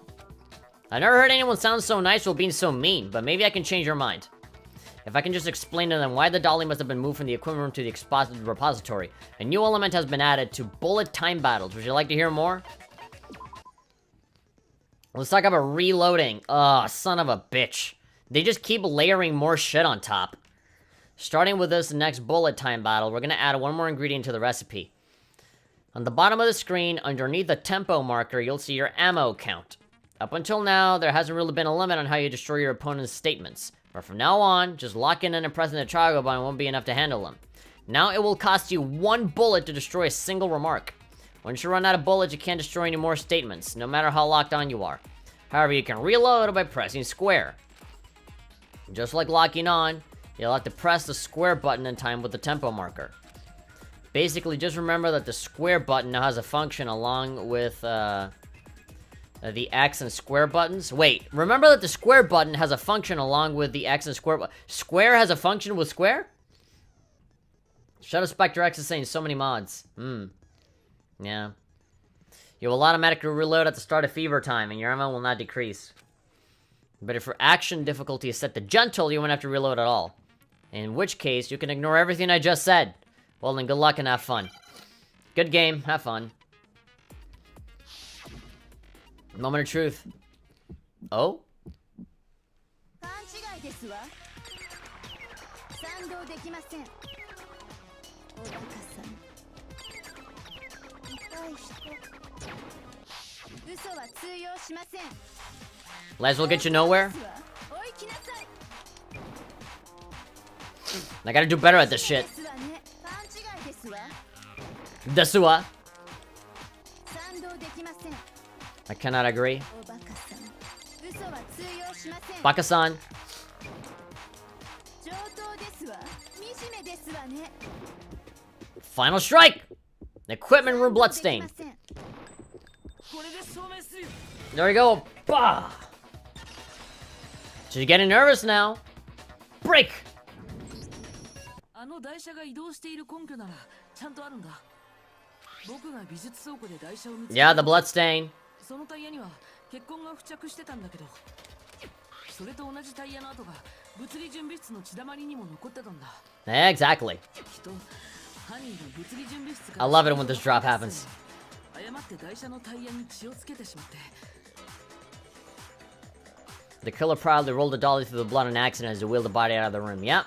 I never heard anyone sound so nice while being so mean, but maybe I can change your mind. If I can just explain to them why the dolly must have been moved from the equipment room to the repository. A new element has been added to bullet time battles. Would you like to hear more? Let's talk about reloading. Ugh, son of a bitch. They just keep layering more shit on top. Starting with this next bullet time battle, we're gonna add one more ingredient to the recipe. On the bottom of the screen, underneath the tempo marker, you'll see your ammo count. Up until now, there hasn't really been a limit on how you destroy your opponent's statements. But from now on, just locking in and pressing the toggle button won't be enough to handle them. Now it will cost you 1 bullet to destroy a single remark. Once you run out of bullets, you can't destroy any more statements, no matter how locked on you are. However, you can reload by pressing square. Just like locking on, you'll have to press the square button in time with the tempo marker. Basically, just remember that the square button now has a function along with, the X and square buttons. Wait, remember that the square button has a function along with the X and square button. Square has a function with square? Shadow Spectre X is saying so many mods. Yeah. You will automatically reload at the start of fever time, and your ammo will not decrease. But if your action difficulty is set to gentle, you won't have to reload at all. In which case, you can ignore everything I just said. Well, then good luck and have fun. Good game, have fun. Moment of truth. Oh? Might as well get you nowhere. I gotta do better at this shit. Desua. I cannot agree. Baka-san. Final strike! Equipment room bloodstain. There we go. Bah! So you're getting nervous now. Break! Yeah, the bloodstain. Exactly. I love it when this drop happens. The killer proudly rolled the dolly through the blood on accident as he wheeled the body out of the room. Yep.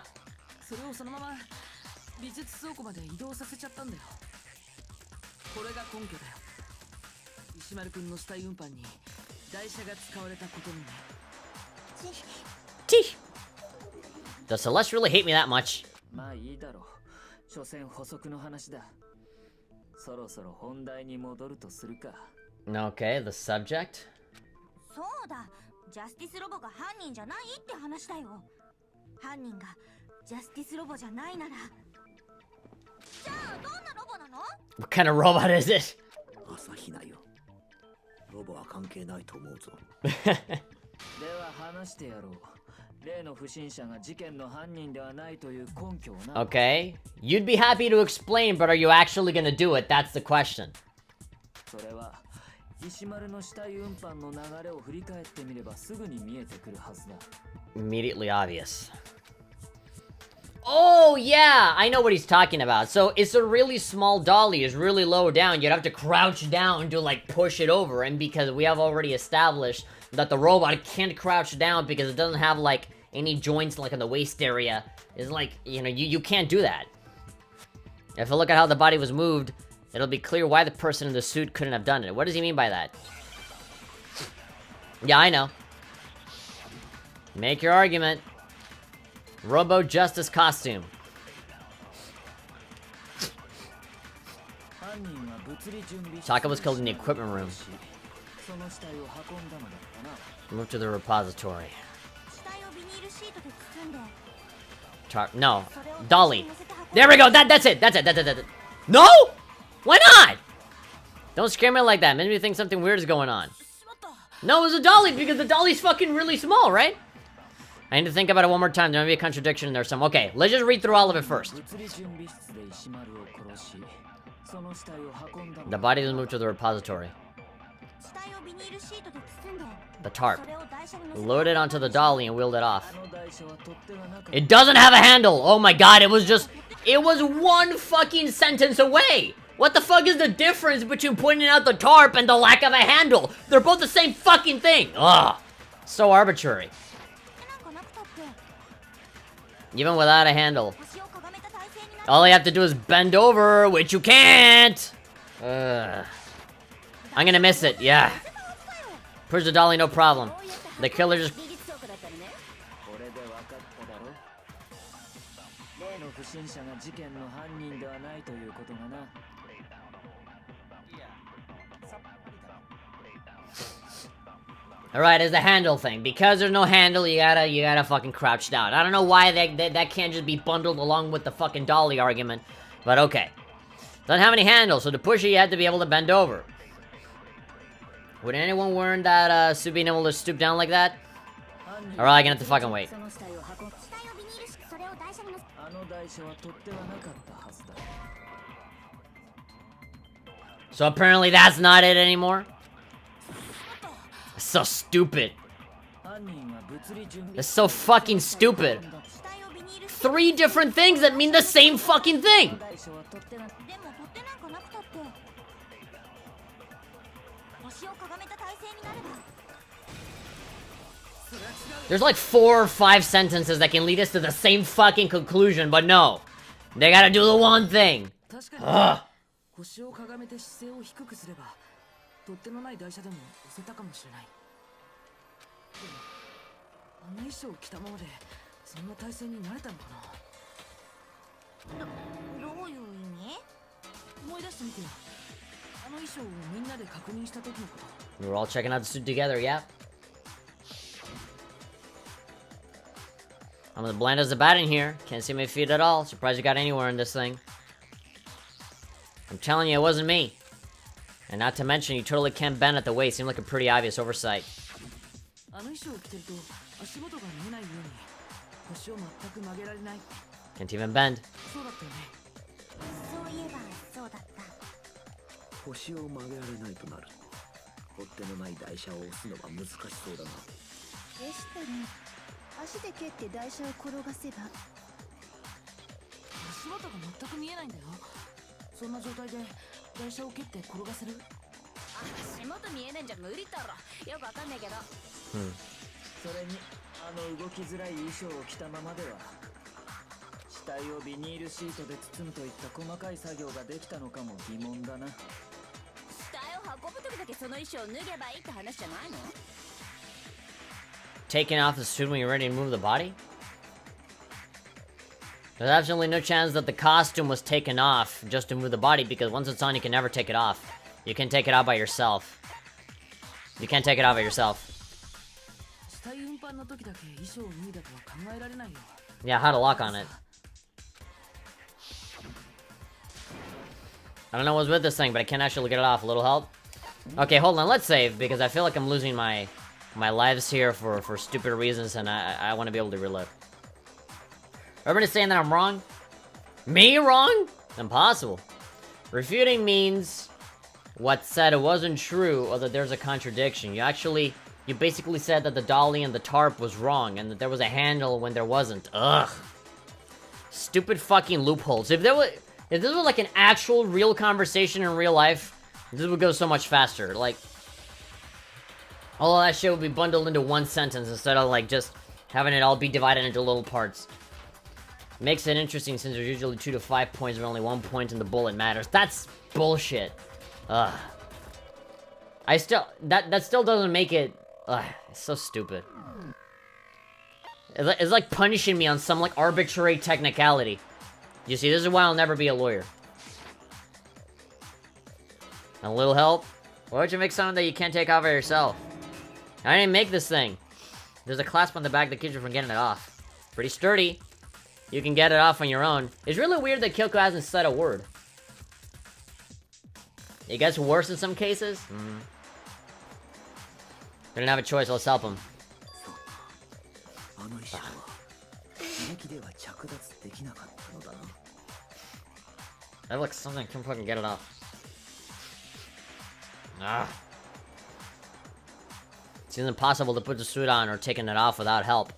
Tee. Does Celeste really hate me that much? Okay, the subject? What kind of robot is it? Okay, you'd be happy to explain, but are you actually gonna do it? That's the question. Immediately obvious. Oh, yeah! I know what he's talking about. So, it's a really small dolly. It's really low down. You'd have to crouch down to, like, push it over. And because we have already established that the robot can't crouch down because it doesn't have, like, any joints, like, in the waist area. It's like, you know, you can't do that. If I look at how the body was moved, it'll be clear why the person in the suit couldn't have done it. What does he mean by that? Yeah, I know. Make your argument. Robo Justice costume. Taka was killed in the equipment room. Move to the repository. No. Dolly. There we go. That's it. That's it. No? Why not? Don't scare me like that. Makes me think something weird is going on. No, it was a dolly because the dolly's fucking really small, right? I need to think about it one more time. There might be a contradiction in there some. Okay, let's just read through all of it first. The body is moved to the repository. The tarp. Load it onto the dolly and wheeled it off. It doesn't have a handle! Oh my god, it was one fucking sentence away! What the fuck is the difference between pointing out the tarp and the lack of a handle? They're both the same fucking thing! Ugh! So arbitrary. Even without a handle. All you have to do is bend over, which you can't! Ugh. I'm gonna miss it, yeah. Push the dolly, no problem. The killer just... Alright, it's the handle thing. Because there's no handle, you gotta fucking crouch down. I don't know why that can't just be bundled along with the fucking dolly argument. But okay. Doesn't have any handle, so to push it, you have to be able to bend over. Would anyone warn that, Sue being able to stoop down like that? Alright, I'm gonna have to fucking wait. So apparently that's not it anymore? It's so stupid. It's so fucking stupid. 3 different things that mean the same fucking thing! There's like 4 or 5 sentences that can lead us to the same fucking conclusion, but no. They gotta do the one thing. Ugh. We were all checking out the suit together, yeah? I'm as bland as a bat in here. Can't see my feet at all. Surprised you got anywhere in this thing. I'm telling you, it wasn't me. And not to mention, you totally can't bend at the waist. Seemed like a pretty obvious oversight. Can't even bend. Taking off the suit when you're ready to move the body? There's absolutely no chance that the costume was taken off just to move the body, because once it's on, you can never take it off. You can take it out by yourself. You can't take it out by yourself. Yeah, how to lock on it. I don't know what's with this thing, but I can't actually get it off. A little help? Okay, hold on, let's save, because I feel like I'm losing my lives here for stupid reasons, and I want to be able to relive. Everybody's saying that I'm wrong? Me wrong? Impossible. Refuting means what said it wasn't true, or that there's a contradiction. You basically said that the dolly and the tarp was wrong, and that there was a handle when there wasn't. Ugh. Stupid fucking loopholes. If this was like an actual real conversation in real life, this would go so much faster. Like, all of that shit would be bundled into one sentence instead of like just having it all be divided into little parts. Makes it interesting since there's usually 2 to 5 points, but only 1 point in the bullet matters. That's bullshit. Ugh. That still doesn't make it. Ugh, it's so stupid. It's like punishing me on some like arbitrary technicality. You see, this is why I'll never be a lawyer. A little help? Why would you make something that you can't take off of yourself? I didn't make this thing. There's a clasp on the back that keeps you from getting it off. Pretty sturdy. You can get it off on your own. It's really weird that Kyoko hasn't said a word. It gets worse in some cases. We didn't have a choice, let's help him. That looks something. Can fucking get it off. Ah. It's impossible to put the suit on or taking it off without help.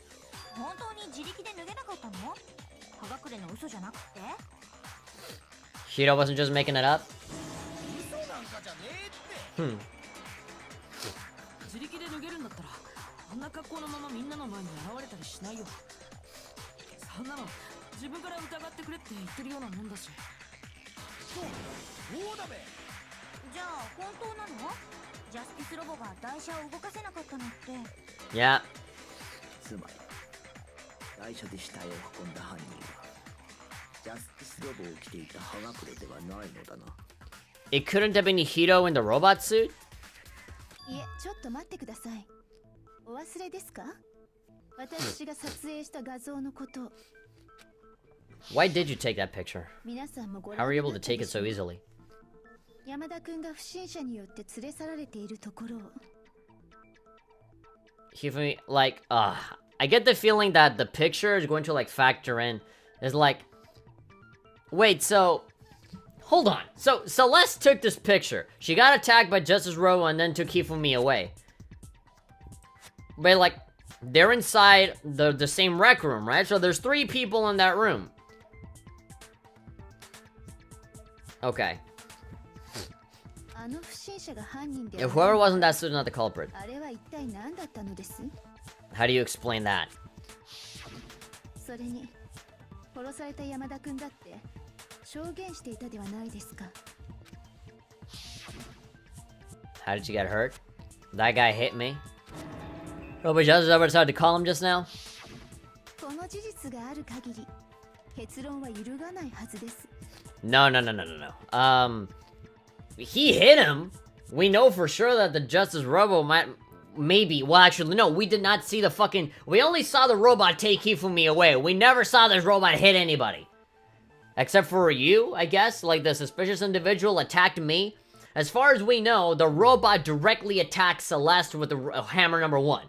Hiro wasn't just making it up? Hmm. Yeah. It couldn't have been Hiro in the robot suit? Why did you take that picture? How were you able to take it so easily? Like, I get the feeling that the picture is going to, like, factor in. It's like, wait, so, hold on. So, Celeste took this picture. She got attacked by Justice Robo and then took Hifumi away. But, like, they're inside the same rec room, right? So there's 3 people in that room. Okay. If whoever was in that suit is not the culprit. How do you explain that? How did you get hurt? That guy hit me. Robo Justice ever decided to call him just now? No. He hit him. We know for sure that the Justice Robo maybe. Well, actually, no. We did not see the fucking. We only saw the robot take Hifumi away. We never saw this robot hit anybody, except for you, I guess. Like the suspicious individual attacked me. As far as we know, the robot directly attacked Celeste with the hammer number 1.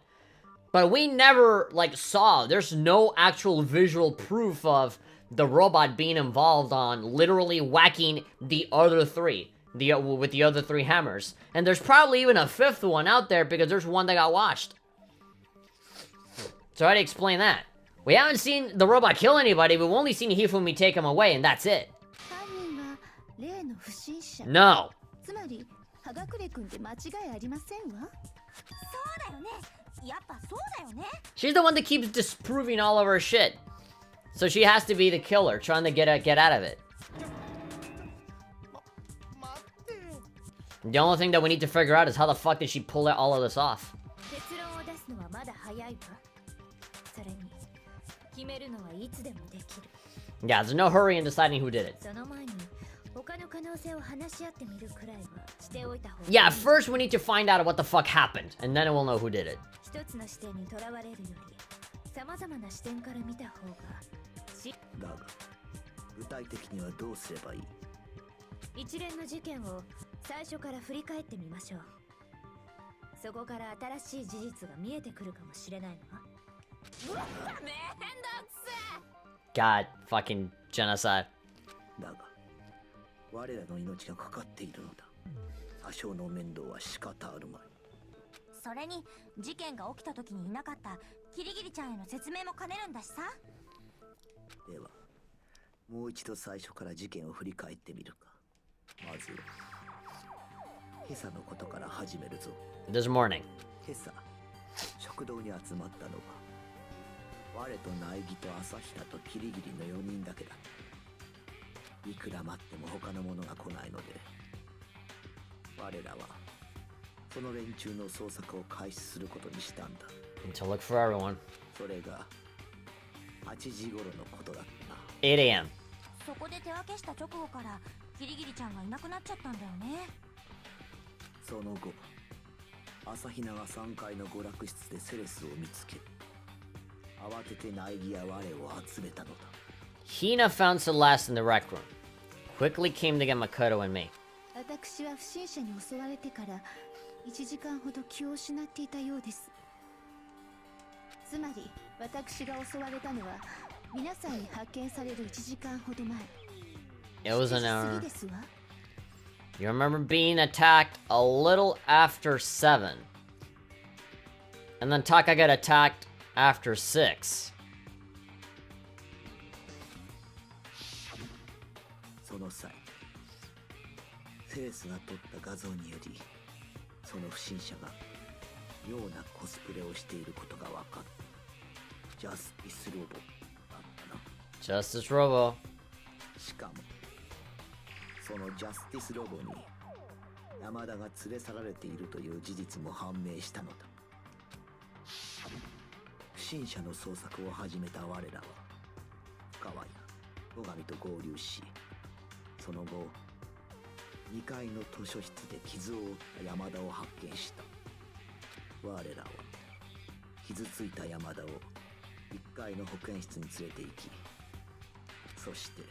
But we never, like, saw. There's no actual visual proof of the robot being involved on literally whacking the other 3. With the other 3 hammers. And there's probably even a 5th one out there because there's one that got watched. So how do you explain that? We haven't seen the robot kill anybody, but we've only seen Hifumi take him away, and that's it. No. She's the one that keeps disproving all of her shit. So she has to be the killer, trying to get out of it. The only thing that we need to figure out is how the fuck did she pull all of this off? Yeah, there's no hurry in deciding who did it. Yeah, first we need to find out what the fuck happened, and then we'll know who did it. God, fucking genocide. This morning. To look for everyone. 8 a.m.
そこで手分けした直後からキリギリちゃんがいなくなっちゃったんだよね。その後、朝比奈が3階の娯楽室でセレスを見つけ、慌てて苗木や我を集めたのだ。
Hina found Celeste in the rec room. Quickly came to get Makoto and me.
私は不審者に襲われてから1時間ほど気を失っていたようです。
つまり私が襲われたのは皆さんに発見される1時間ほど前。
It was an
7時過
hour.
ぎですわ。
You remember being attacked a little after 7. And then Taka got attacked after 6.
その際、セレスが撮った画像により、その不審者が妙なコスプレをしていることが分かった。ジャスティスロボだったな。
Justice Robo.
しかもそのジャスティスロボに山田が連れ去られているという事実も判明したのだ。不審者の捜索を始めた我らは深川や野上と合流し、その後2階の図書室で傷を負った山田を発見した。我らは傷ついた山田を1階の保健室に連れて行き、そして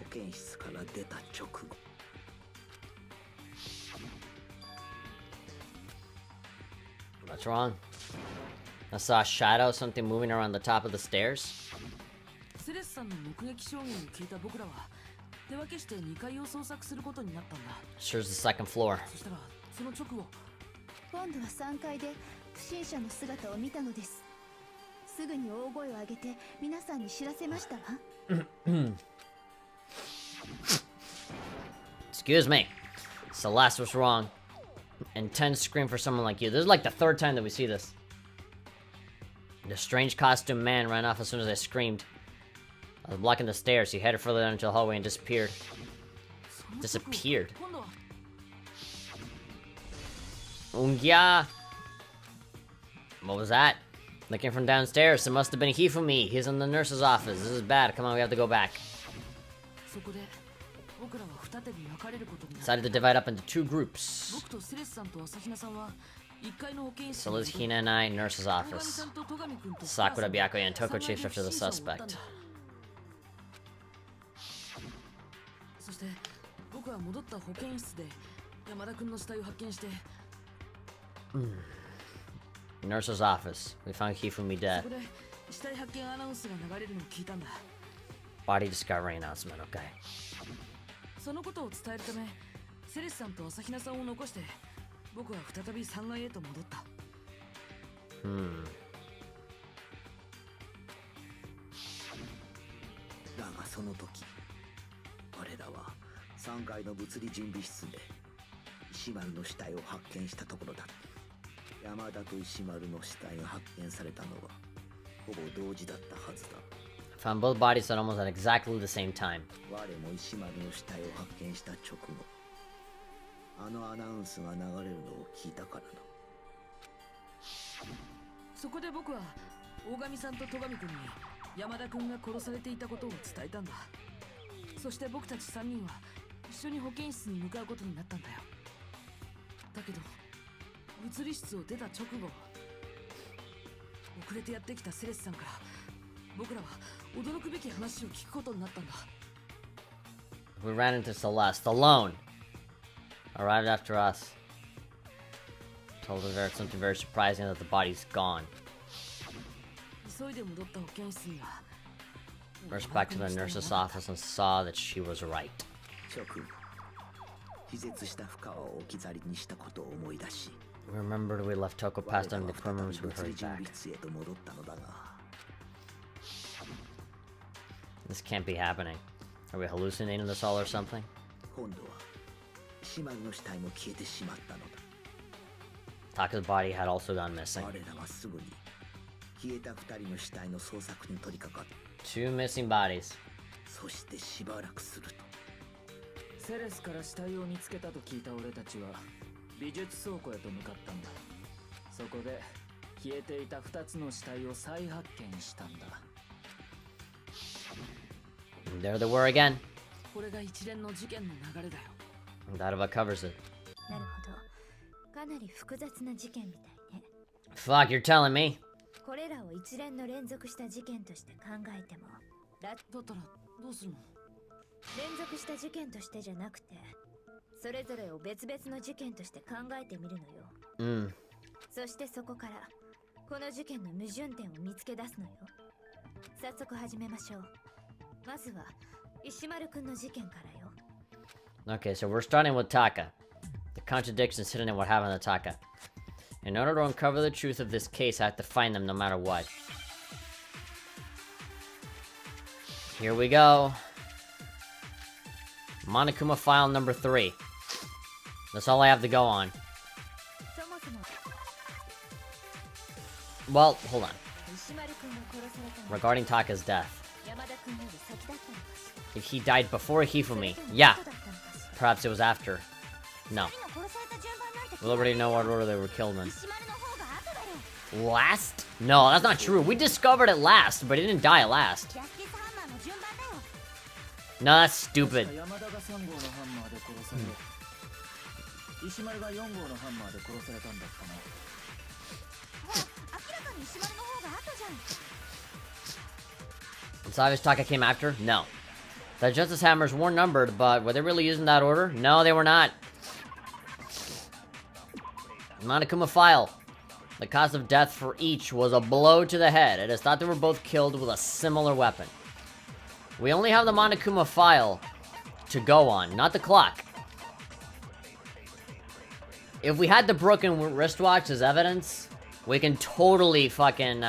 保健室から出た直後、
What's wrong? I saw a shadow, something moving around the top of the stairs.
セレスさんの目撃証言を聞いた僕らは手分けして2階を捜索することになったんだ。
Sure's the second floor.
そしたらその直後、
今度は3階で不審者の姿を見たのです。すぐに大声を上げて皆さんに知らせましたわ。
Excuse me. Celeste was wrong. Intense scream for someone like you. This is like the third time that we see this. The strange costume man ran off as soon as I screamed. I was blocking the stairs. He headed further down into the hallway and disappeared.
その直後
Disappeared.
今度は
Ungya! What was that? Looking from downstairs. It must have been Hifumi. He's in the nurse's office. This is bad. Come on, we have to go back.
そこで僕らは二手に分かれることになった。
Decided to divide up into 2 groups.
僕とセレスさんと朝比奈さんは1階の保健室
So
に
Liz, Hina, and I, nurse's
大神
office.
さんと戸上君と
Sakura,
母さん
Byakuya, and Toko
3階
chased
の
after the
不審者を追ったん
suspect.
だ。そして僕は戻った保健室で山田君の死体を発見して、
Nurse's office. We found Hifumi
そ
dead.
こで死体発見アナウンスが流れるのを聞いたんだ。
Body discovery announcement. Okay.
そのことを伝えるためセレスさんと朝比奈さんを残して僕は再び3階へと戻った。
だがその時、我らは3階の物理準備室で石丸の死体を発見したところだった。山田と石丸の死体が発見されたのはほぼ同時だったはずだ。
Found both bodies at almost at exactly the same time.
我も石丸の死体を発見した直後、あのアナウンスが流れるのを聞いたからな。
そこで僕は大神さんと戸上君に山田君が殺されていたことを伝えたんだ。そして僕たち3人は一緒に保健室に向かうことになったんだよ。だけど物理室を出た直後、遅れてやってきたセレスさんから僕らは驚くべき話を聞くことになったんだ。
We ran into Celeste alone. Arrived after us. Told her something very surprising that the body's gone.
急いで戻った保健室には
Rushed back to the nurse's office and saw that she was right.
直後、気絶した深川を置き去りにしたことを思い出し、
We remembered we left Toko
我
passed
ら
on
は
the
再
equipment
び
as we
物理
hurried
準
back.
備室へと戻ったのだが、
This can't be happening. Are we hallucinating this all or something?
今度は石丸の死体も消えてしまったのだ。
Taka's body had also gone missing.
我らはすぐに消えた2人の死体の捜索に取り掛かった。
2 missing bodies.
そしてしばらくすると、
セレスから死体を見つけたと聞いた俺たちは美術倉庫へと向かったんだ。そこで消えていた2つの死体を再発見したんだ。
And there they were again.
これが一連の事件の流れだよ。
That about covers it.
なるほど。かなり複雑な事件みたいね。
Fuck, you're telling me?
これらを一連の連続した事件として考えても、
だったらどうするの？
連続した事件としてじゃなくて、それぞれを別々の事件として考えてみるのよ。
Mm.
そしてそこからこの事件の矛盾点を見つけ出すのよ。早速始めましょう。まずは石丸くんの事件からよ。
Okay, so we're starting with Taka. The contradictions hidden in what happened to Taka. In order to uncover the truth of this case, I have to find them no matter what. Here we go. Monokuma file number 3. That's all I have to go on. Well, hold on. Regarding Taka's death. If he died before Hifumi, yeah. Perhaps it was after. No. We'll already know what order they were killed in. Last? No, that's not true. We discovered it last, but he didn't die last. No, that's stupid. It's obvious Taka came after? No. The Justice Hammers were numbered, but were they really using that order? No, they were not. Monokuma file. The cause of death for each was a blow to the head. It is thought they were both killed with a similar weapon. We only have the Monokuma file to go on, not the clock. If we had the broken wristwatch as evidence, we can totally fucking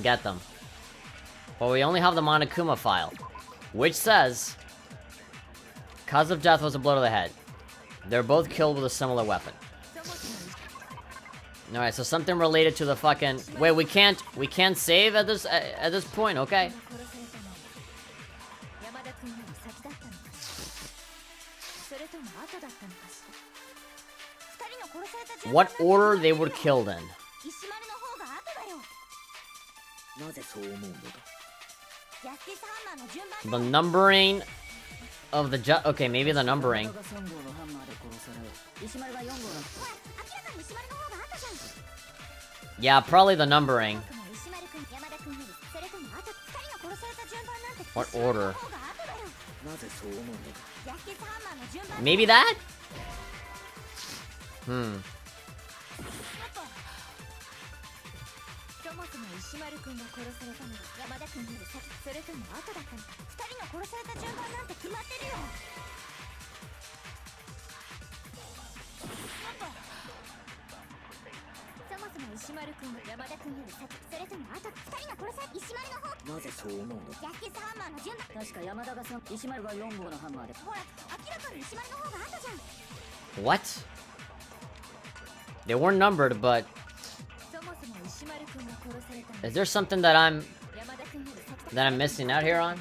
get them. But we only have the Monokuma file, which says cause of death was a blow to the head. They're both killed with a similar weapon. Alright, so something related to the fucking... Wait, we can't save at this point, okay? What order they were killed in? The numbering of the okay, maybe the numbering. Yeah, probably the numbering. What order? Maybe that? What? They weren't numbered, but is there something that I'm missing out here on?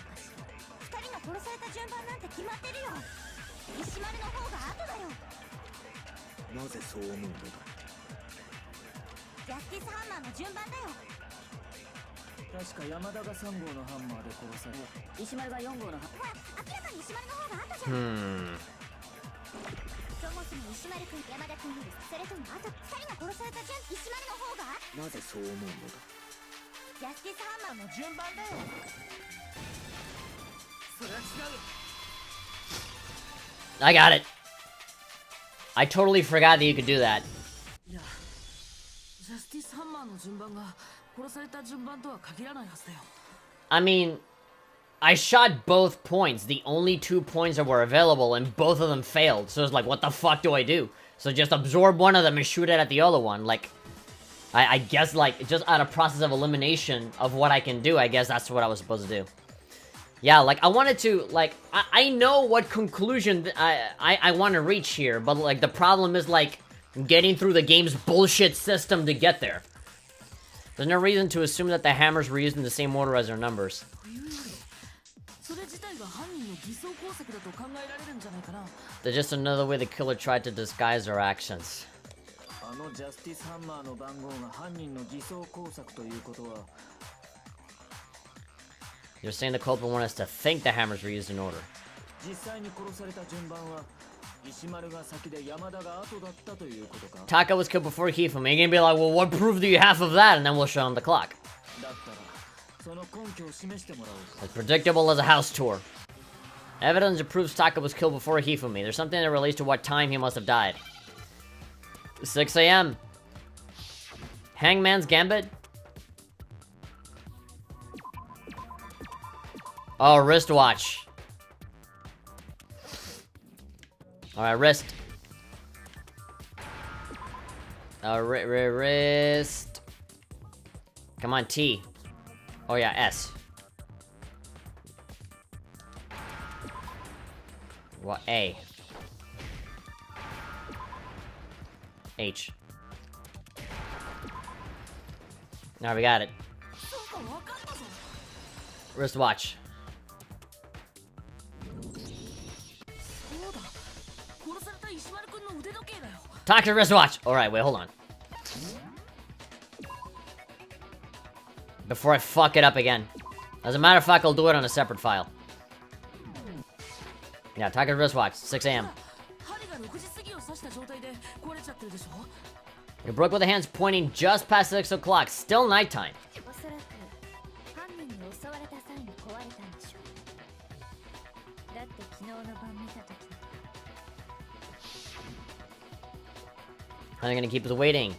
I got it. I totally forgot that you could do that. I mean, I shot both points, the only 2 points that were available, and both of them failed. So it's like, what the fuck do I do? So just absorb one of them and shoot it at the other one. Like, I guess, like, just out of process of elimination of what I can do, I guess that's what I was supposed to do. Yeah, like, I wanted to, like, I know what conclusion I want to reach here, but, like, the problem is, like, getting through the game's bullshit system to get there. There's no reason to assume that the hammers were used in the same order as their numbers. They're just another way the killer tried to disguise their actions. You're saying the culprit wanted us to think the hammers were used in order. Taka was killed before Hifumi. You're gonna be like, well, what proof do you have of that? And then we'll show him the clock. As predictable as a house tour. Evidence that proves Taka was killed before Hifumi. There's something that relates to what time he must have died. 6 a.m. Hangman's Gambit? Oh, wristwatch. Alright, wrist. Wrist. Come on, T. Oh yeah, S. What? A. H. Now we got it. Wristwatch. Talk to the wristwatch! Alright, wait, hold on. Before I fuck it up again. As a matter of fact, I'll do it on a separate file. Yeah, talk to the wristwatch. 6 a.m. It broke with the hands pointing just past 6 o'clock. Still nighttime. I'm gonna keep us waiting.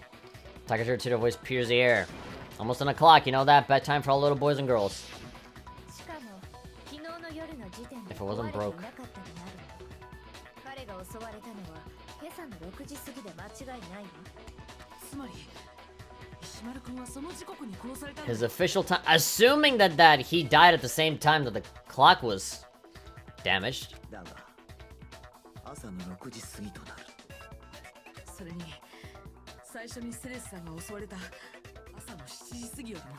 Takashi to the voice pierces the air. Almost 10 o'clock, you know that? Bedtime for all little boys and girls. If it wasn't broke. His official time, assuming that he died at the same time that the clock was damaged.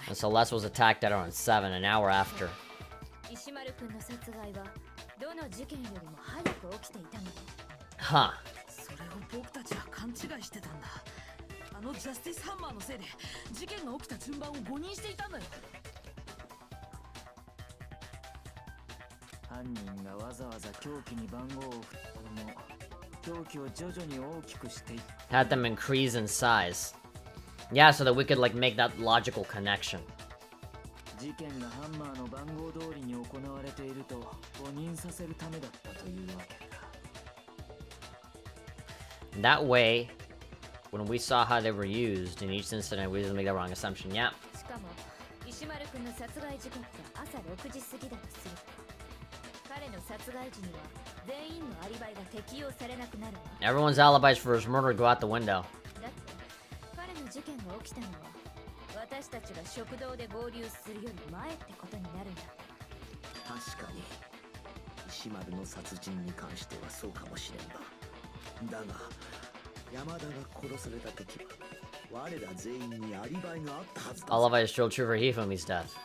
And Celeste was attacked at around 7, an hour after. Huh. Had them increase in size. Yeah, so that we could like make that logical connection. That way, when we saw how they were used in each incident, we didn't make the wrong assumption. Yeah. Everyone's alibis for his murder go out the window. Alibi is still true for Hifumi's death.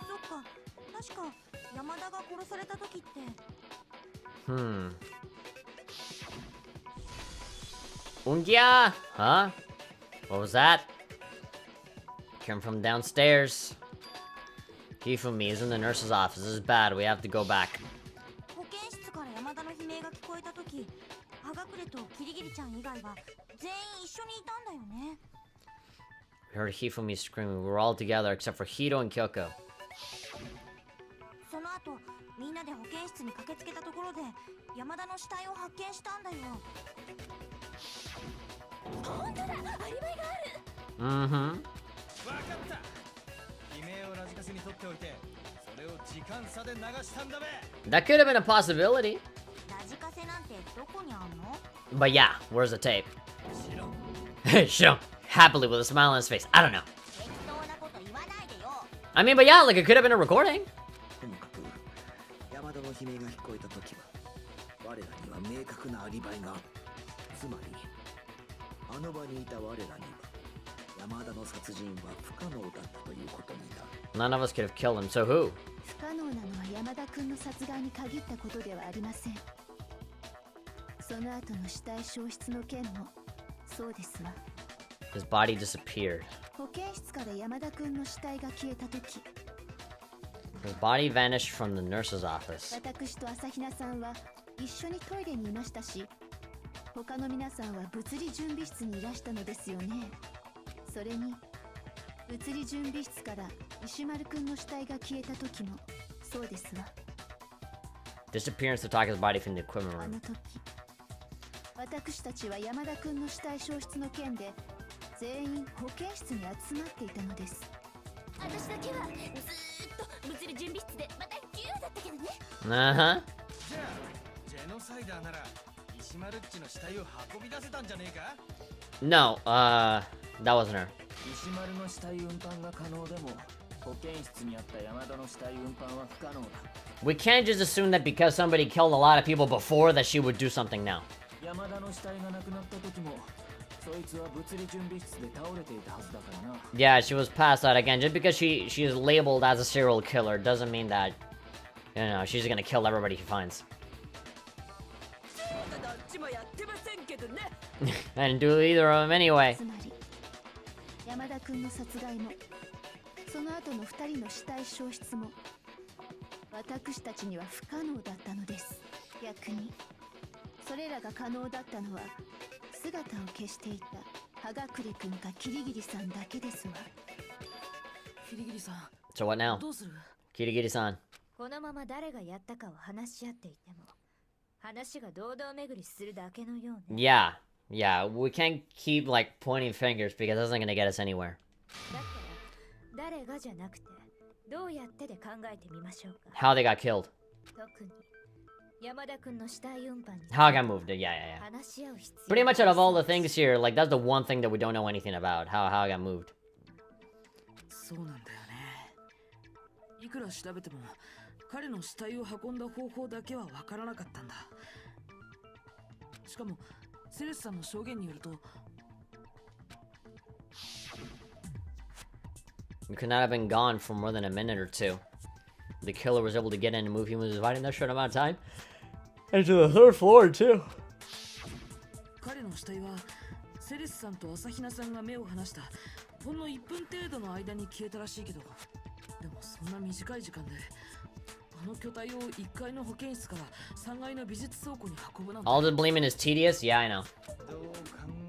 Ungia? Huh? What was that? Came from downstairs. Hifumi is in the nurse's office. This is bad. We have to go back. We heard Hifumi screaming. We were all together except for Hito and Kyoko. Mm-hmm. That could have been a possibility. But yeah, where's the tape? Shiro, happily with a smile on his face. I don't know. I mean, but yeah, like it could have been a recording. None of us could have killed him, so who? His body disappeared. His body vanished from the nurse's office. Disappearance of Taka's body from the equipment room.
全員保健室に集まっていたのです。
私だけはずーっと物理準備室でまた自由だったけどね。
Uh-huh.
じゃあジェノサイダーなら石丸っちの死体を運び出せたんじゃねえか？
No, that wasn't her.
石丸の死体運搬が可能でも保健室にあった山田の死体運搬は不可能だ。
We can't just assume that because somebody killed a lot of people before that she would do something now.
山田の死体がなくなった時もそいつは物理準備室で倒れていたはずだからな。
Yeah, she was passed out again. Just because she is labeled as a serial killer doesn't mean that, you know, she's gonna kill everybody she finds. I didn't do either of them anyway.
つまり山田君の殺害もその後の2人の死体消失も私たちには不可能だったのです。逆にそれらが可能だったのは姿を消していた葉隠君かキリギリさんだけですわ。
キリギリさん
So what now?
どうする？
Kirigiri-san.
このまま誰がやったかを話し合っていても話が堂々巡りするだけのようね。
Yeah, we can't keep like pointing fingers because that's not gonna get us anywhere.
だから誰がじゃなくてどうやってで考えてみましょうか。
How they got killed.
特に山田君の死体運搬に
How it got moved. Yeah.
話し合う必要
Pretty much out of all the things here, like that's the one thing that we don't know anything about. How it got moved.
そうなんだよね。いくら調べても彼の死体を運んだ方法だけはわからなかったんだ。しかもセレスさんの証言によると
He could not have been gone for more than a minute or two. The killer was able to get in and move. He was dividing that short amount of time. And to the third floor, too.
彼の死体はセレスさんと朝比奈さんが目を離したほんの1分程度の間に消えたらしいけど、でもそんな短い時間であの巨体を1階の保健室から3階の美術倉庫に運ぶなんて。
All the blaming is tedious? Yeah, I know.
どう考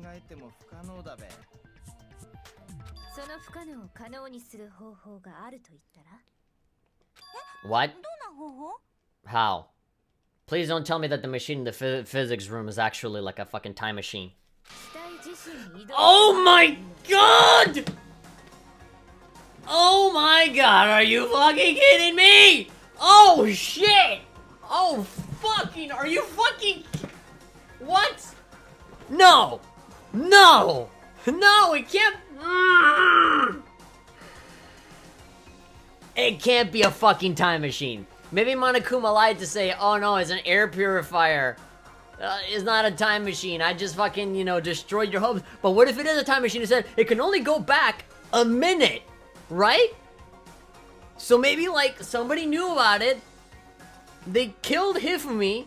えても不可能だべ。
その不可能を可能にする方法があると言ったら
What?
どんな方法？
How? Please don't tell me that the machine in the physics room is actually like a fucking time machine.
死体自身に移動
Oh my god! Oh my god, are you fucking kidding me? Oh shit! Oh fucking, are you fucking... What? No! No! No, it can't... It can't be a fucking time machine. Maybe Monokuma lied to say, oh no, it's an air purifier. It's not a time machine. I just fucking, you know, destroyed your hopes. But what if it is a time machine? It said it can only go back a minute, right? So maybe, like, somebody knew about it. They killed Hifumi,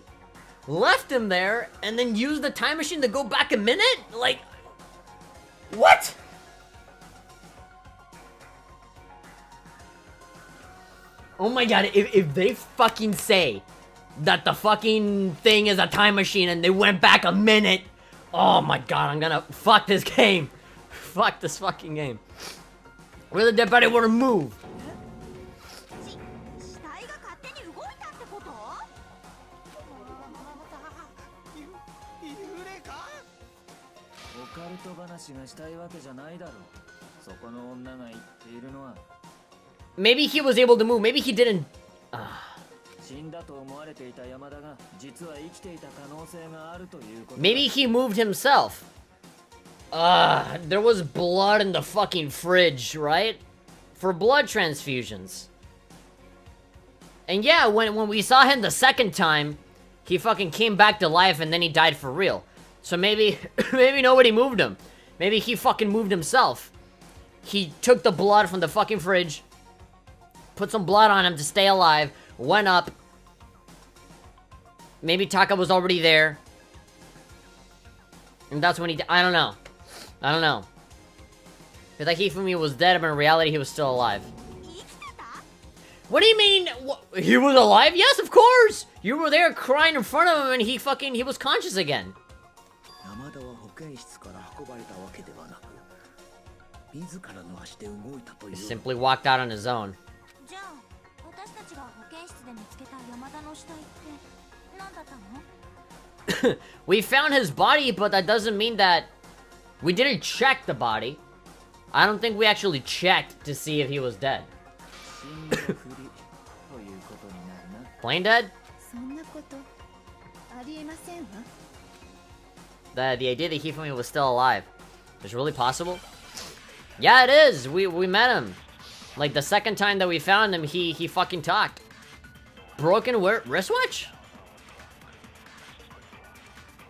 left him there, and then used the time machine to go back a minute? Like, what? Oh my god, if they fucking say that the fucking thing is a time machine and they went back a minute, oh my god, I'm gonna fuck this game. Fuck this fucking game. Where the dead body wanna move?
死体が勝手に動いたってこと？
幽霊か？
オカルト話がしたいわけじゃないだろう。そこの女が言っているのは
Maybe he was able to move, maybe he didn't.
死んだと思われていた山田が実は生きていた可能性があるということだ。
Maybe he moved himself. There was blood in the fucking fridge, right? For blood transfusions. And yeah, when we saw him the second time, he fucking came back to life and then he died for real. So maybe nobody moved him. Maybe he fucking moved himself. He took the blood from the fucking fridge, put some blood on him to stay alive, went up. Maybe Taka was already there. And that's when he I don't know. I don't know. If like Hifumi was dead, but in reality he was still alive. What do you mean? He was alive? Yes, of course! You were there crying in front of him and he was conscious again.
山田は保健室から運ばれたわけではなく自らの足で動いたという。
He simply walked out on his own.
じゃあ私たちが保健室で見つけた山田の死体って何だったの？
We found his body, but that doesn't mean that We didn't check the body. I don't think we actually checked to see if he was dead. Plain dead?
そんなことありえませんわ。
The idea that Hifumi was still alive is really possible? Yeah, it is! We met him. Like, the second time that we found him, he fucking talked. Broken wristwatch?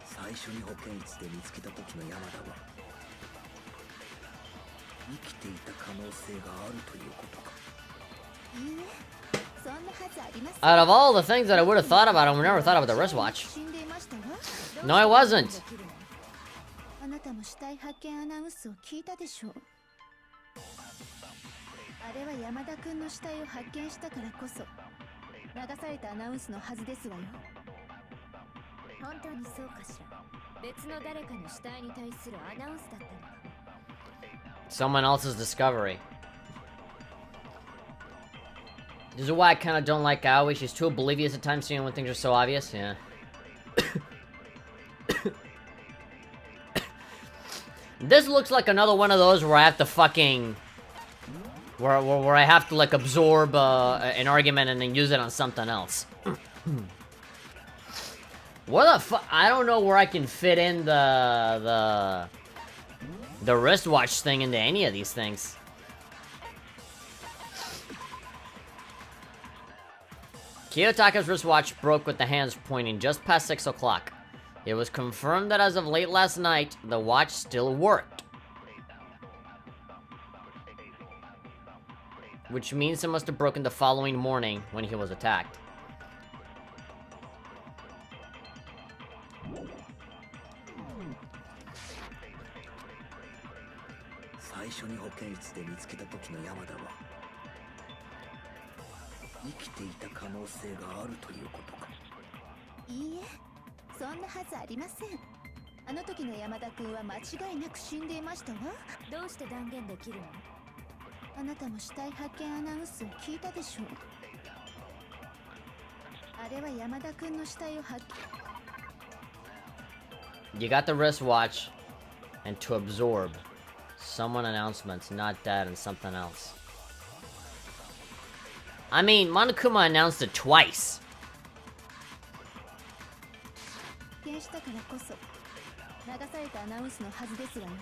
最初に保健室で見つけた時の山田は生きていた可能性があるということか。
いいえ、そんなはずありません。
Out of all the things that I would have thought about, I would never thought about the wristwatch.
死んでいましたわ。
No, I wasn't.
あなたも死体発見アナウンスを聞いたでしょう。あれは山田君の死体を発見したからこそ流されたアナウンスのはずですわよ。
本当にそうかしら。別の誰かの死体に対するアナウンスだったのかも。
Someone else's discovery. This is why I kind of don't like Aoi. She's too oblivious at times, seeing when things are so obvious. Yeah. This looks like another one of those where I have to fucking... Where I have to, like, absorb an argument and then use it on something else. What the fuck? I don't know where I can fit in the wristwatch thing into any of these things. Kiyotaka's wristwatch broke with the hands pointing just past 6 o'clock. It was confirmed that as of late last night, the watch still worked. Which means it must have broken the following morning when he was attacked.
いいえ、そんなはずありません。あの時の山田君は間違いなく死んでいましたわ。
どうして断言できるの？
あなたも死体発見アナウンスを聞いたでしょう。あれは山田君の死体を発見。
You got the wristwatch, and to absorb. Someone announcements, not that and something else. I mean, Monokuma announced it twice.
発見したからこそ流されたアナウンスのはずですわよ。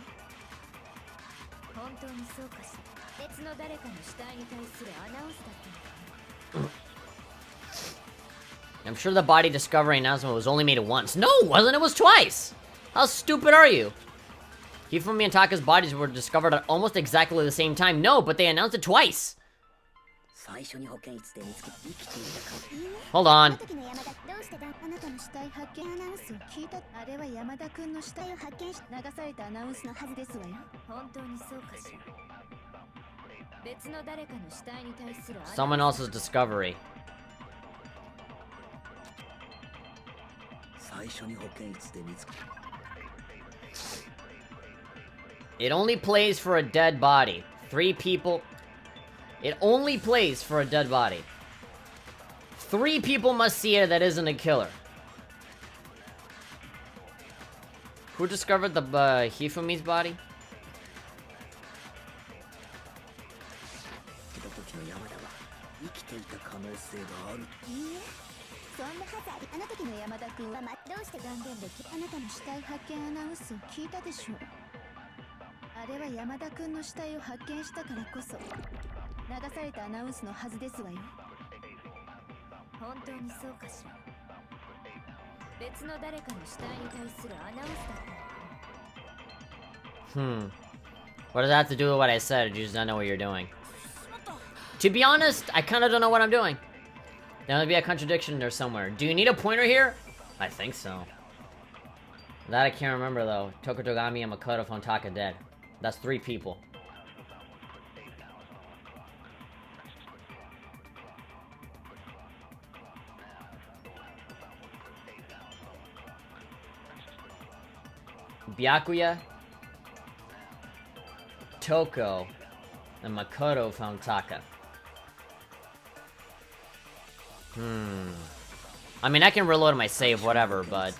本当にそうかしら。別の誰かの死体に対するアナウンスだったのかも。
I'm sure the body discovery announcement was only made once. No, it wasn't. It was twice. How stupid are you? Hifumi and Taka's bodies were discovered at almost exactly the same time. No, but they announced it twice. Hold on.
どうしてだあなたの死体発見アナウンスを聞いた。あれは山田君の死体を発見し流されたアナウンスのはずですわよ。
本当にそうかしら。別の誰かの死体に対するアナウンス。
Someone else's discovery. It only plays for a dead body. 3 people. It only plays for a dead body. 3 people must see it that isn't a killer. Who discovered the Hifumi's body?
いいえ、そんなはずあり。あの時の山田君はどうして断言できあなたの死体発見アナウンスを聞いたでしょう。あれは山田君の死体を発見したからこそ流されたアナウンスのはずですわよ。
本当にそうかしら。別の誰かの死体に対するアナウンスだったのかも。
What does that have to do with what I said? You just don't know what you're doing. To be honest, I kind of don't know what I'm doing. There might be a contradiction there somewhere. Do you need a pointer here? I think so. That I can't remember though. Tokotogami and Makoto found Taka dead. That's 3 people. Byakuya, Toko, and Makoto found Taka. I mean, I can reload my save, whatever, but...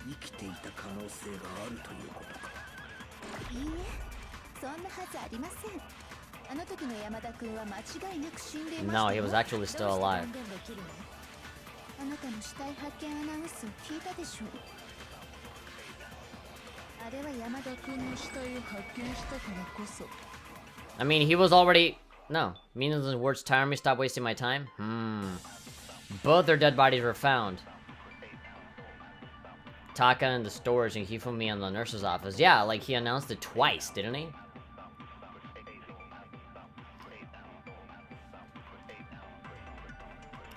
生きていた可能性があるということか。
いいえ、そんなはずありません。あの時の山田君は間違いなく死んでいました
No,
よ。
he was actually still alive.
あなたの死体発見アナウンスを聞いたでしょう。あれは山田君の死体を発見したからこそ。
I mean, he was already... No. Meaningless words tire me, stop wasting my time? Both their dead bodies were found. Taka in the storage and Hifumi in the nurse's office. Yeah, like he announced it twice, didn't he?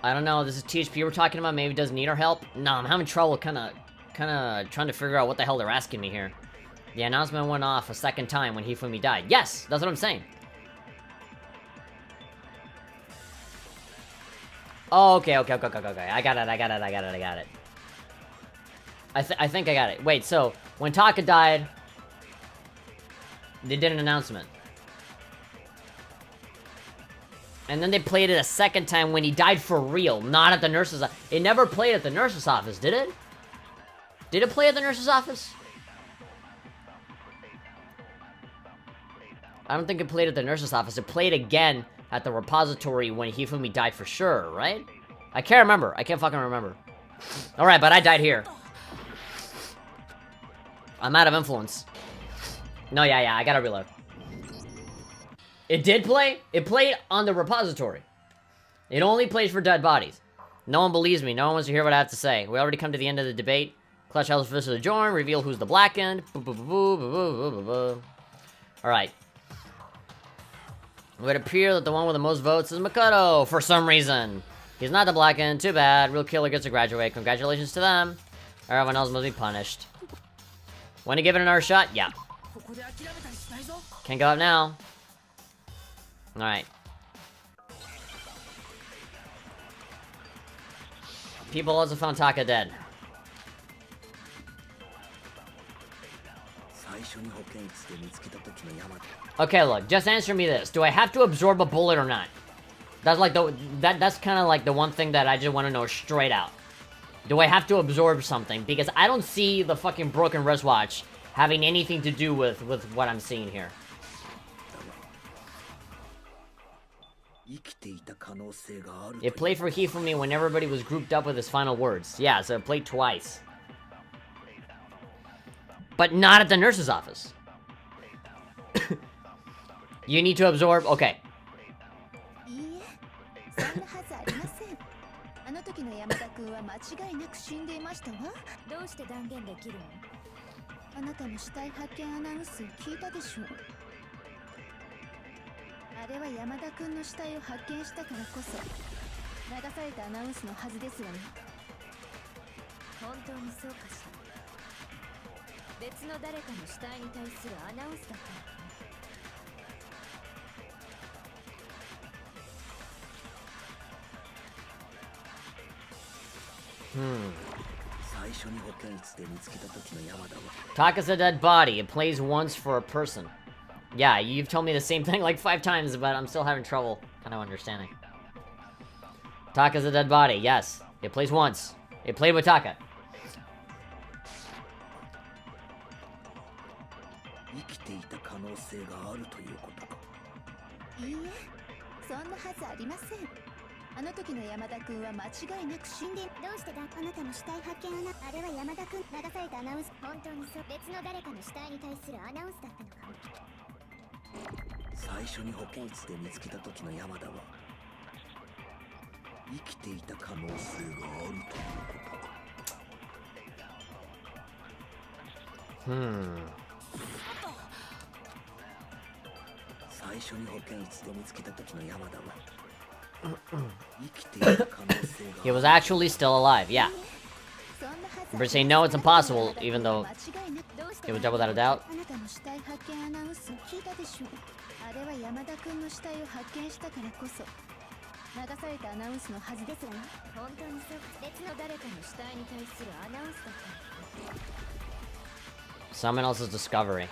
I don't know, this is THP we're talking about, maybe doesn't need our help? No, I'm having trouble kinda trying to figure out what the hell they're asking me here. The announcement went off a second time when Hifumi died. Yes, that's what I'm saying. Oh, okay. I got it. I think I got it. Wait, so, when Taka died, they did an announcement. And then they played it a second time when he died for real, not at the nurse's office. It never played at the nurse's office, did it? Did it play at the nurse's office? I don't think it played at the nurse's office. It played again at the repository when Hifumi died for sure, right? I can't remember. I can't fucking remember. Alright, but I died here. I'm out of influence. No, yeah, I gotta reload. It did play? It played on the repository. It only plays for dead bodies. No one believes me. No one wants to hear what I have to say. We already come to the end of the debate. Clutch House official to join. Reveal who's the black end. Alright. It would appear that the one with the most votes is Makoto, for some reason. He's not the black end, too bad. Real killer gets to graduate. Congratulations to them. Everyone else must be punished. Want to give it another shot? Yeah. Can't go up now. Alright. People also found Taka dead. Okay, look, just answer me this. Do I have to absorb a bullet or not? That's like that's kind of like the one thing that I just want to know straight out. Do I have to absorb something? Because I don't see the fucking broken wristwatch having anything to do with what I'm seeing here. It played for Hifumi when everybody was grouped up with his final words. Yeah, so it played twice. But not at the nurse's office. You need to absorb... Okay. Taka's a dead body. It plays once for a person. Yeah, you've told me the same thing like 5 times, but I'm still having trouble kind of understanding. Taka's a dead body. Yes, it plays once. It played with Taka. He was actually still alive, yeah. We're saying no, it's impossible, even though it was double without a doubt. Someone else's discovery.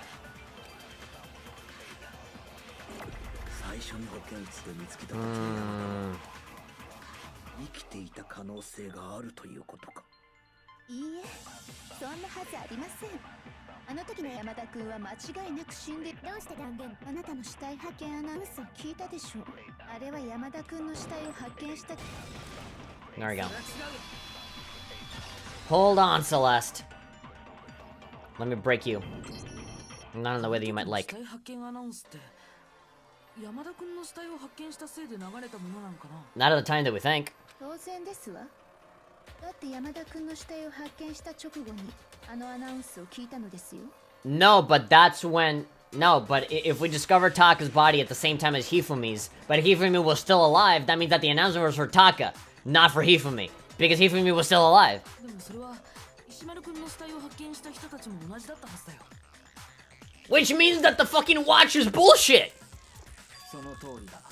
いいえ、そんなはずありません。あの時の山田君は間違いなく死んで。
どうして断言？
あなたの死体発見アナウンスを聞いたでしょう。あれは山田君の死体を発見した。
There we go. Hold on, Celeste. Let me break you. Not in the way that you might like.
死体発見アナウンスって山田君の死体を発見したせいで流れたものなのかな。
Not at the time that we think.
当然ですわ。だって山田君の死体を発見した直後にあのアナウンスを聞いたのですよ。
No, but that's when... No, but if we discover Taka's body at the same time as Hifumi's, but Hifumi was still alive, that means that the announcement was for Taka, not for Hifumi. Because Hifumi was still alive.
でもそれは石丸君の死体を発見した人たちも同じだったはずだよ。
Which means that the fucking watch is bullshit!
その通りだ。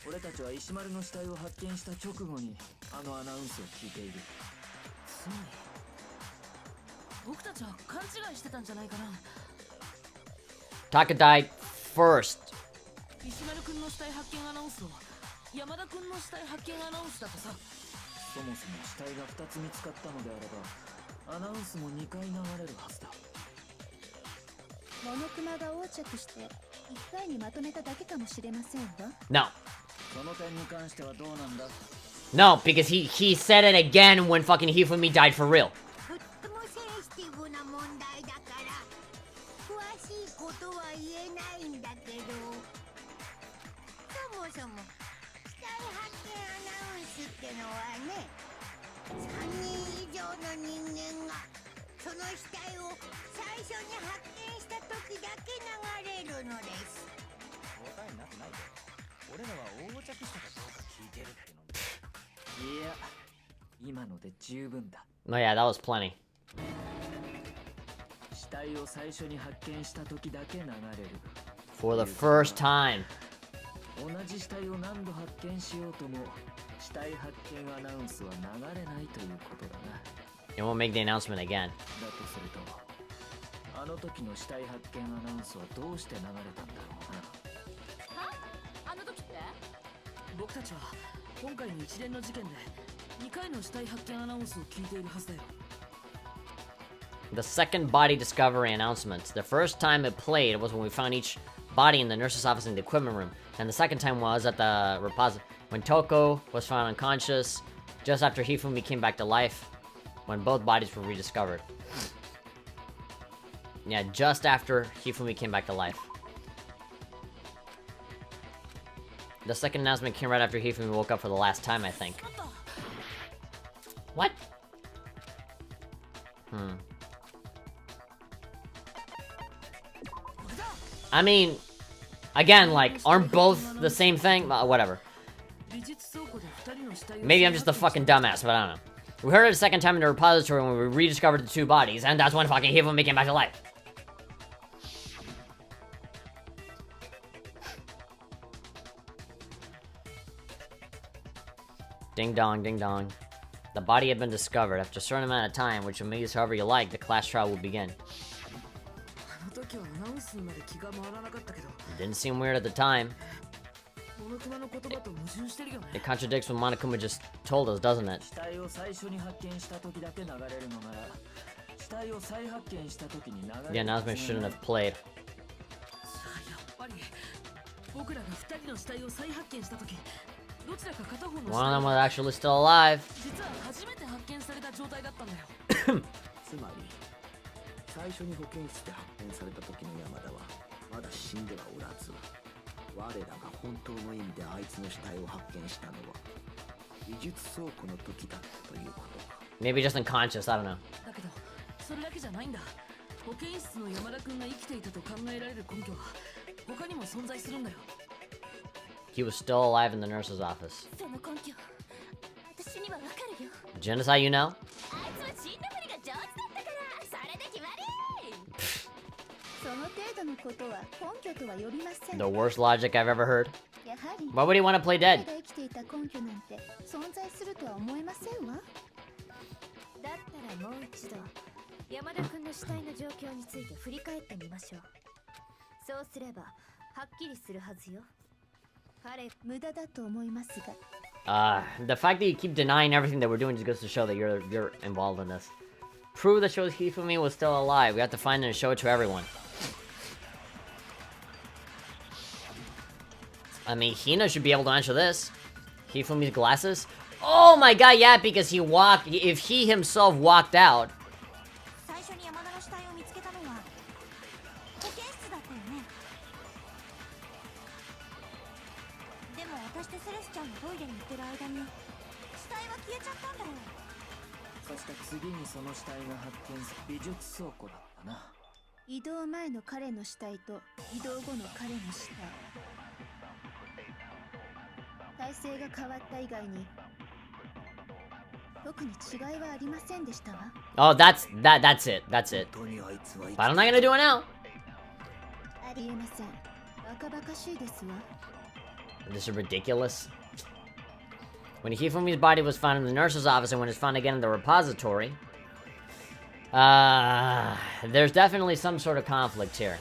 俺たちは石丸の死体を発見した直後にあのアナウンスを聞いている。
つまり僕たちは勘違いしてたんじゃないかな。
Taka died first.
石丸君の死体発見アナウンスを山田君の死体発見アナウンスだとさ。
そもそも死体が2つ見つかったのであればアナウンスも2回流れるはずだ。
モノクマが横着して1回にまとめただけかもしれませんわ。
No.
その点に関してはどうなんだ。
No, because he said it again when fucking Hifumi died for real.
とってもセンシティブな問題だから詳しいことは言えないんだけど、そもそも死体発見アナウンスってのはね、3人以上の人間がその死体を最初に発見した時だけ流れるのです。
答えになってないで。俺らは横着したかどうか聞いてるっての。
いや、今ので十分だ。
No, yeah, that was plenty.
死体を最初に発見した時だけ流れる。
For the first time.
同じ死体を何度発見しようとも死体発見アナウンスは流れないということだな。
It won't make the announcement again.
だとするとあの時の死体発見アナウンスはどうして流れたんだろうな。
あの時って
僕たちは今回の一連の事件で2回の死体発見アナウンスを聞いているはずだよ。
The second body discovery announcement. The first time it played was when we found each body in the nurse's office in the equipment room. And the second time was at the repository when Toko was found unconscious just after Hifumi came back to life, when both bodies were rediscovered. Yeah, just after Hifumi came back to life. The second announcement came right after Hifumi woke up for the last time, I think. What? I mean, again, like, aren't both the same thing? Whatever. Maybe I'm just a fucking dumbass, but I don't know. We heard it a second time in the repository when we rediscovered the two bodies, and that's when fucking Hifumi came back to life. Ding dong, ding dong. The body had been discovered. After a certain amount of time, which you may use however you like, the class trial will begin. It didn't seem weird at the time. It contradicts what Monokuma just told us, doesn't it? The announcement shouldn't have played. One of them was actually still alive.
つまり最初に保健室で発見された時の山田はまだ死んではおらず、我らが本当の意味であいつの死体を発見したのは美術倉庫の時だったということか。
Maybe just unconscious, I don't know.
だけどそれだけじゃないんだ。保健室の山田君が生きていたと考えられる根拠は他にも存在するんだよ。
He was still alive in the nurse's office.
その根拠私にはわかるよ。
Jen, is how you know?
あいつは死んだふりが上手だったからそれで決まり。
その程度のことは根拠とは呼びません。
The worst logic I've ever heard.
やはり
Why would he want to play
彼
dead?
が生きていた根拠なんて存在するとは思えませんわ。
だったらもう一度山田君の死体の状況について振り返ってみましょう。そうすればはっきりするはずよ。彼
無駄だと思いますが。
The fact that you keep denying everything that we're doing just goes to show that you're involved in this. prove that shows Hifumi was still alive. We have to find it and show it to everyone. I mean, Hina should be able to answer this. Hifumi's glasses? Oh my god, yeah, because he walked... If he himself walked out...
最初に山田の死体を見つけたのは保健室だったよね。でも私とセレスちゃんがトイレに行ってる間に死体は消えちゃったんだよ。
そして次にその死体が発見する美術倉庫だったな。
移動前の彼の死体と移動後の彼の死体、体勢が変わった以外に特に違いはありませんでしたわ。
Oh, that's it. That's it. But I'm not gonna do it now.
ありえません。バカバカしいですわ。
This is ridiculous. When Hifumi's body was found in the nurse's office and when it's found again in the repository, there's definitely some sort of conflict here.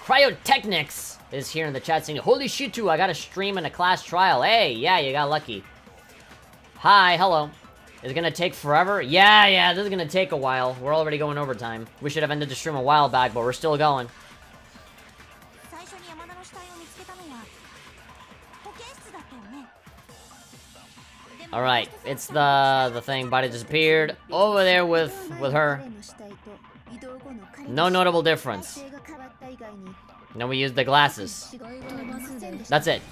Cryotechnics is here in the chat saying, holy shit, too, I got a stream in a class trial. Hey, yeah, you got lucky. Hi, hello. Is it gonna take forever? Yeah, this is gonna take a while. We're already going overtime. We should have ended the stream a while back, but we're still going.
最初に山田の死体を見つけたのは保健室だったよね。
Alright, it's the thing. Body disappeared. Over there with her. No notable difference. Now we use the glasses. That's it.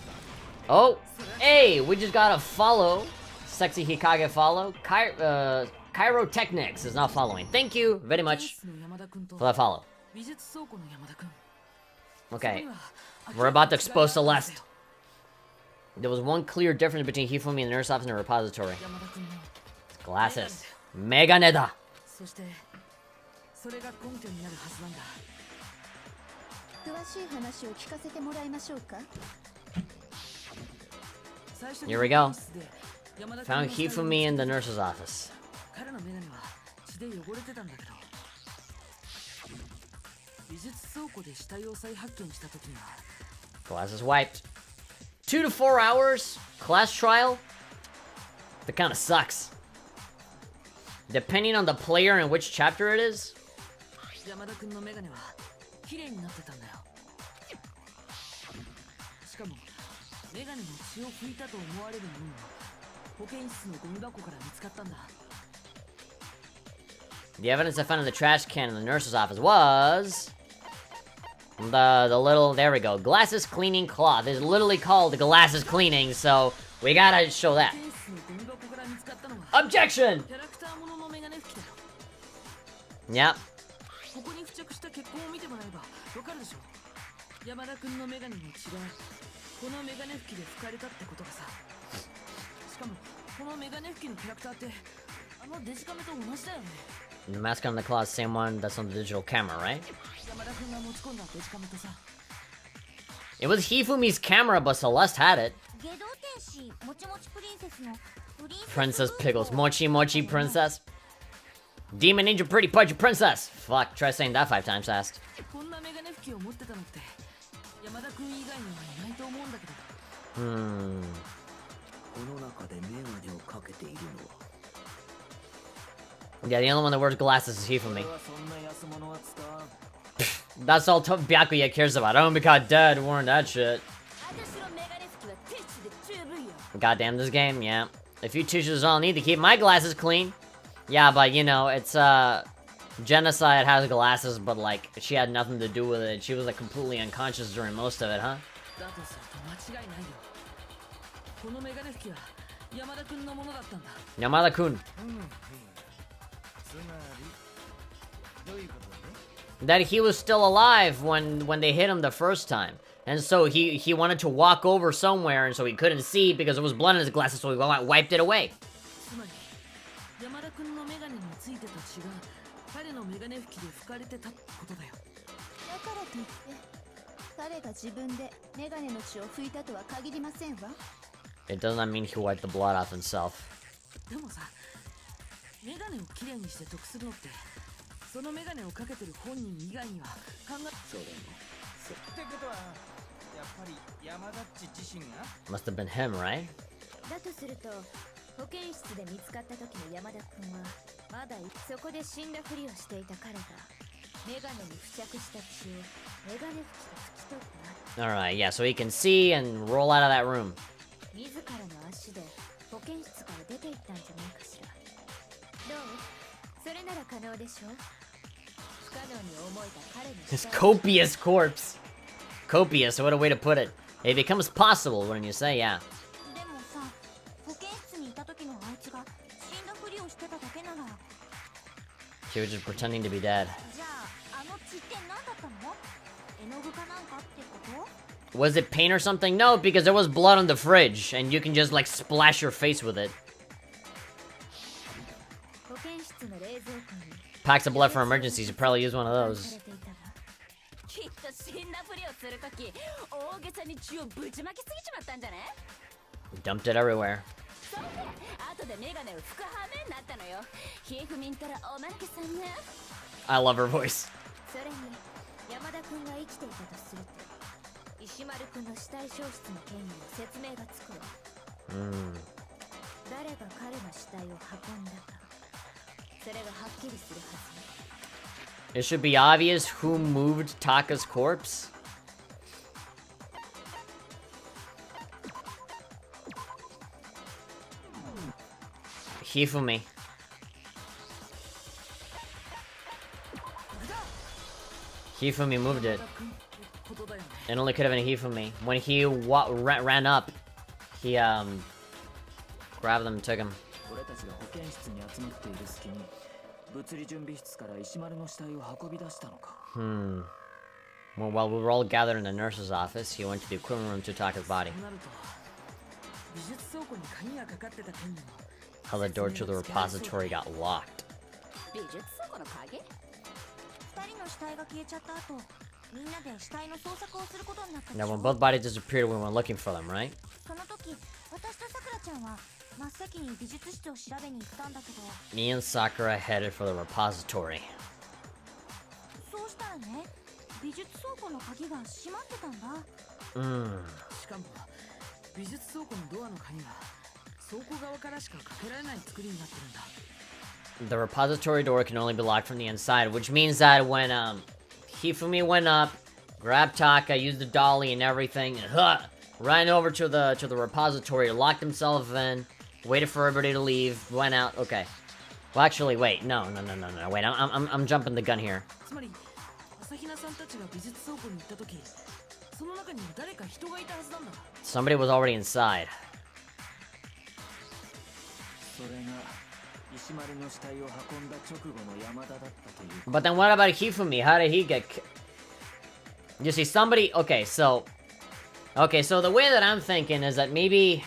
Oh, hey, we just got a follow. Sexy Hikage follow. Chirotechnics is now following. Thank you very much for that follow. Okay, we're about to expose Celeste. There was one clear difference between Hifumi and the nurse office and the repository. Glasses. Megane da. Here we go. Found Hifumi in the nurse's office. Glasses wiped. 2 to 4 hours class trial. That kind of sucks. Depending on the player and which chapter it is. The evidence I found in the trash can in the nurse's office was the little, there we go, glasses cleaning cloth. It's literally called glasses cleaning, so we gotta show that. Objection! Yep. The mask on the cloth, same one that's on the digital camera, right? It was Hifumi's camera, but Celeste had it. Princess Pickles. Mochi Mochi Princess. Demon Ninja Pretty Pudgy Princess. Fuck, try saying that 5 times fast. Yeah, the only one that wears glasses is Hifumi. That's all Byakuya cares about. I don't be caught dead wearing that shit. Goddamn this game, yeah. A few tissues is all I need to keep my glasses clean. Yeah, but you know, it's Genocide has glasses, but like she had nothing to do with it. She was like completely unconscious during most of it, huh? Yamada-kun. That he was still alive when they hit him the first time. And so he wanted to walk over somewhere, and so he couldn't see because there was blood in his glasses, so he wiped it away. It does not mean he wiped the blood off himself. Must have been him, right?
まだそこで死んだふりをしていた彼がメガネに付着した血をメガネ拭きで拭き取った。
Alright, yeah, so he can see and roll out of that room.
自らの足で保健室から出て行ったんじゃないかしら。どう？それなら可能でしょう。不可能に思えた彼の
His
死体
copious corpse. Copious, what a way to put it. It becomes possible, wouldn't you say? Yeah.
でもさ、保健室にいた時のあいつが死んだふりをしてただけなら、
She was just pretending to be dead.
じゃああの血って何だったの？絵の具かなんかってこと？
Was it paint or something? No, because there was blood on the fridge, and you can just like splash your face with it.
保健室の冷蔵庫に
Packs of blood for emergencies, you probably use one of
さ
those.
れていたわ。
きっと死んだふりをするとき、大げさに血をぶちまきすぎちまったんじゃね？
Dumped it everywhere.
そんで、後でメガネを拭く羽目になったのよ。ひふみんたらおまけさんね。
I love her voice.
それに山田君が生きていたとすると石丸君の死体消失の件にも説明がつくわ。誰が彼の死体を運んだかそれがはっきりするはずよ。
It should be obvious who moved Taka's corpse. Hifumi. Hifumi moved it.
ことだよね。
It only could have been Hifumi. When he ran up, he grabbed them and took him.
俺たちが保健室に集まっている隙に物理準備室から石丸の死体を運び出したのか。
Well, while we were all gathered in the nurse's office, he went to the equipment room to Taka's body.
となると美術倉庫に鍵がかかってた件にも
How the door to the repository got locked.
美術倉庫の鍵？二人の死体が消えちゃった後、みんなで死体の捜索をすることになったでし
Now,
ょ。
when both bodies disappeared, we went looking for them, right?
その時、私とさくらちゃんは真っ先に美術室を調べに行ったんだけど、
Me and Sakura headed for the repository.
そうしたらね、美術倉庫の鍵が閉まってたんだ。
しかも美術倉庫のドアの鍵は倉庫側からしかかけられない作りになってるんだ。
The repository door can only be locked from the inside, which means that when Hifumi went up, grabbed Taka, used the dolly and everything, and ran over to the repository, locked himself in, waited for everybody to leave, went out. Okay. Well, actually, wait. No. Wait, I'm jumping the gun here.
つまり朝比奈さんたちが美術倉庫に行った時、その中には誰か人がいたはずなんだ。
Somebody was already inside.
それが石丸の死体を運んだ直後の山田だったという。
But then what about Hifumi? How did he get You see, somebody... Okay, so the way that I'm thinking is that maybe...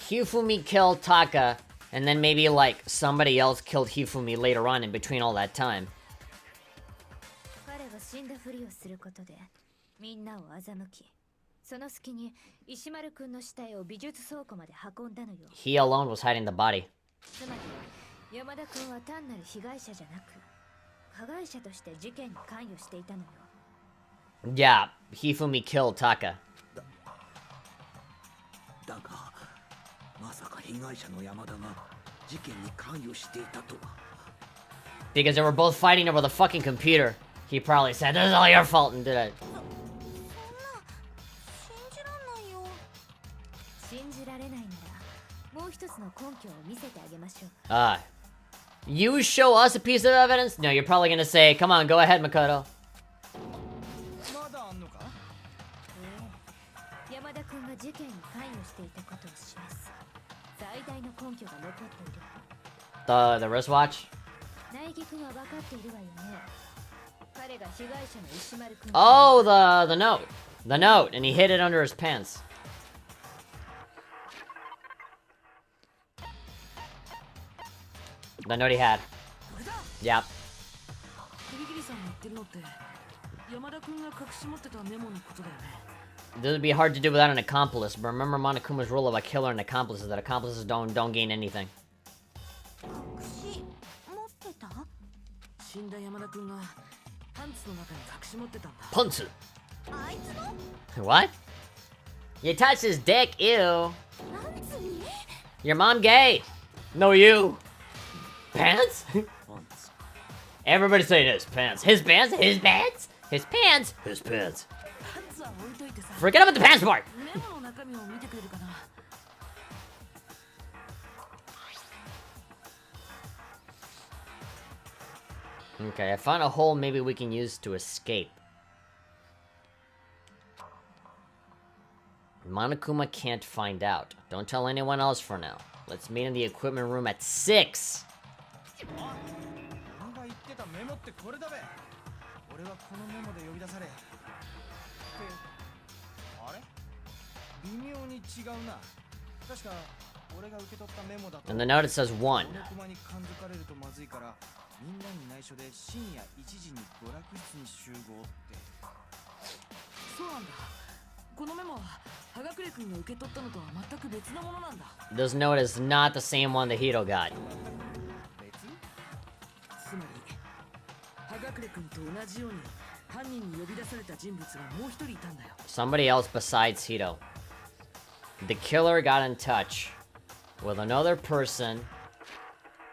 Hifumi killed Taka, and then maybe, like, somebody else killed Hifumi later on in between all that time.
彼が死んだふりをすることでみんなを欺き、その隙に石丸君の死体を美術倉庫まで運んだのよ。
He alone was hiding the body.
つまり山田君は単なる被害者じゃなく加害者として事件に関与していたのよ。
Yeah, Hifumi killed Taka.
だがまさか被害者の山田が事件に関与していたとは。
Because they were both fighting over the fucking computer. He probably said, "This is all your fault," and did it.
そんな信じらんないよ。
信じられないならもう一つの根拠を見せてあげましょう。
You show us a piece of evidence? No, you're probably gonna say, "Come on, go ahead, Makoto."
まだあんのか？
山田君が事件に関与していたことを示す最大の根拠が残っている。
The wristwatch?
苗木君は分かっているわよね。彼が被害者の石丸君。
Oh, the note. The note, and he hid it under his pants. The note he had.
これだ。
Yep.
キリギリさんが言ってるのって山田君が隠し持ってたメモのことだよね。
This would be hard to do without an accomplice, but remember Monokuma's rule of a killer and accomplices, that accomplices don't gain anything.
隠し持ってた？
死んだ山田君がパンツの中に隠し持ってたんだ。
Punsu.
あいつの？
What? You touched his dick, ew.
パンツに？
Your mom gay. No, you. Pants? Everybody say this. Pants. His pants? His pants? His pants? His pants.
パンツは置いといてさ
Forget about the pants part.
メモの中身を見てくれるかな
Okay, I found a hole maybe we can use to escape. Monokuma can't find out. Don't tell anyone else for now. Let's meet in the equipment room at 6.
俺が言ってたメモってこれだべ。俺はこのメモで呼び出され。ってあれ？微妙に違うな。確か俺が受け取ったメモだと。
In the note it says 1.
monokumaに感づかれるとまずいから、みんなに内緒で深夜1時に娯楽室に集合って。
そうなんだこのメモは葉隠君が受け取ったのとは全く別のものなんだ
This note is not the same one that Hito got.
別？
つまり葉隠君と同じように犯人に呼び出された人物がもう一人いたんだよ
Somebody else besides Hito. The killer got in touch with another person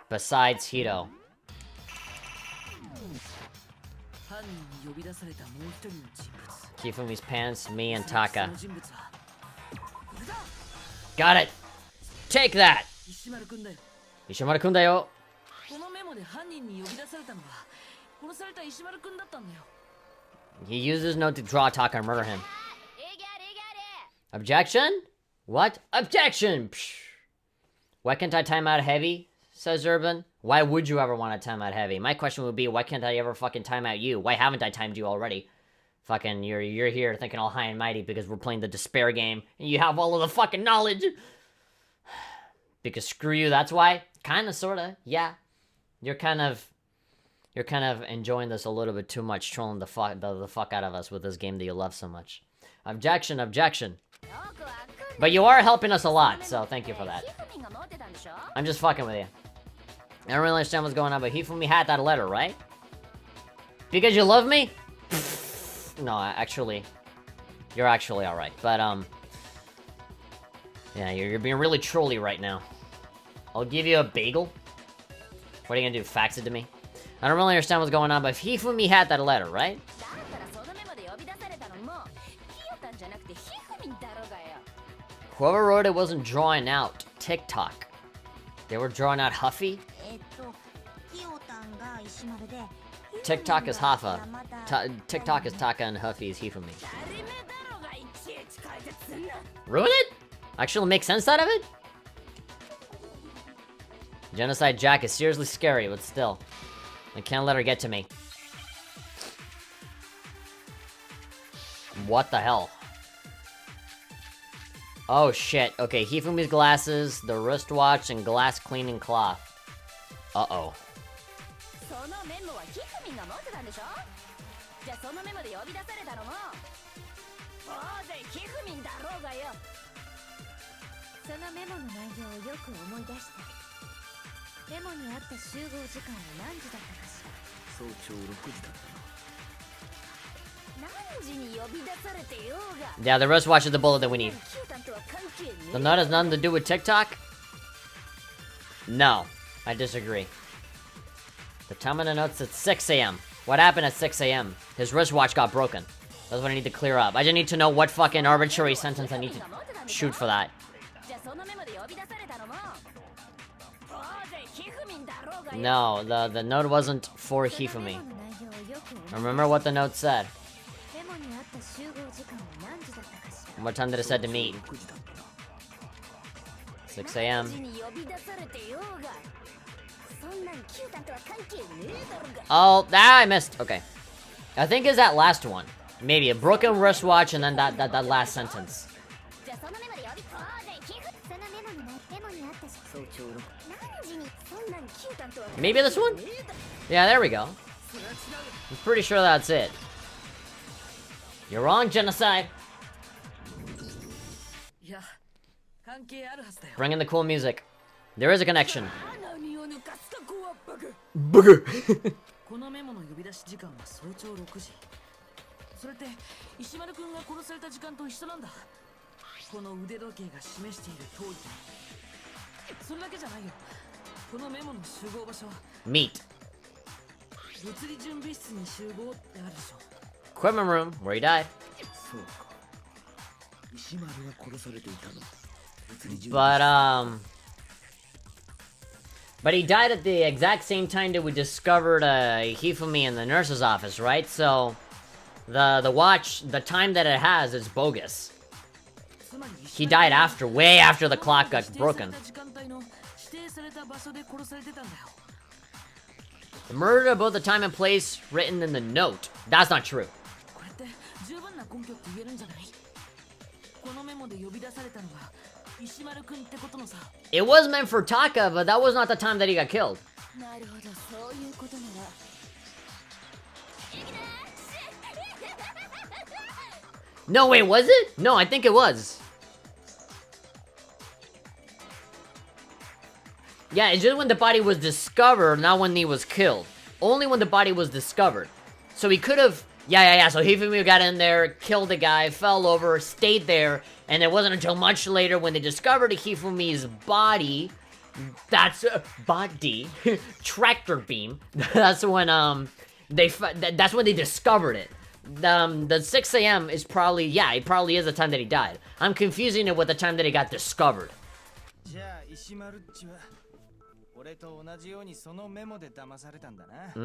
besides Hito.
犯人に呼び出されたもう一人の人物
Kifumi's pants, me, and Taka.
その人物はこれだ
Got it! Take that!
石丸君だよ
Ishimaru-kun da yo.
このメモで犯人に呼び出されたのは殺された石丸君だったんだよ
He used his note to draw Taka and murder him. Objection? What? Objection! Psh. Why can't I time out heavy? Says Urban. Why would you ever want to time out heavy? My question would be, why can't I ever fucking time out you? Why haven't I timed you already? Fucking, you're here thinking all high and mighty because we're playing the despair game and you have all of the fucking knowledge. Because screw you, that's why? Kinda, sorta, yeah. You're kind of enjoying this a little bit too much, trolling the fuck out of us with this game that you love so much. Objection, objection. But you are helping us a lot, so thank you for that. I'm just fucking with you. I don't really understand what's going on, but Hifumi had that letter, right? Because you love me? No, actually, you're actually alright. But, yeah, you're being really trolly right now. I'll give you a bagel. What are you gonna do, fax it to me? I don't really understand what's going on, but Hifumi had that letter, right? Whoever wrote it wasn't drawing out TikTok. They were drawing out Huffy? TikTok is Hafa. TikTok is Taka and Huffy is Hifumi. Ruin it? Actually make sense out of it? Genocide Jack is seriously scary, but still. I can't let her get to me. What the hell? Oh shit. Okay, Hifumi's glasses, the wristwatch, and glass cleaning cloth. Uh-oh. Yeah, the wristwatch is the bullet that we need. The nut has nothing to do with TikTok? No, I disagree. The time on the notes at 6 a.m. What happened at 6 a.m.? His wristwatch got broken. That's what I need to clear up. I just need to know what fucking arbitrary sentence I need to shoot for that. No, the note wasn't for Hifumi. Remember what the note said. What time did it said to meet? 6 a.m. Oh, I missed. Okay. I think it's that last one. Maybe a broken wristwatch and then that last sentence. Maybe this one? Yeah, there we go. I'm pretty sure that's it. You're wrong, Genocide. Bring in the cool music. There is a connection. Booger.
このメモの呼び出し時間は早朝6時。それって石丸君が殺された時間と一緒なんだ。この腕時計が示している通りだ。それだけじゃないよ。このメモの集合場所は
Meet.
物理準備室に集合ってあるでしょ。
Equipment room, where he died.
そうか。石丸が殺されていたの。物理準備
But he died at the exact same time that we discovered Hifumi in the nurse's office, right? So the time that it has is bogus. He died after, way after the clock got broken. The murder about the time and place written in the note. That's not true. It was meant for Taka, but that was not the time that he got killed. No, wait, was it? No, I think it was. Yeah, it's just when the body was discovered, not when he was killed. Only when the body was discovered. So he could have... Yeah. So Hifumi got in there, killed the guy, fell over, stayed there, and it wasn't until much later when they discovered Hifumi's body... That's... body. Tractor beam. That's when, that's when they discovered it. The 6 a.m. is probably... Yeah, it probably is the time that he died. I'm confusing it with the time that he got discovered.
俺と同じようにそのメモで騙されたんだな。極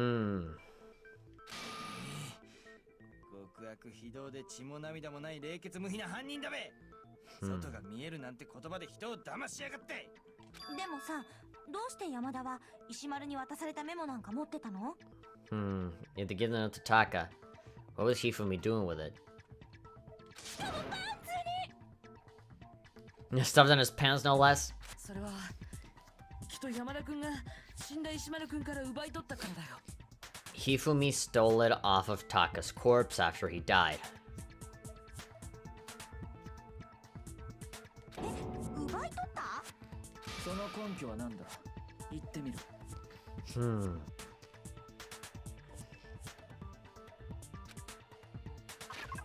悪非道で血も涙もない冷血無比な犯人だべ。外が見えるなんて言葉で人を騙しやがって。
でもさ、どうして山田は石丸に渡されたメモなんか持ってたの？
You have to give them to Taka. What was Hifumi doing with it? Stuffed in his pants, no less.
それはきっと山田君が死んだ石丸君から奪い取ったからだよ。
Hifumi stole it off of Taka's corpse after he died.
奪い取った？
その根拠は何だ？言ってみる。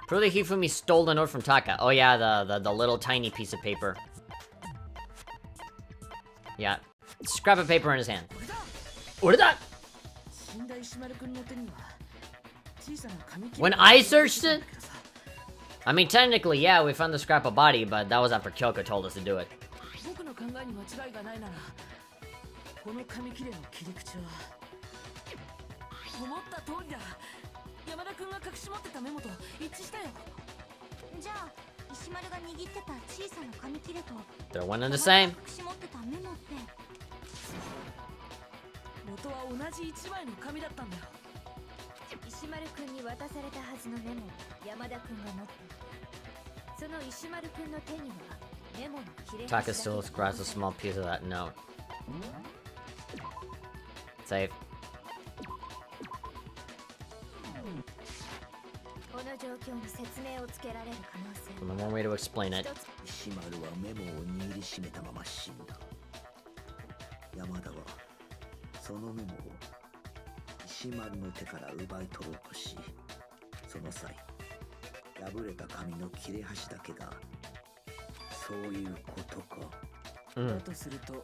Probably Hifumi stole the note from Taka. Oh yeah, the little tiny piece of paper. Yeah. Scrap of paper in his hand. What is that? When I searched it? I mean, technically, yeah, we found the scrap of body, but that was after Kyoko told us to do it. They're one and the same.
元は同じ一枚の紙だったんだよ。
石丸くんに渡されたはずのメモを山田くんが持ってその石丸くんの手にはメモの切れ端
Taka still grabs a small piece of that note. Save.
この状況に説明をつけられる可能性
The one way to explain it.
石丸はメモを握りしめたまま死んだ。山田はそのメモを石丸の手から奪い取ろうとし、その際破れた紙の切れ端だけがそういうことか。
だとすると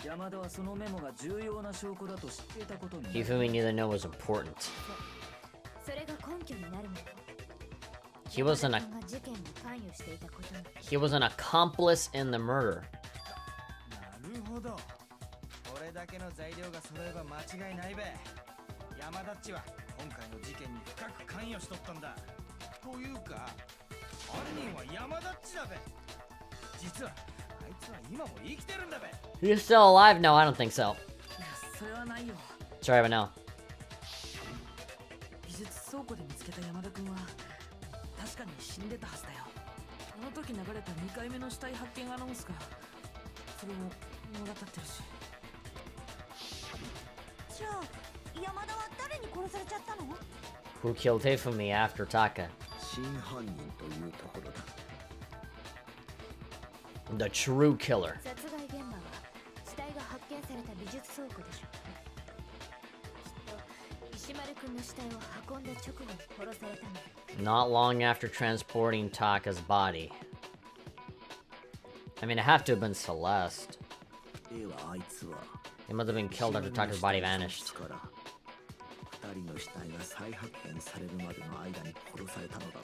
山田はそのメモが重要な証拠だと知っていたことに。
Hifumi knew the note was important.
それが根拠になるの。
He was an accomplice in the murder.
なるほど。これだけの材料が揃えば間違いないべ。山田っちは今回の事件に深く関与しとったんだ。というか、犯人は山田っちだべ。実はあいつは今も生きてるんだべ。
He's still alive? No, I don't think so.
それはないよ。
Sorry, but no.
美術倉庫で見つけた山田君は確かに死んでたはずだよ。あの時流れた2回目の死体発見アナウンスがそれを物語ってるし。
じゃあ山田は誰に殺されちゃったの？
Who killed Hifumi after Taka?
真犯人というところだ。
The true killer.
殺害現場は死体が発見された美術倉庫でしょ。きっと石丸くんの死体を運んだ直後に殺されたの。
Not long after transporting Taka's body. I mean, it have to have been Celeste.
A はあいつは
He must have been killed after Taka's body vanished.
から二人の死体が再発見されるまでの間に殺されたのだ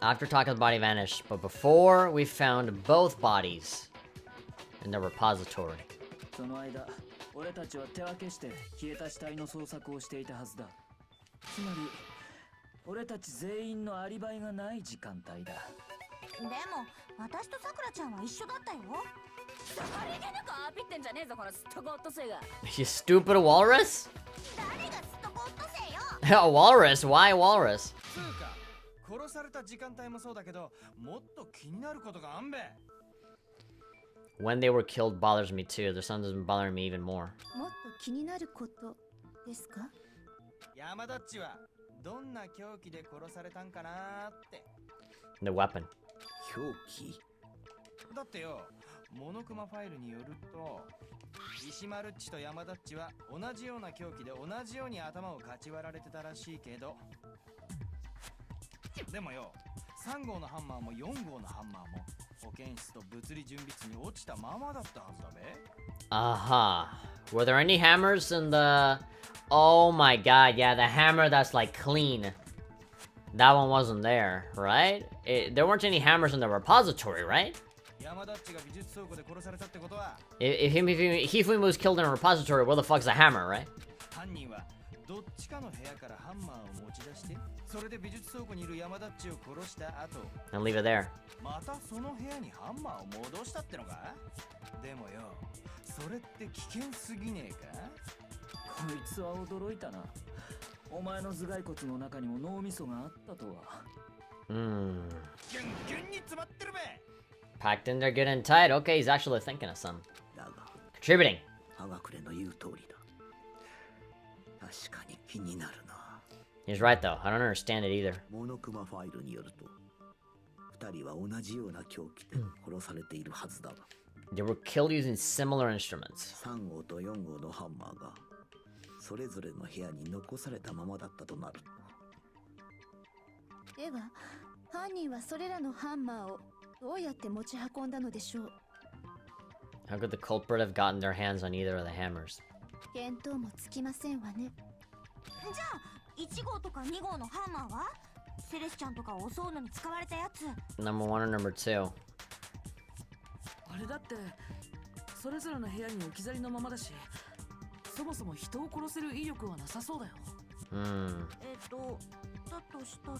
な。
After Taka's body vanished, but before we found both bodies in the repository.
その間、俺たちは手分けして消えた死体の捜索をしていたはずだ。つまり、俺たち全員のアリバイがない時間帯だ。
でも私とさくらちゃんは一緒だったよ。
それでなんかアピってんじゃねえぞこのスットゴット生が。
You stupid walrus?
誰がすっとこっとせよ。
A walrus? Why walrus?
つうか殺された時間帯もそうだけど、もっと気になることがあんべ。
When they were killed bothers me too. There's something that's bothering me even more.
もっと気になることですか？
山田っちはどんな凶器で殺されたんかなーって。
The weapon.
凶器
だってよ、モノクマファイルによると、石丸っちと山田っちは同じような凶器で同じように頭をかち割られてたらしいけど、でもよ、3号のハンマーも4号のハンマーも保健室と物理準備室に落ちたままだったはずだべ。
Uh-huh. Were there any hammers in the... Oh my god, yeah, the hammer that's like clean. That one wasn't there, right? There weren't any hammers in the repository, right?
山田っちが美術倉庫で殺されたってことは、
If Hifumi was killed in a repository, where the fuck's the hammer, right?
犯人はどっちかの部屋からハンマーを持ち出して、それで美術倉庫にいる山田っちを殺した後、
And leave it there.
またその部屋にハンマーを戻したってのか。でもよ、それって危険すぎねえか。
こいつは驚いたな。お前の頭蓋骨の中にも脳みそがあったとは。
ギュンギュンに詰まってるべ。
Packed in there good and tight. Okay, he's actually thinking of some.
だが
Contributing.
葉隠れの言う通りだ。確かに気になるな。
He's right though. I don't understand it either.
モノクマファイルによると、二人は同じような凶器で殺されているはずだが、
They were killed using similar instruments.
3号と4号のハンマーがそれぞれの部屋に残されたままだったとなる。
では犯人はそれらのハンマーをどうやって持ち運んだのでしょう？
How could the culprit have gotten their hands on either of the hammers?
見当もつきませんわね。
じゃあ1号とか2号のハンマーはセレスちゃんとかを襲うのに使われたやつ。
Number 1 or number 2?
あれだってそれぞれの部屋に置き去りのままだし、そもそも人を殺せる威力はなさそうだよ。
だとしたら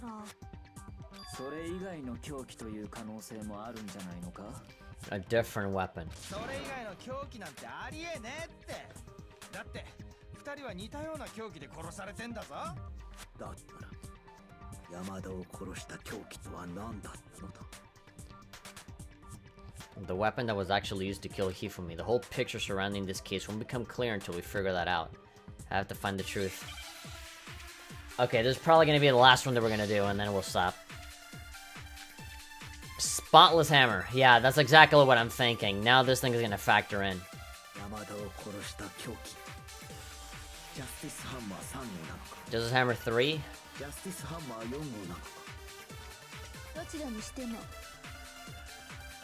それ以外の凶器という可能性もあるんじゃないのか。
A different weapon.
それ以外の凶器なんてありえねえって。だって2人は似たような凶器で殺されてんだぞ。
だったら山田を殺した凶器とは何だったのだ。
The weapon that was actually used to kill Hifumi. The whole picture surrounding this case won't become clear until we figure that out. I have to find the truth. Okay, this is probably gonna be the last one that we're gonna do, and then we'll stop. Spotless hammer. Yeah, that's exactly what I'm thinking. Now this thing is gonna factor in.
山田を殺した凶器。ジャスティスハンマー3号なのか。
Justice Hammer 3?
ジャスティスハンマー4号なのか。
どちらにしても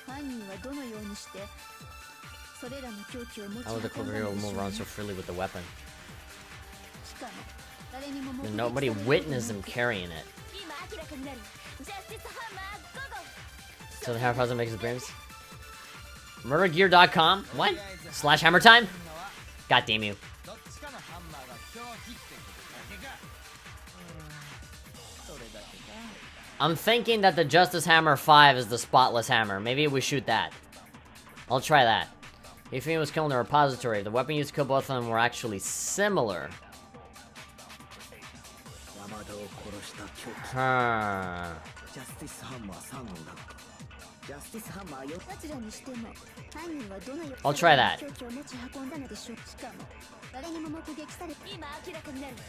犯人はどのようにしてそれらの凶器を持ち
How would the
運ん
culprit
だの
able
で
to
しょ
move
う
around
ね。
so freely with the weapon?
しかも誰にも目撃
And
され
nobody
ること
witnessed
な
him
く
carrying it.
今明らかになるジャスティスハンマー
So the hammer present makes his appearance. MurderGear.com? What? Slash hammer time? God damn you.
どっちかのハンマーが凶器ってことだけか。それだけか。
I'm thinking that the Justice Hammer 5 is the spotless hammer. Maybe we shoot that. I'll try that. If he was killed in the repository, the weapon used to kill both of them were actually similar.
山田を殺した凶器。
Huh.
ジャスティスハンマー3号なのか。ジャスティスハンマー4
どちらにしても犯人はどのよう
I'll try that.
凶器を持ち運んだのでしょう。しかも誰にも目撃され
今明らかになるジャ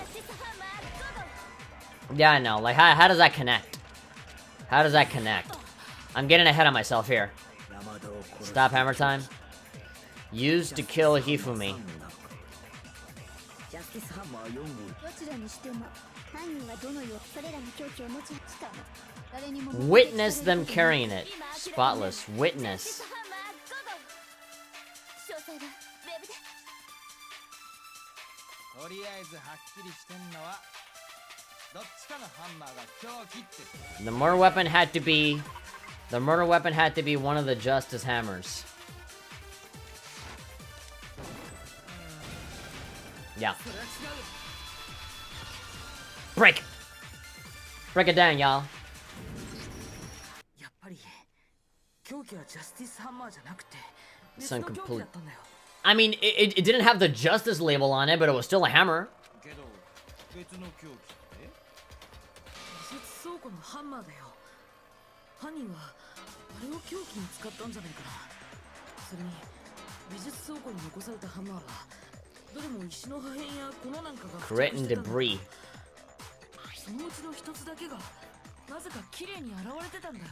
スティスハンマー
Yeah, I know. Like, how does that connect? How does that connect? I'm getting ahead of myself here.
山田を殺した
Stop hammer time. Used to kill Hifumi.
ジャスティスハンマー4号。
どちらにしても犯人はどのようそれらの凶器を持ちしかも誰にも
Witness them carrying it. Spotless. Witness.
細はウェブで。
とりあえずはっきりしてんのはどっちかのハンマーが凶器って。
The murder weapon had to be... The murder weapon had to be one of the Justice Hammers. Yeah. Break! Break it down, y'all.
やっぱり凶器はジャスティスハンマーじゃなくて
It's
別の凶器
incomplete.
だったんだよ。
I mean, it didn't have the Justice label on it, but it was still a hammer.
けど別の凶器って？
美術倉庫のハンマーだよ。犯人はあれを凶器に使ったんじゃないかな。それに美術倉庫に残されたハンマーはどれも石の破片や粉なんかが付
Grit
着
and
してたんだ。
debris.
そのうちの一つだけがなぜか綺麗に洗われてたんだよ。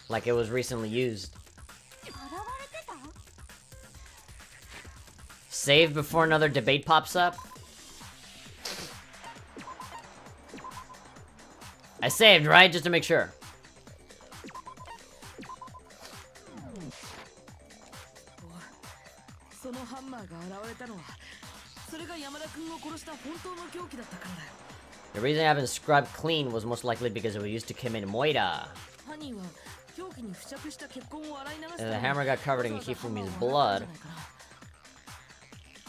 Like it was recently used.
現れてた？
Save before another debate pops up. I saved, right? Just to make sure.
そのハンマーが現れたのはそれが山田君を殺した本当の凶器だったからだよ。
The reason I haven't scrubbed clean was most likely because it was used to commit moida.
犯人は凶器に付着した血痕を洗い流した
And
の
the
に
hammer got covered in
わざわざハンマー
Hifumi's
を洗ったん
blood.
じゃないかな。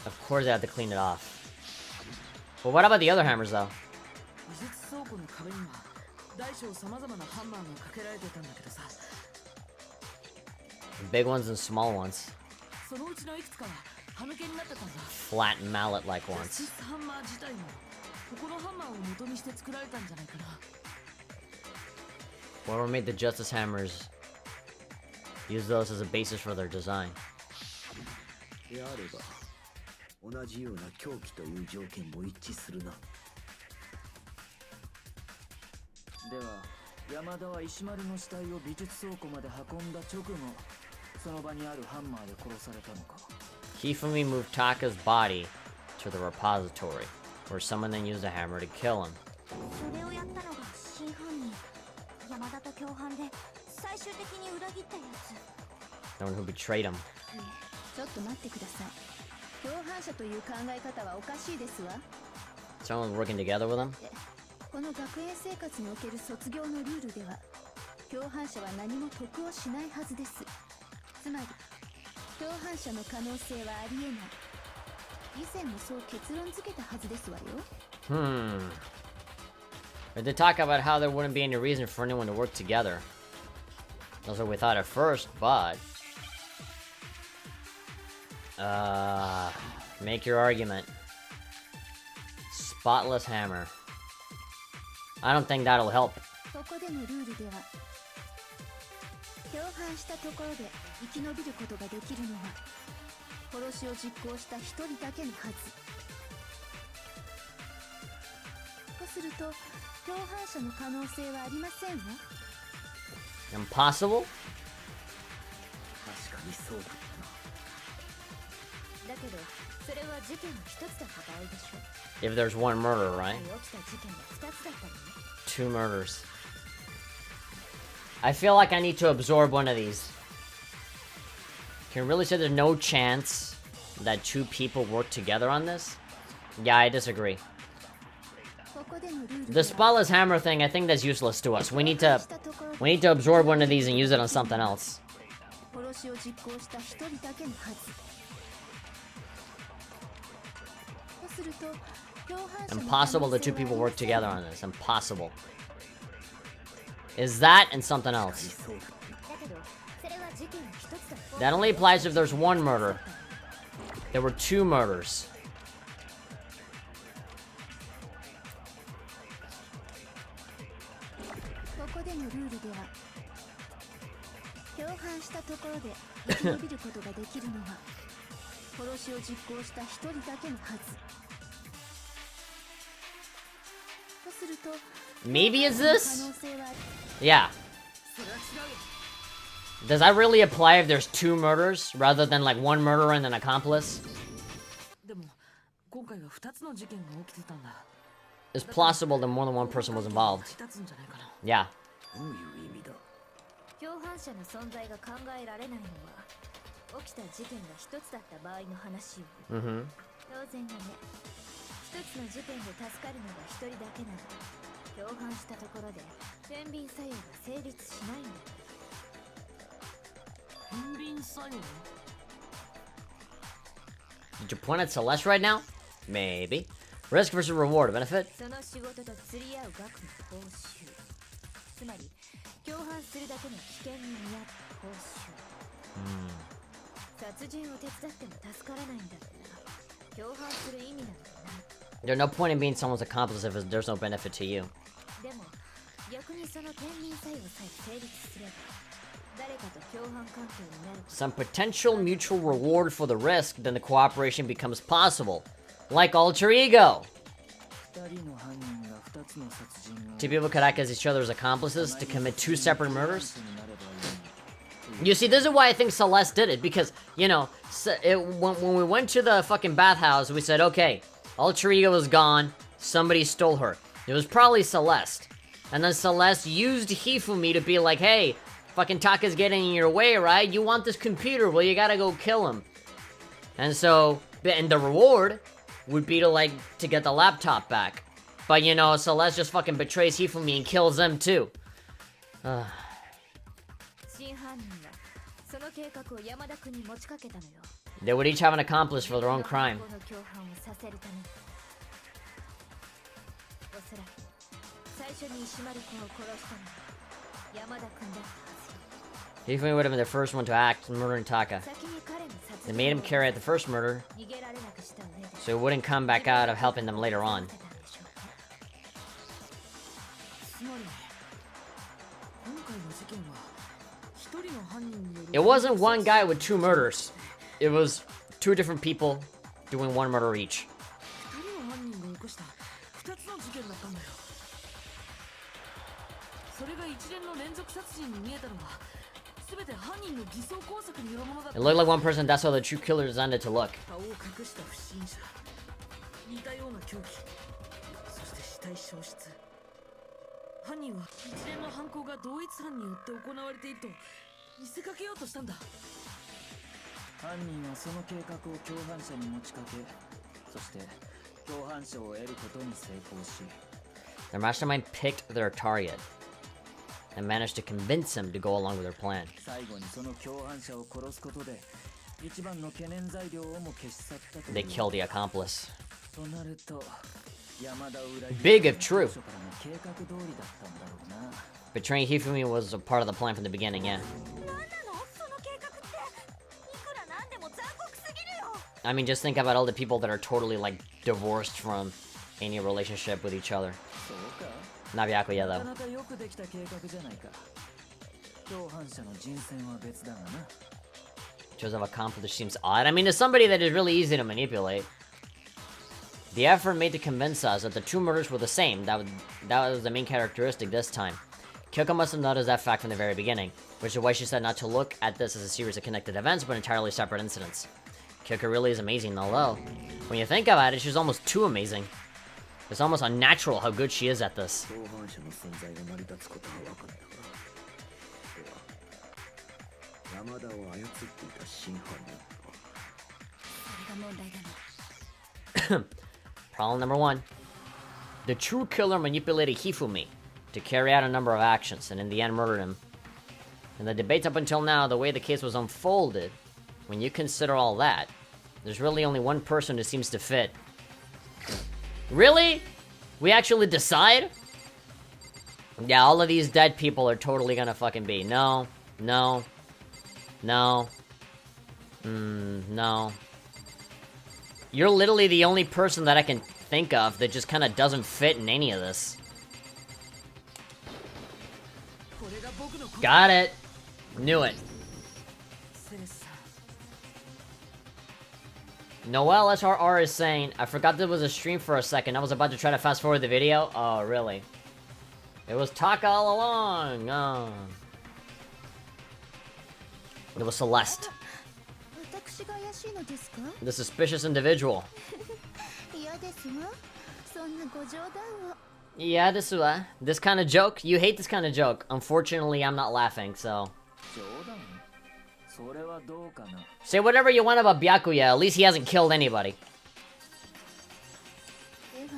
Of course I have to clean it off. But what about the other hammers though?
美術倉庫の壁には大小さまざまなハンマーがかけられてたんだけどさ、
Big ones and small ones.
そのうちのいくつかは歯抜けになってたんだ。
Flat mallet-like
ジャ
ones.
スティスハンマー自体もここのハンマーを元にして作られたんじゃないかな。
Whoever made the Justice Hammers use those as a basis for their design.
であれば同じような凶器という条件も一致するな。
では山田は石丸の死体を美術倉庫まで運んだ直後、その場にあるハンマーで殺されたのか。
Hifumi moved Taka's body to the repository, where someone then used a hammer to kill him.
それをやったのが真犯人。山田と共犯で最終的に裏切ったやつ。
The one who betrayed him.
ちょっと待ってください。共犯者という考え方はおかしいですわ。
Someone working together with him?
この学園生活における卒業のルールでは共犯者は何も得をしないはずです。つまり共犯者の可能性はありえない。以前もそう結論付けたはずですわよ。
They did talk about how there wouldn't be any reason for anyone to work together. That's what we thought at first, but... Make your argument. Spotless hammer. I don't think that'll help.
ここでのルールでは共犯したところで生き延びることができるのは殺しを実行した一人だけのはず。とすると共犯者の可能性はありませんわ。
Impossible?
確かにそうだったな。
だけどそれは事件の一つだった場合でしょ。
If there's one murder,
今
right?
回起きた事件が二つだったのね。
Two murders. I feel like I need to absorb one of these. Can you really say there's no chance that two people work together on this? Yeah, I disagree.
ここでのルール
The
では
spotless hammer thing, I think that's useless to us. We need to absorb one of these and use it on something else.
殺しを実行した一人だけのはず。とすると共犯者の
Impossible that two people work together on this. Impossible. Is that and something else.
だけどそれは事件の一つだった。
That only applies if there's one murder. There were two murders.
ここでのルールでは共犯したところで生き延びることができるのは殺しを実行した一人だけのはず。とすると
Maybe is
可能
this?
性は
Yeah.
それは違うよ。
Does that really apply if there's two murders rather than like one murderer and an accomplice?
でも今回は二つの事件が起きてたんだ。
It's plausible that more than one person was involved.
立つんじゃないかな。
Yeah.
どういう意味だ。
共犯者の存在が考えられないのは起きた事件が一つだった場合の話よ。
Mm-hmm.
当然だね。一つの事件で助かるのが一人だけなら共犯したところで天秤作用が成立しないんだ。
天秤作用？
Did you point at Celeste right now? Maybe. Risk versus reward. Benefit?
その仕事と釣り合う額の報酬。つまり共犯するだけの危険に見合った報酬。殺人を手伝っても助からないんだったら共犯する意味なんてない。
There's no point in being someone's accomplice if there's no benefit to you.
でも逆にその天秤作用さえ成立すれば誰かと共犯関係になる。
Some potential mutual reward for the risk, then the cooperation becomes possible. Like alter ego.
二人の犯人が二つの殺人を
Two people could act as each other's accomplices to commit two separate murders. You see, this is why I think Celeste did it, because, you know, when we went to the fucking bathhouse, we said, okay, alter ego was gone, somebody stole her. It was probably Celeste. And then Celeste used Hifumi to be like, hey, fucking Taka's getting in your way, right? You want this computer, well, you gotta go kill him. And so, and the reward would be to get the laptop back. But, you know, Celeste just fucking betrays Hifumi and kills them, too.
真犯人がその計画を山田君に持ちかけたのよ。
They would each have an accomplice for their own crime.
この共犯をさせるために。おそらく最初に石丸君を殺したのは山田君だったはずよ。
Hifumi would have been the first one to act, murdering Taka.
先に彼の殺
They
人
made him carry out the first murder,
逃げられなくした上で
so he wouldn't come back out of helping them later on.
つまり今回の事件は一人の犯人による
It wasn't one guy with two murders. It was two different people doing one murder each.
二人の犯人が起こした二つの事件だったんだよ。それが一連の連続殺人に見えたのは全て犯人の偽装工作によるものだった。
It looked like one person, that's how the true killer designed it to look.
顔を隠した不審者、似たような凶器、そして死体消失。犯人は一連の犯行が同一犯によって行われていると見せかけようとしたんだ。
犯人はその計画を共犯者に持ちかけ、そして共犯者を得ることに成功し、
Their mastermind picked their target and managed to convince him to go along with their plan.
最後にその共犯者を殺すことで一番の懸念材料をも消し去ったという。
They killed the accomplice.
となると山田を裏切る
Big if true.
最初からの計画通りだったんだろうな。
Betraying Hifumi was a part of the plan from the beginning, yeah.
何なのその計画って。いくらなんでも残酷すぎるよ。
I mean, just think about all the people that are totally, divorced from any relationship with each other.
そうか。
Nabiakuya,
な
though.
かなかよくできた計画じゃないか。共犯者の人選は別だがな。
Joseph accomplice seems odd. I mean, it's somebody that is really easy to manipulate. The effort made to convince us that the two murders were the same. That was the main characteristic this time. Kyoko must have noticed that fact from the very beginning, which is why she said not to look at this as a series of connected events, but entirely separate incidents. Kyoko really is amazing, although, when you think about it, she's almost too amazing. It's almost unnatural how good she is at this.
共犯者の存在が成り立つことが分かったが、では山田を操っていた真犯人は。
それが問題だな。
Problem number one. The true killer manipulated Hifumi to carry out a number of actions, and in the end murdered him. In the debates up until now, the way the case was unfolded, when you consider all that, there's really only one person who seems to fit. Really? We actually decide? Yeah, all of these dead people are totally gonna fucking be. No. No. No. No. You're literally the only person that I can think of that just kind of doesn't fit in any of this. Got it. Knew it. Noel SRR is saying, I forgot there was a stream for a second. I was about to try to fast forward the video. Oh, really? It was Taka all along. Oh. It was Celeste.
私が怪しいのですか？
The suspicious individual.
嫌ですわ。そんなご冗談を。
Yeah, this kind of joke? You hate this kind of joke. Unfortunately, I'm not laughing, so.
冗談？それはどうかな。
Say whatever you want about Byakuya, at least he hasn't killed anybody.
では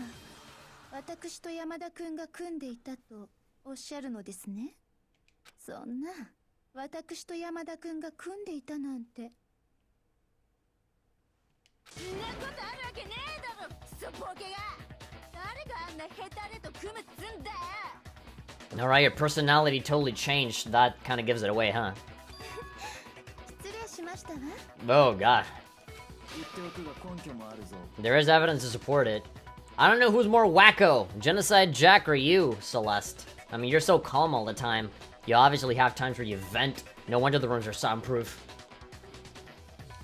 私と山田君が組んでいたとおっしゃるのですね。そんな私と山田君が組んでいたなんて。
そんなことあるわけねえだろ、クソボケが。誰があんなヘタレと組むっつんだよ。
Alright, your personality totally changed. That kind of gives it away, huh?
失礼しましたわ。
Oh, God.
言っておくが根拠もあるぞ。
There is evidence to support it. I don't know who's more wacko, Genocide Jack or you, Celeste. I mean, you're so calm all the time. You obviously have times where you vent. No wonder the rooms are soundproof.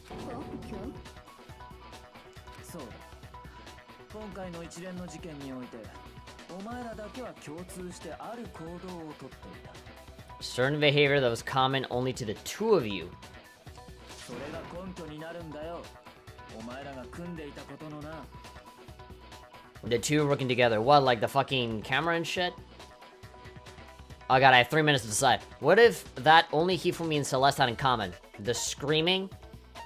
根拠？
そう。今回の一連の事件において、お前らだけは共通してある行動をとっていた。
Certain behavior that was common only to the two of you.
それが根拠になるんだよ。お前らが組んでいたことのな。
The two working together. What, like the fucking camera and shit? Oh god, I have 3 minutes to decide. What if that only Hifumi and Celeste had in common? The screaming,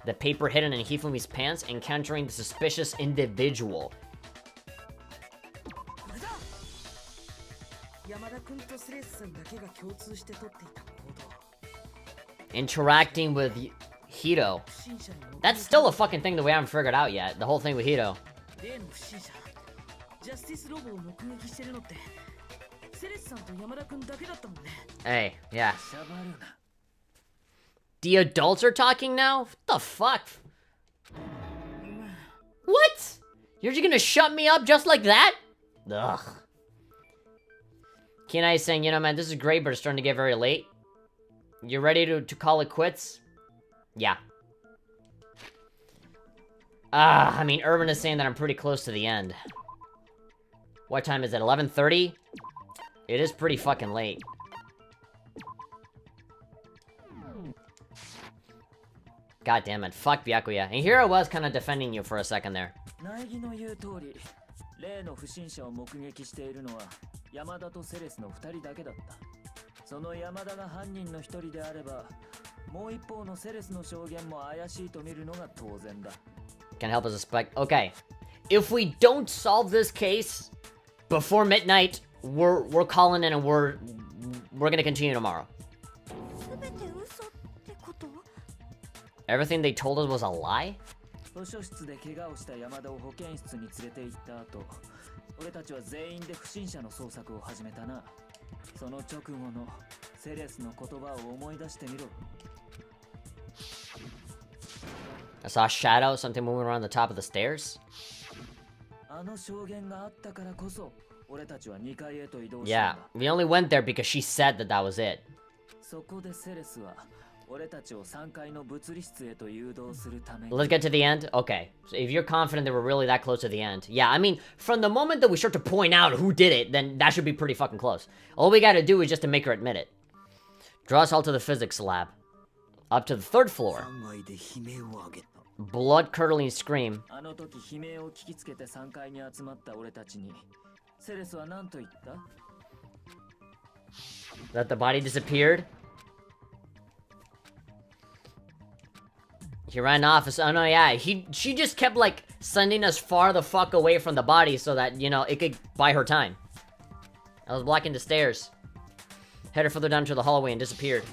the paper hidden in Hifumi's pants, encountering the suspicious individual.
これだ。山田君とセレスさんだけが共通して取っていた行動。
Interacting with Hito. That's still a fucking thing that we haven't figured out yet. The whole thing with Hito.
例の不審者、ジャスティスロボを目撃してるのってセレスさんと山田君だけだったもんね。
Hey, yeah.
しゃばるな。
The adults are talking now? What the fuck? What? You're just gonna shut me up just like that? Ugh. Kenai is saying, you know, man, this is great, but it's starting to get very late. You ready to call it quits? Yeah. I mean, Urban is saying that I'm pretty close to the end. What time is it? 11:30? It is pretty fucking late. God damn it. Fuck Byakuya. And here I was kind of defending you for a second there.
苗木の言う通り、例の不審者を目撃しているのは山田とセレスの2人だけだった。その山田が犯人の1人であれば、もう一方のセレスの証言も怪しいと見るのが当然だ。
Can help us suspect. Okay. If we don't solve this case before midnight, we're calling in and we're gonna continue tomorrow.
全て嘘ってこと？
Everything they told us was a lie?
図書室で怪我をした山田を保健室に連れて行った後、俺たちは全員で不審者の捜索を始めたな。その直後のセレスの言葉を思い出してみろ。
I saw a shadow, something moving around the top of the stairs.
あの証言があったからこそ、俺たちは2階へと移動したん
Yeah,
だ。
we only went there because she said that that was it.
そこでセレスは俺たちを3階の物理室へと誘導するために。
Let's get to the end? Okay. So if you're confident that we're really that close to the end. Yeah, I mean, from the moment that we start to point out who did it, then that should be pretty fucking close. All we gotta do is just to make her admit it. Draw us all to the physics lab. Up to the 3rd floor.
3階で悲鳴を上げた。
Blood-curdling scream.
あの時悲鳴を聞きつけて3階に集まった俺たちに、セレスは何と言った？
That the body disappeared. He ran off. Oh no, yeah. She just kept like sending us far the fuck away from the body so that, you know, it could buy her time. I was blocking the stairs. Headed further down to the hallway and disappeared.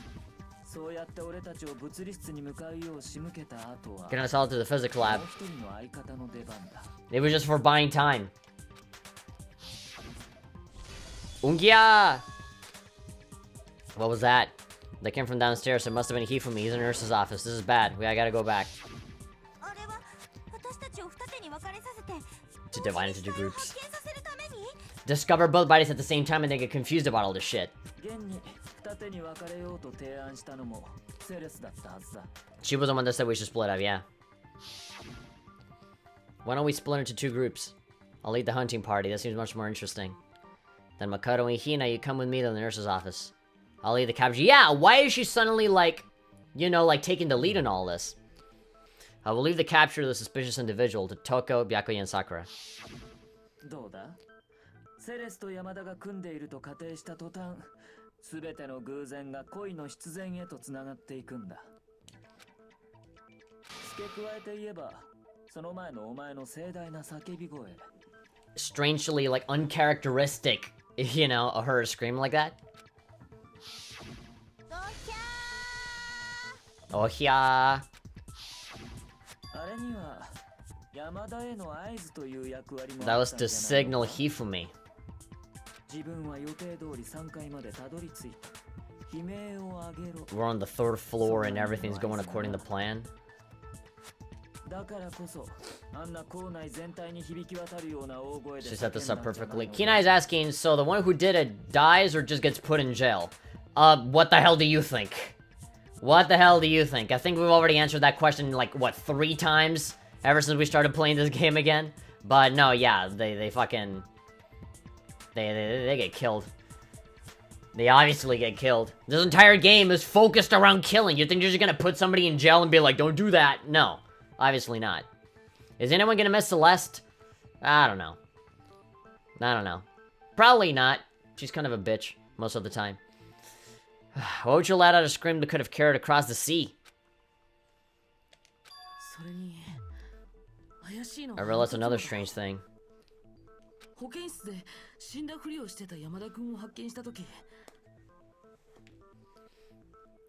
そうやって俺たちを物理室に向かうよう仕向けた後は、
Getting us all to the physics lab.
もう一人の相方の出番だ。
It was just for buying time. Ungia! What was that? They came from downstairs, so it must have been Hifumi. He's in the nurse's office. This is bad. I gotta go back.
あれは私たちを二手に分かれさせて
To divide into two groups.
発見させるために
Discover both bodies at the same time and they get confused about all this shit.
現に二手に分かれようと提案したのもセレスだったはずだ。
She was the one that said we should split up, yeah. Why don't we split into 2 groups? I'll lead the hunting party. That seems much more interesting. Then Makoto and Hina, you come with me to the nurse's office. I'll lead the capture. Yeah, why is she suddenly, like, you know, like, taking the lead in all this? I will leave the capture of the suspicious individual to Toko, Byakuya, and Sakura.
どうだ？セレスと山田が組んでいると仮定した途端、すべての偶然が恋の必然へとつながっていくんだ。付け加えて言えば、その前のお前の盛大な叫び声。
Strangely, like, uncharacteristic, you know, her scream like that. Oh yeah.
あれには山田への合図という役割も
That
あっ
was
たんじ
to
ゃないの
signal
か。
Hifumi.
自分は予定通り3階までたどり着いた。悲鳴を上げろ。
We're on the 3rd floor and everything's going according to plan.
だからこそ、あんな校内全体に響き渡るような大声で
She set this up
叫んだんじゃない
perfectly.
のか。
Kenai's asking, so the one who did it dies or just gets put in jail? What the hell do you think? What the hell do you think? I think we've already answered that question like, what, 3 times? Ever since we started playing this game again? But no, yeah, they fucking... They get killed. They obviously get killed. This entire game is focused around killing. You think you're just gonna put somebody in jail and be like, don't do that? No. Obviously not. Is anyone gonna miss Celeste? I don't know. I don't know. Probably not. She's kind of a bitch most of the time. What would you let out a scream that could have carried across the sea?
それに怪しいの
I realized another strange thing.
保健室で死んだふりをしてた山田君を発見した時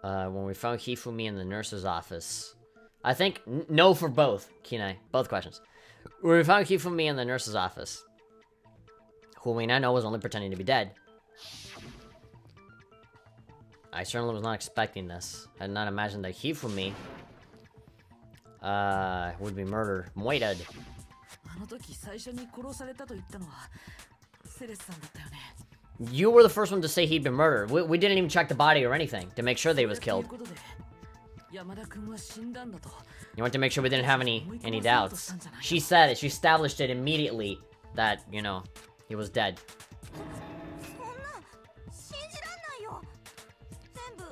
When we found Hifumi in the nurse's office. I think no for both, Kinai. Both questions. When we found Hifumi in the nurse's office, who we now know was only pretending to be dead. I certainly was not expecting this. I did not imagine that Hifumi would be murdered. Moited.
あの時最初に殺されたと言ったのはセレスさんだったよね
You were the first one to say he'd been murdered. We didn't even check the body or anything to make sure that he was killed.
ということで山田君は死んだんだと
You wanted to make sure we didn't have any doubts. She said it. She established it immediately that, you know, he was dead.
そんな信じらんないよ。全部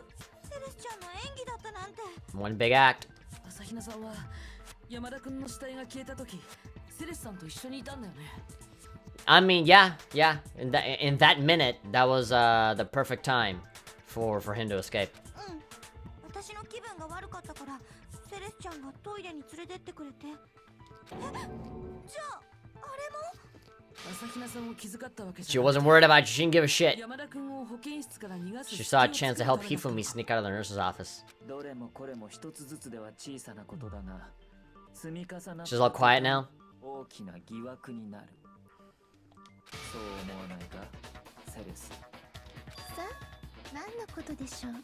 セレスちゃんの演技だったなんて。
One big act.
朝比奈さんは山田君の死体が消えた時セレスさんと一緒にいたんだよね
I mean, yeah. In that minute, that was the perfect time for him to escape.
うん。私の気分が悪かったからセレスちゃんがトイレに連れてってくれて。え、じゃああれも？
朝比奈さんを気遣ったわけ
She
じゃない
wasn't worried about you. She didn't give a shit.
山田君を保健室から逃がす
She saw a chance to help Hifumi sneak out of the nurse's office.
どれもこれも一つずつでは小さなことだが、積み重なった
She's all quiet now.
大きな疑惑になる。そう思わないか、セレス。
さあ何のことでしょう
と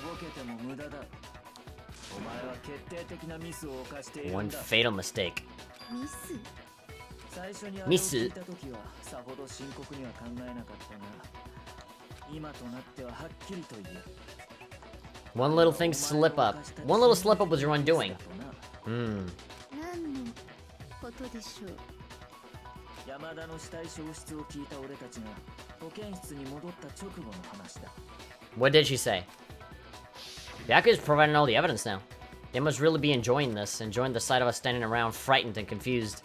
ぼけても無駄だ。お前は決定的なミスを犯している
One
んだ。
fatal mistake.
ミス
最初にあれを
ミス
聞いた時はさほど深刻には考えなかったが、今となってははっきりと言える。
One little thing slip up. One little slip up was your undoing.
何のことでしょう
山田の死体消失を聞いた俺たちが保健室に戻った直後の話だ。
What did she say? Yaku's providing all the evidence now. They must really be enjoying this, enjoying the sight of us standing around frightened and confused.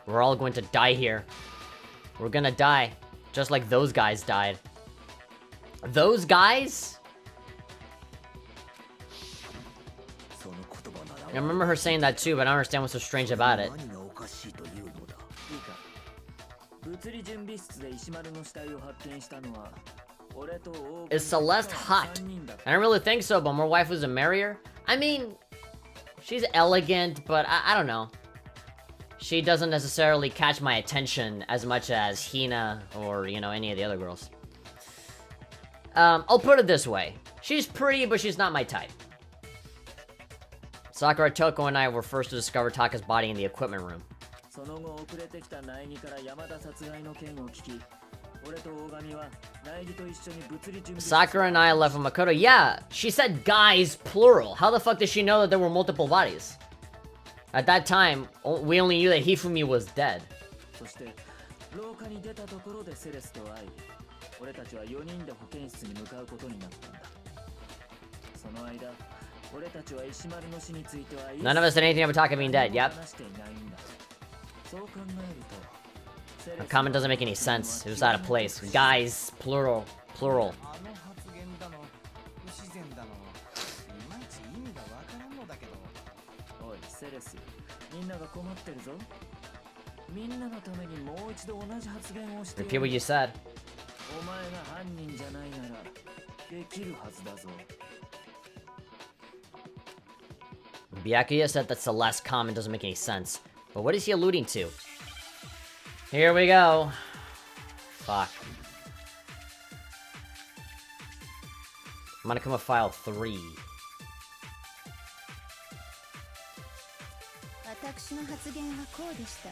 We're all going to die here. We're gonna die, just like those guys died. Those guys? I remember her saying that too, but I don't understand what's so strange about it.
何がおかしいというのだ。
いいか。物理準備室で石丸の死体を発見したのは、俺と大
Is Celeste hot?
3人だった
I don't really think so, but more waifus to marry her? I mean, she's elegant, but I don't know. She doesn't necessarily catch my attention as much as Hina or, you know, any of the other girls. I'll put it this way. She's pretty, but she's not my type. Sakura, Toko, and I were first to discover Taka's body in the equipment room.
その後遅れてきた苗木から山田殺害の件を聞き、俺と大神は苗木と一緒に物理準備室
Sakura and I left with Makoto. Yeah, she said guys, plural. How the fuck did she know that there were multiple bodies? At that time, we only knew that Hifumi was dead.
そして廊下に出たところでセレスと会い、俺たちは4人で保健室に向かうことになったんだ。その間、俺たちは石丸の死については
None of us said anything about Taka being dead. Yep.
話していないんだ。そう考えると、セレ
The
ス
comment doesn't make any sense. It was out of place. Guys, plural, plural.
あの発言だの不自然だのいまいち意味がわからんのだ
セレス、みんなが困ってるぞ。みんなのためにもう一度同じ発言をして。
Repeat what you said.
お前が犯人じゃないならできるはずだぞ。
Byakuya said that Celeste comment doesn't make any sense. But what is he alluding to? Here we go. Fuck. I'm gonna come with file 3.
私の発言はこうでした。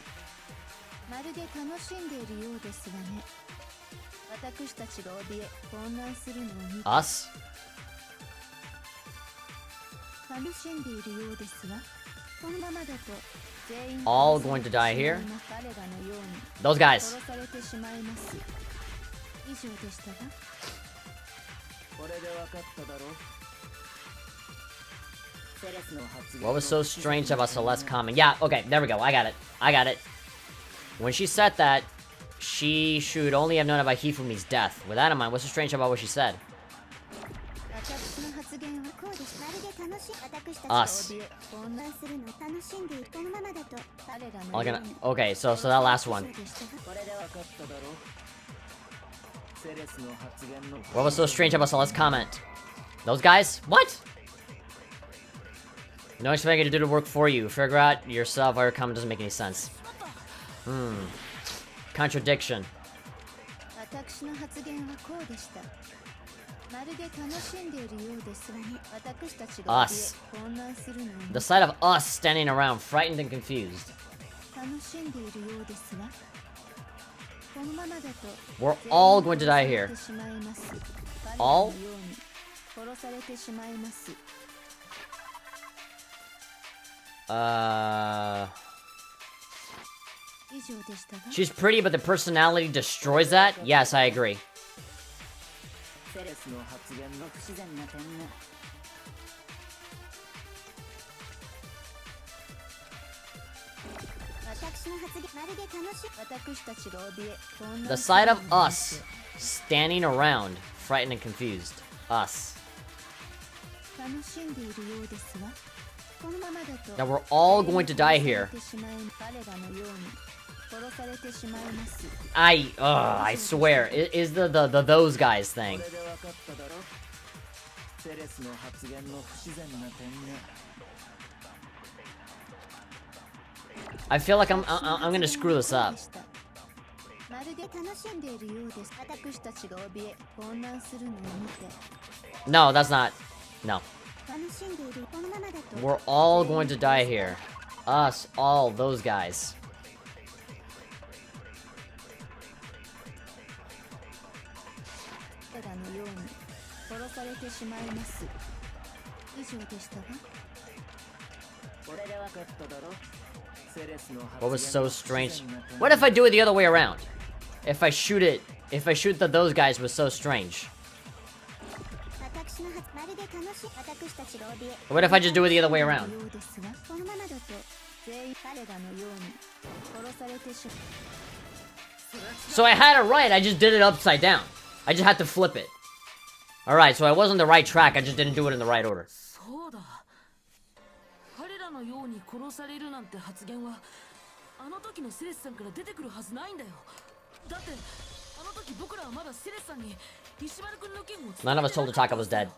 まるで楽しんでいるようですがね。私たちが怯え混乱するのを見て
Us?
楽しんでいるようですが、このままだと全員
All going to die here?
彼らのように
Those guys.
殺されてしまいます。以上でしたが。
これで分かっただろ。
What was so strange about Celeste comment? Yeah, okay, there we go. I got it. I got it. When she said that, she should only have known about Hifumi's death. With that in mind, what's so strange about what she said? Us. Okay, so that last one. What was so strange about Celeste's comment? Those guys? What? No expecting to do the work for you. Figure out yourself why your comment doesn't make any sense. Contradiction. Us. The sight of us standing around, frightened and confused. We're all going to die here. All? She's pretty, but the personality destroys that? Yes, I agree. The sight of us standing around, frightened and confused. Us. Now we're all going to die here. I swear, it is the those guys thing. I feel like I'm gonna screw this up. No, that's not. No. We're all going to die here. Us, all, those guys. What was so strange? What if I do it the other way around? If I shoot those guys was so strange. What if I just do it the other way around? So I had it right, I just did it upside down. I just had to flip it. Alright, so I was on the right track, I just didn't do it in the right order. None of us told Taka was dead.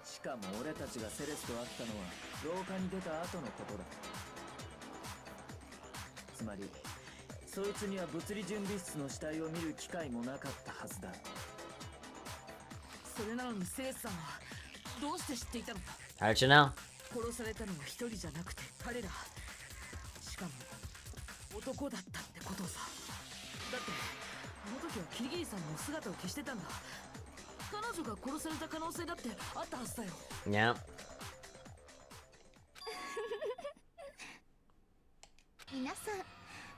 しかも俺たちがセレスと会ったのは廊下に出た後のことだ。つまりそいつには物理準備室の死体を見る機会もなかったはずだ。
それなのにセレスさんはどうして知っていたのか。
How did you know?
殺されたのは一人じゃなくて彼ら。しかも男だったってことさ。だってあの時はキリギリさんも姿を消してたんだ。彼女が殺された可能性だってあったはずだよ。
Yeah.
皆さん、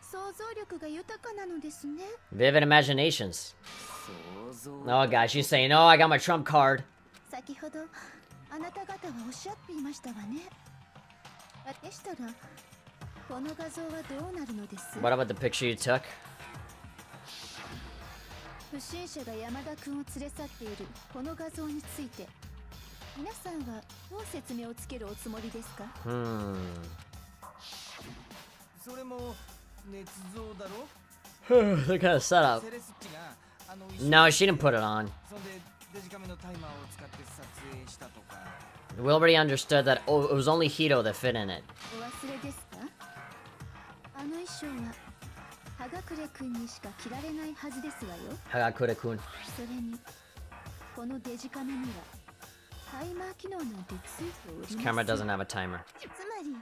想像力が豊かなのですね。
Vivid imaginations. Oh gosh, she's saying, "Oh, I got my trump card."
先ほどあなた方はおっしゃっていましたわね。でしたらこの画像はどうなるのです？
What about the picture you took?
不審者が山田君を連れ去っているこの画像について皆さんはどう説明をつけるおつもりですか？
それも捏造だろ。
Look at the setup.
セレスっちが
No, she didn't put it on.
そんでデジカメのタイマーを使って撮影したとか。
We already understood that it was only Hito that fit in it.
お忘れですか？あの衣装はハガクレ君にしか着られないはずですわよ。
Hagakure-kun.
それにこのデジカメにはタイマー機能なんてついており
This
ま
camera
せん。
doesn't have a timer.
つまり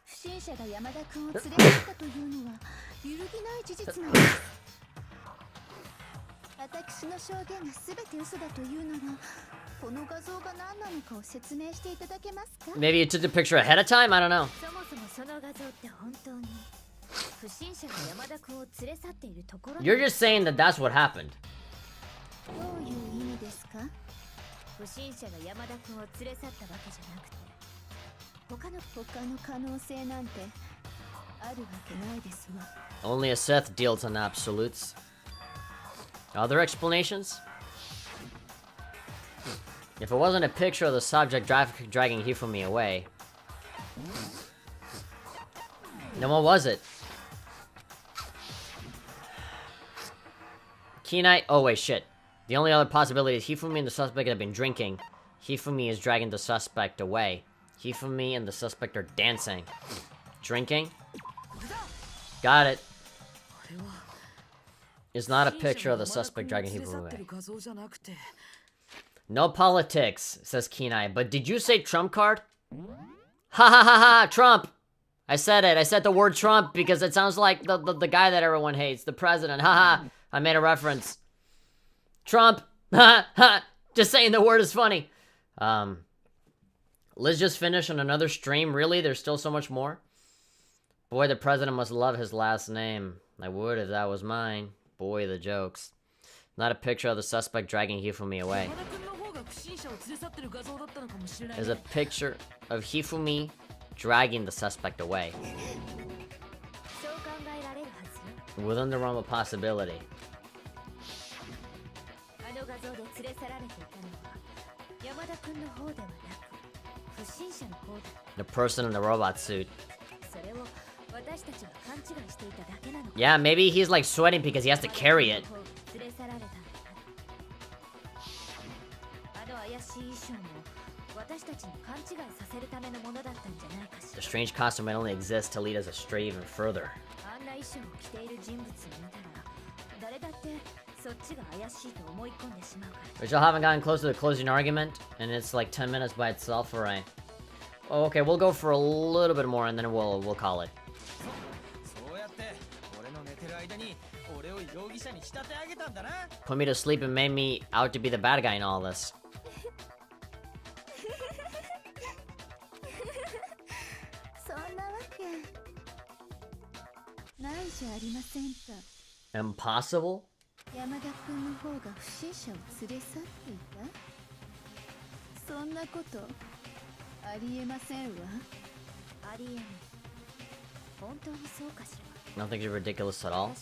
不審者が山田君を連れてきたというのは揺るぎない事実なんです。私の証言が全て嘘だというならこの画像が何なのかを説明していただけますか？
Maybe you took the picture ahead of time? I don't know.
そもそもその画像って本当に不審者が山田君を連れ去っているところ。
You're just saying that that's what happened.
どういう意味ですか？
不審者が山田君を連れ去ったわけじゃなくて
他の可能性なんてあるわけないですわ。
Only a Seth deals in absolutes. Other explanations? If it wasn't a picture of the subject dragging Hifumi away, then what was it? Kinai? Oh wait, shit. The only other possibility is Hifumi and the suspect have been drinking. Hifumi is dragging the suspect away. Hifumi and the suspect are dancing. Drinking? Got it. It's not a picture of the suspect dragging Hifumi away. No politics, says Kenai. But did you say Trump card? Ha ha ha ha! Trump! I said it. I said the word Trump because it sounds like the guy that everyone hates, the president. Ha ha! I made a reference. Trump! Ha ha! Just saying the word is funny. Let's just finish on another stream. Really? There's still so much more? Boy, the president must love his last name. I would if that was mine. Boy, the jokes. Not a picture of the suspect dragging Hifumi away. There's a picture of Hifumi dragging the suspect away. Within the realm of possibility. The person in the robot suit. Yeah, maybe he's like sweating because he has to carry it. The strange costume might only exist to lead us astray even further. We still haven't gotten close to the closing argument, and it's like 10 minutes by itself, alright. Oh, okay, we'll go for a little bit more and then we'll call it. Put me to sleep and made me out to be the bad guy in all this. Impossible? I don't think you're ridiculous at all.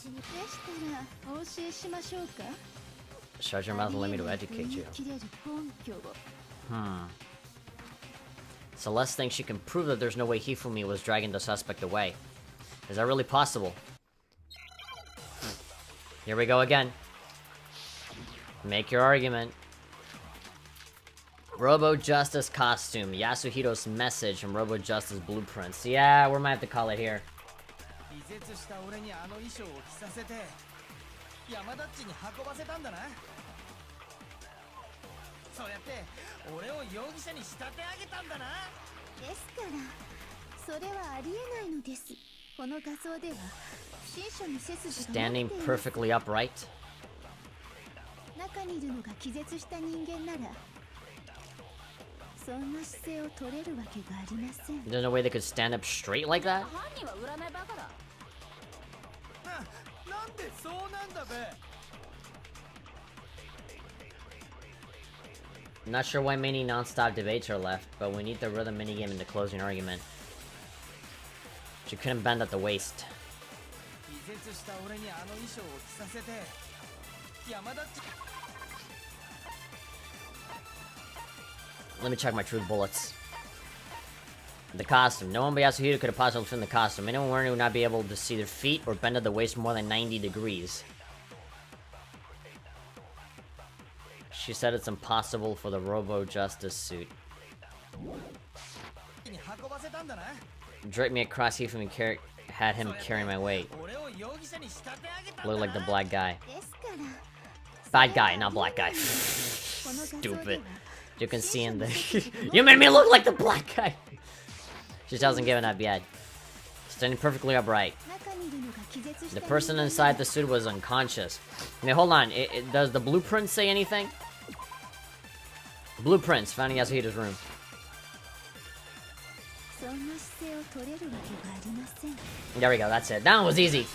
Shut your mouth and let me to educate you. Celeste thinks she can prove that there's no way Hifumi was dragging the suspect away. Is that really possible? Here we go again. Make your argument. Robo Justice costume. Yasuhito's message and Robo Justice blueprints. Yeah, we might have to call it here. Standing perfectly upright. There's no way they could stand up straight like that? I'm not sure why many non-stop debates are left, but we need the rhythm minigame in the closing argument. She couldn't bend at the waist. Let me check my truth bullets. The costume. No one but Yasuhiro could have possibly fit in the costume. Anyone wearing it would not be able to see their feet or bend at the waist more than 90 degrees. She said it's impossible for the Robo Justice suit. Draped me across here from me, had him carry my weight. Looked like the black guy. Bad guy, not black guy. Stupid. You can see in the... You made me look like the black guy! She doesn't give it up yet. Standing perfectly upright. The person inside the suit was unconscious. Now hold on, does the blueprint say anything? Blueprints found in Yasuhiro's room. There we go, that's it. That one was easy.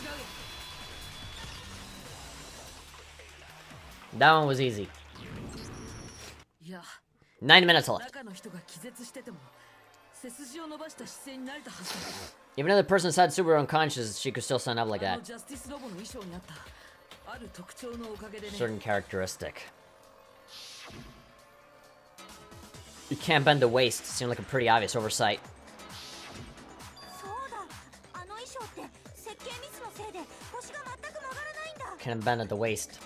That one was easy. 9 minutes left. Even though the person inside super unconscious, she could still stand up like that. Certain characteristic. You can't bend the waist. Seemed like a pretty obvious oversight. Can't bend at the waist.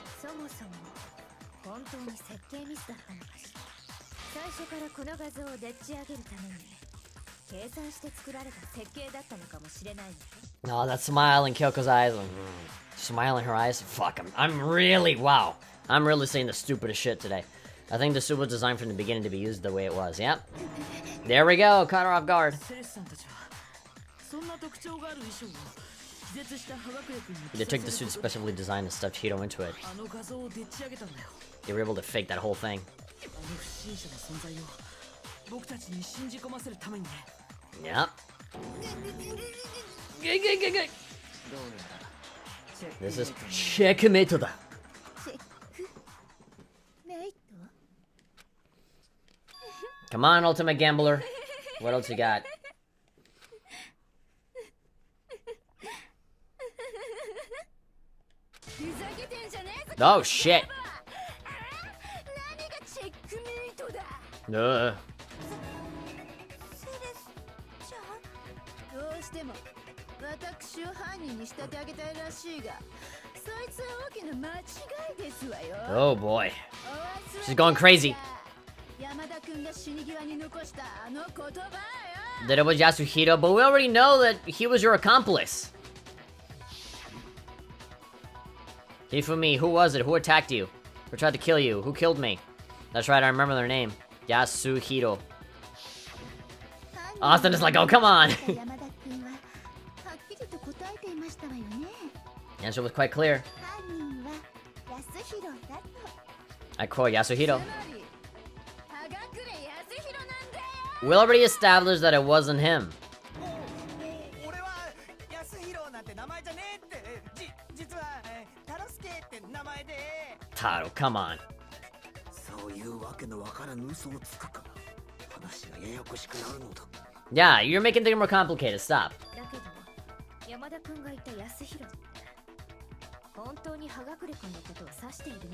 Oh, that smile in Kyoko's eyes. Smile in her eyes. Fuck, I'm really, wow. I'm really saying the stupidest shit today. I think the suit was designed from the beginning to be used the way it was. Yep. There we go. Caught her off guard. They took the suit specially designed and stuffed Hito into it. They were able to fake that whole thing. Yep. This is checkmate. Come on, Ultimate Gambler. What else you got? Oh, shit. Duh. Oh boy. She's going crazy. That it was Yasuhiro, but we already know that he was your accomplice. Hifumi, who was it? Who attacked you? Who tried to kill you? Who killed me? That's right, I remember their name. Yasuhiro. Austin is like, oh, come on! The answer was quite clear. I quote, Yasuhiro. We already established that it wasn't him. Taro, come on. Yeah, you're making things more complicated. Stop.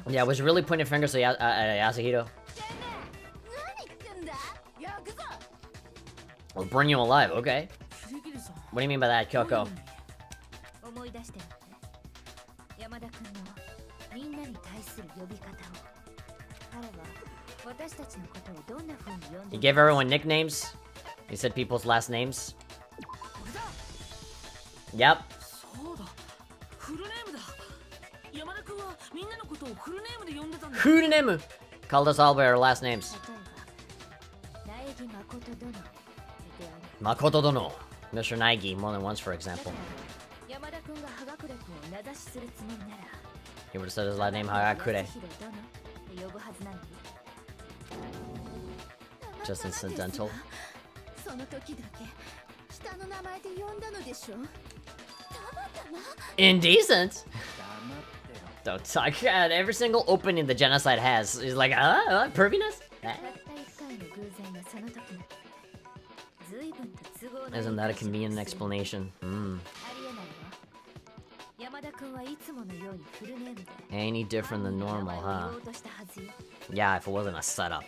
Yeah, I was really pointing fingers at Yasuhiro. We'll burn you alive, okay? What do you mean by that, Kyoko? He gave everyone nicknames. He said people's last names. Yep. Full called us all by our last names. Makoto Dono. Mr. Naigi, more than once, for example. He would have said his last name, Hagakure. Just incidental. Indecent? Don't talk. God, every single opening the genocide has is like, perviness? Isn't that a convenient explanation? Any different than normal, huh? Yeah, if it wasn't a setup.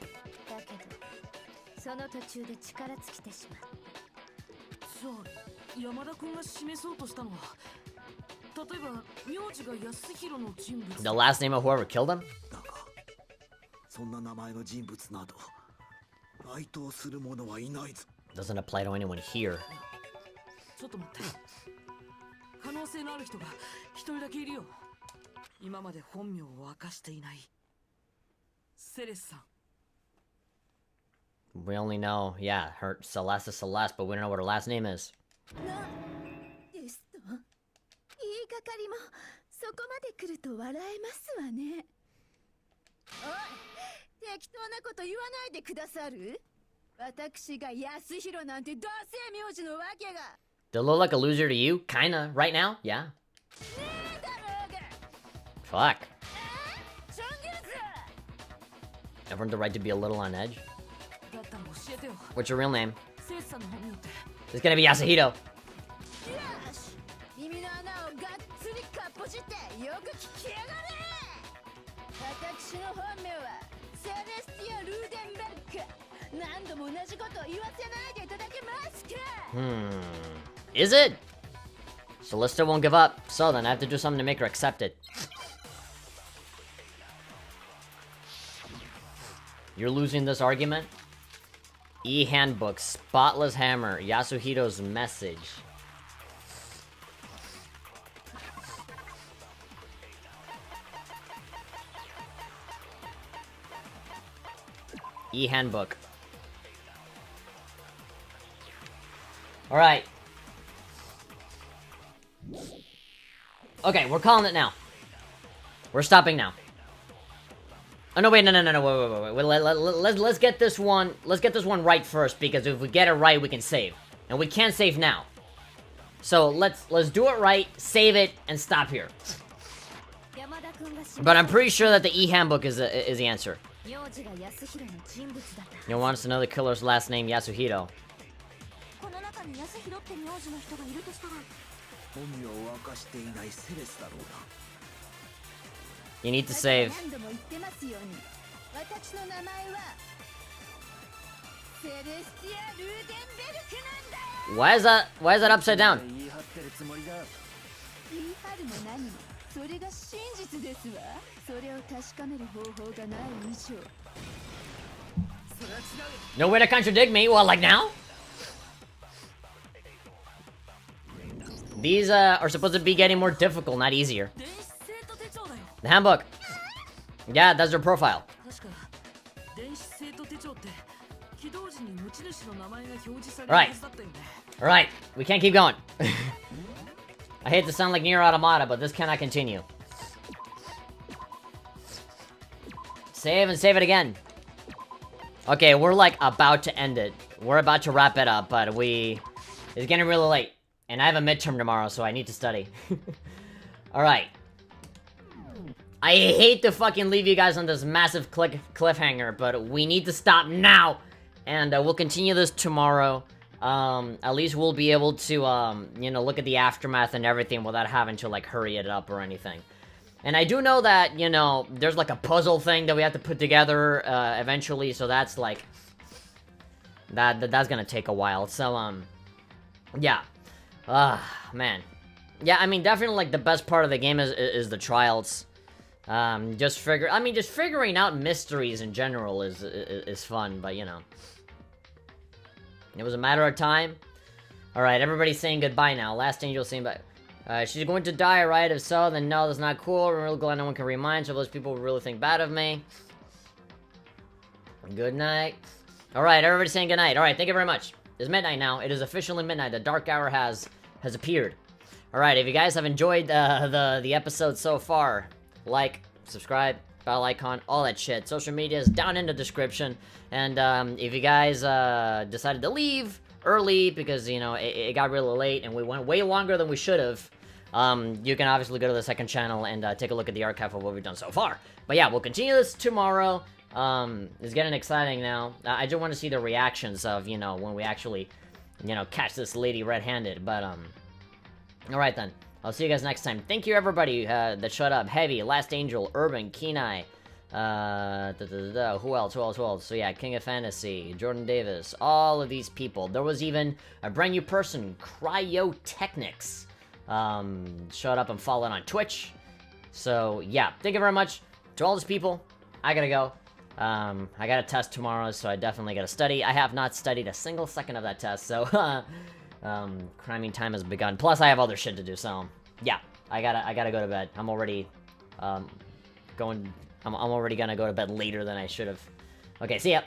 その途中で力尽きてしまう。
じゃあ山田君が示そうとしたのは、例えば名字が安弘の人物。
The last name of whoever killed him?
だがそんな名前の人物など該当する者はいないぞ。
Doesn't apply to anyone here.
ちょっと待って。可能性のある人が一人だけいるよ。今まで本名を明かしていないセレスさん。
We only know, yeah, her Celeste is Celeste, but we don't know what her last name is.
ですと言いがかりもそこまで来ると笑えますわね。おい、適当なこと言わないでくださる？私が安弘なんてダセー名字のわけが。
Do they look like a loser to you? Kinda, right now? Yeah.
ねえだろう
Fuck.
が。チョンギルズ。
Everyone the right to be a little on edge.
だったら教えてよ。
What's your real name?
セレスさんの本名って。
It's gonna be Yasuhito.
よし、耳の穴をがっつりかっぽじってよく聞きやがれ。私の本名はセレスティア・ルーデンベルク。何度も同じことを言わせないでいただけますか。
Is it? Celeste won't give up, so then I have to do something to make her accept it. You're losing this argument? E-handbook, spotless hammer, Yasuhito's message. E-handbook. Alright. Okay, we're calling it now. We're stopping now. Oh no! Wait! No! Wait! Let's get this one. Let's get this one right first, because if we get it right, we can save, and we can't save now. So let's do it right, save it, and stop here. But I'm pretty sure that the E-handbook is the answer. You want us to know the killer's last name, Yasuhito?
この中に安弘って名字の人がいるとしたら。
本名を明かしていないセレスだろうな。
You need to save.
何度も言ってますように、私の名前はセレスティア・ルーデンベルクなんだよ。
Why is that upside down?
言い張ってるつもりだ。
言い張るも何も、それが真実ですわ。それを確かめる方法がない以上。
No way to contradict me. Well, like now? These are supposed to be getting more difficult, not easier.
電子生徒手帳だよ。
The handbook. Yeah, that's their profile.
確か電子生徒手帳って起動時に持ち主の名前が表示される
Right.
はずだったよね。
Alright, we can't keep going. I hate to sound like Nier Automata, but this cannot continue. Save and save it again. Okay, we're like about to end it. We're about to wrap it up, but it's getting really late. And I have a midterm tomorrow, so I need to study. Alright. I hate to fucking leave you guys on this massive cliffhanger, but we need to stop now! And we'll continue this tomorrow. At least we'll be able to, you know, look at the aftermath and everything without having to, like, hurry it up or anything. And I do know that, you know, there's, like, a puzzle thing that we have to put together, eventually, so that's, like... That's gonna take a while, so, yeah. Man. Yeah, I mean, definitely, like, the best part of the game is the trials. Just figuring out mysteries in general is fun, but, you know. It was a matter of time. Alright, everybody's saying goodbye now. Last Angel saying bye. She's going to die, right? If so, then no, that's not cool. I'm really glad no one can remind, so those people will really think bad of me. Good night. Alright, everybody's saying good night. Alright, thank you very much. It's midnight now. It is officially midnight. The dark hour has appeared. Alright, if you guys have enjoyed the episode so far, like, subscribe, bell icon, all that shit. Social media is down in the description. And if you guys decided to leave early because, you know, it got really late and we went way longer than we should have, you can obviously go to the second channel and take a look at the archive of what we've done so far. But yeah, we'll continue this tomorrow. It's getting exciting now. I just want to see the reactions of, you know, when we actually, you know, catch this lady red-handed. But, alright then. I'll see you guys next time. Thank you, everybody that showed up. Heavy, Last Angel, Urban, Kenai, Who else? So yeah, King of Fantasy, Jordan Davis, all of these people. There was even a brand new person, Cryotechnics, showed up and followed on Twitch. So yeah, thank you very much to all these people. I gotta go. I got a test tomorrow, so I definitely gotta study. I have not studied a single second of that test, so cramming time has begun. Plus, I have other shit to do, so yeah, I gotta go to bed. I'm already I'm already gonna go to bed later than I should have. Okay, see ya.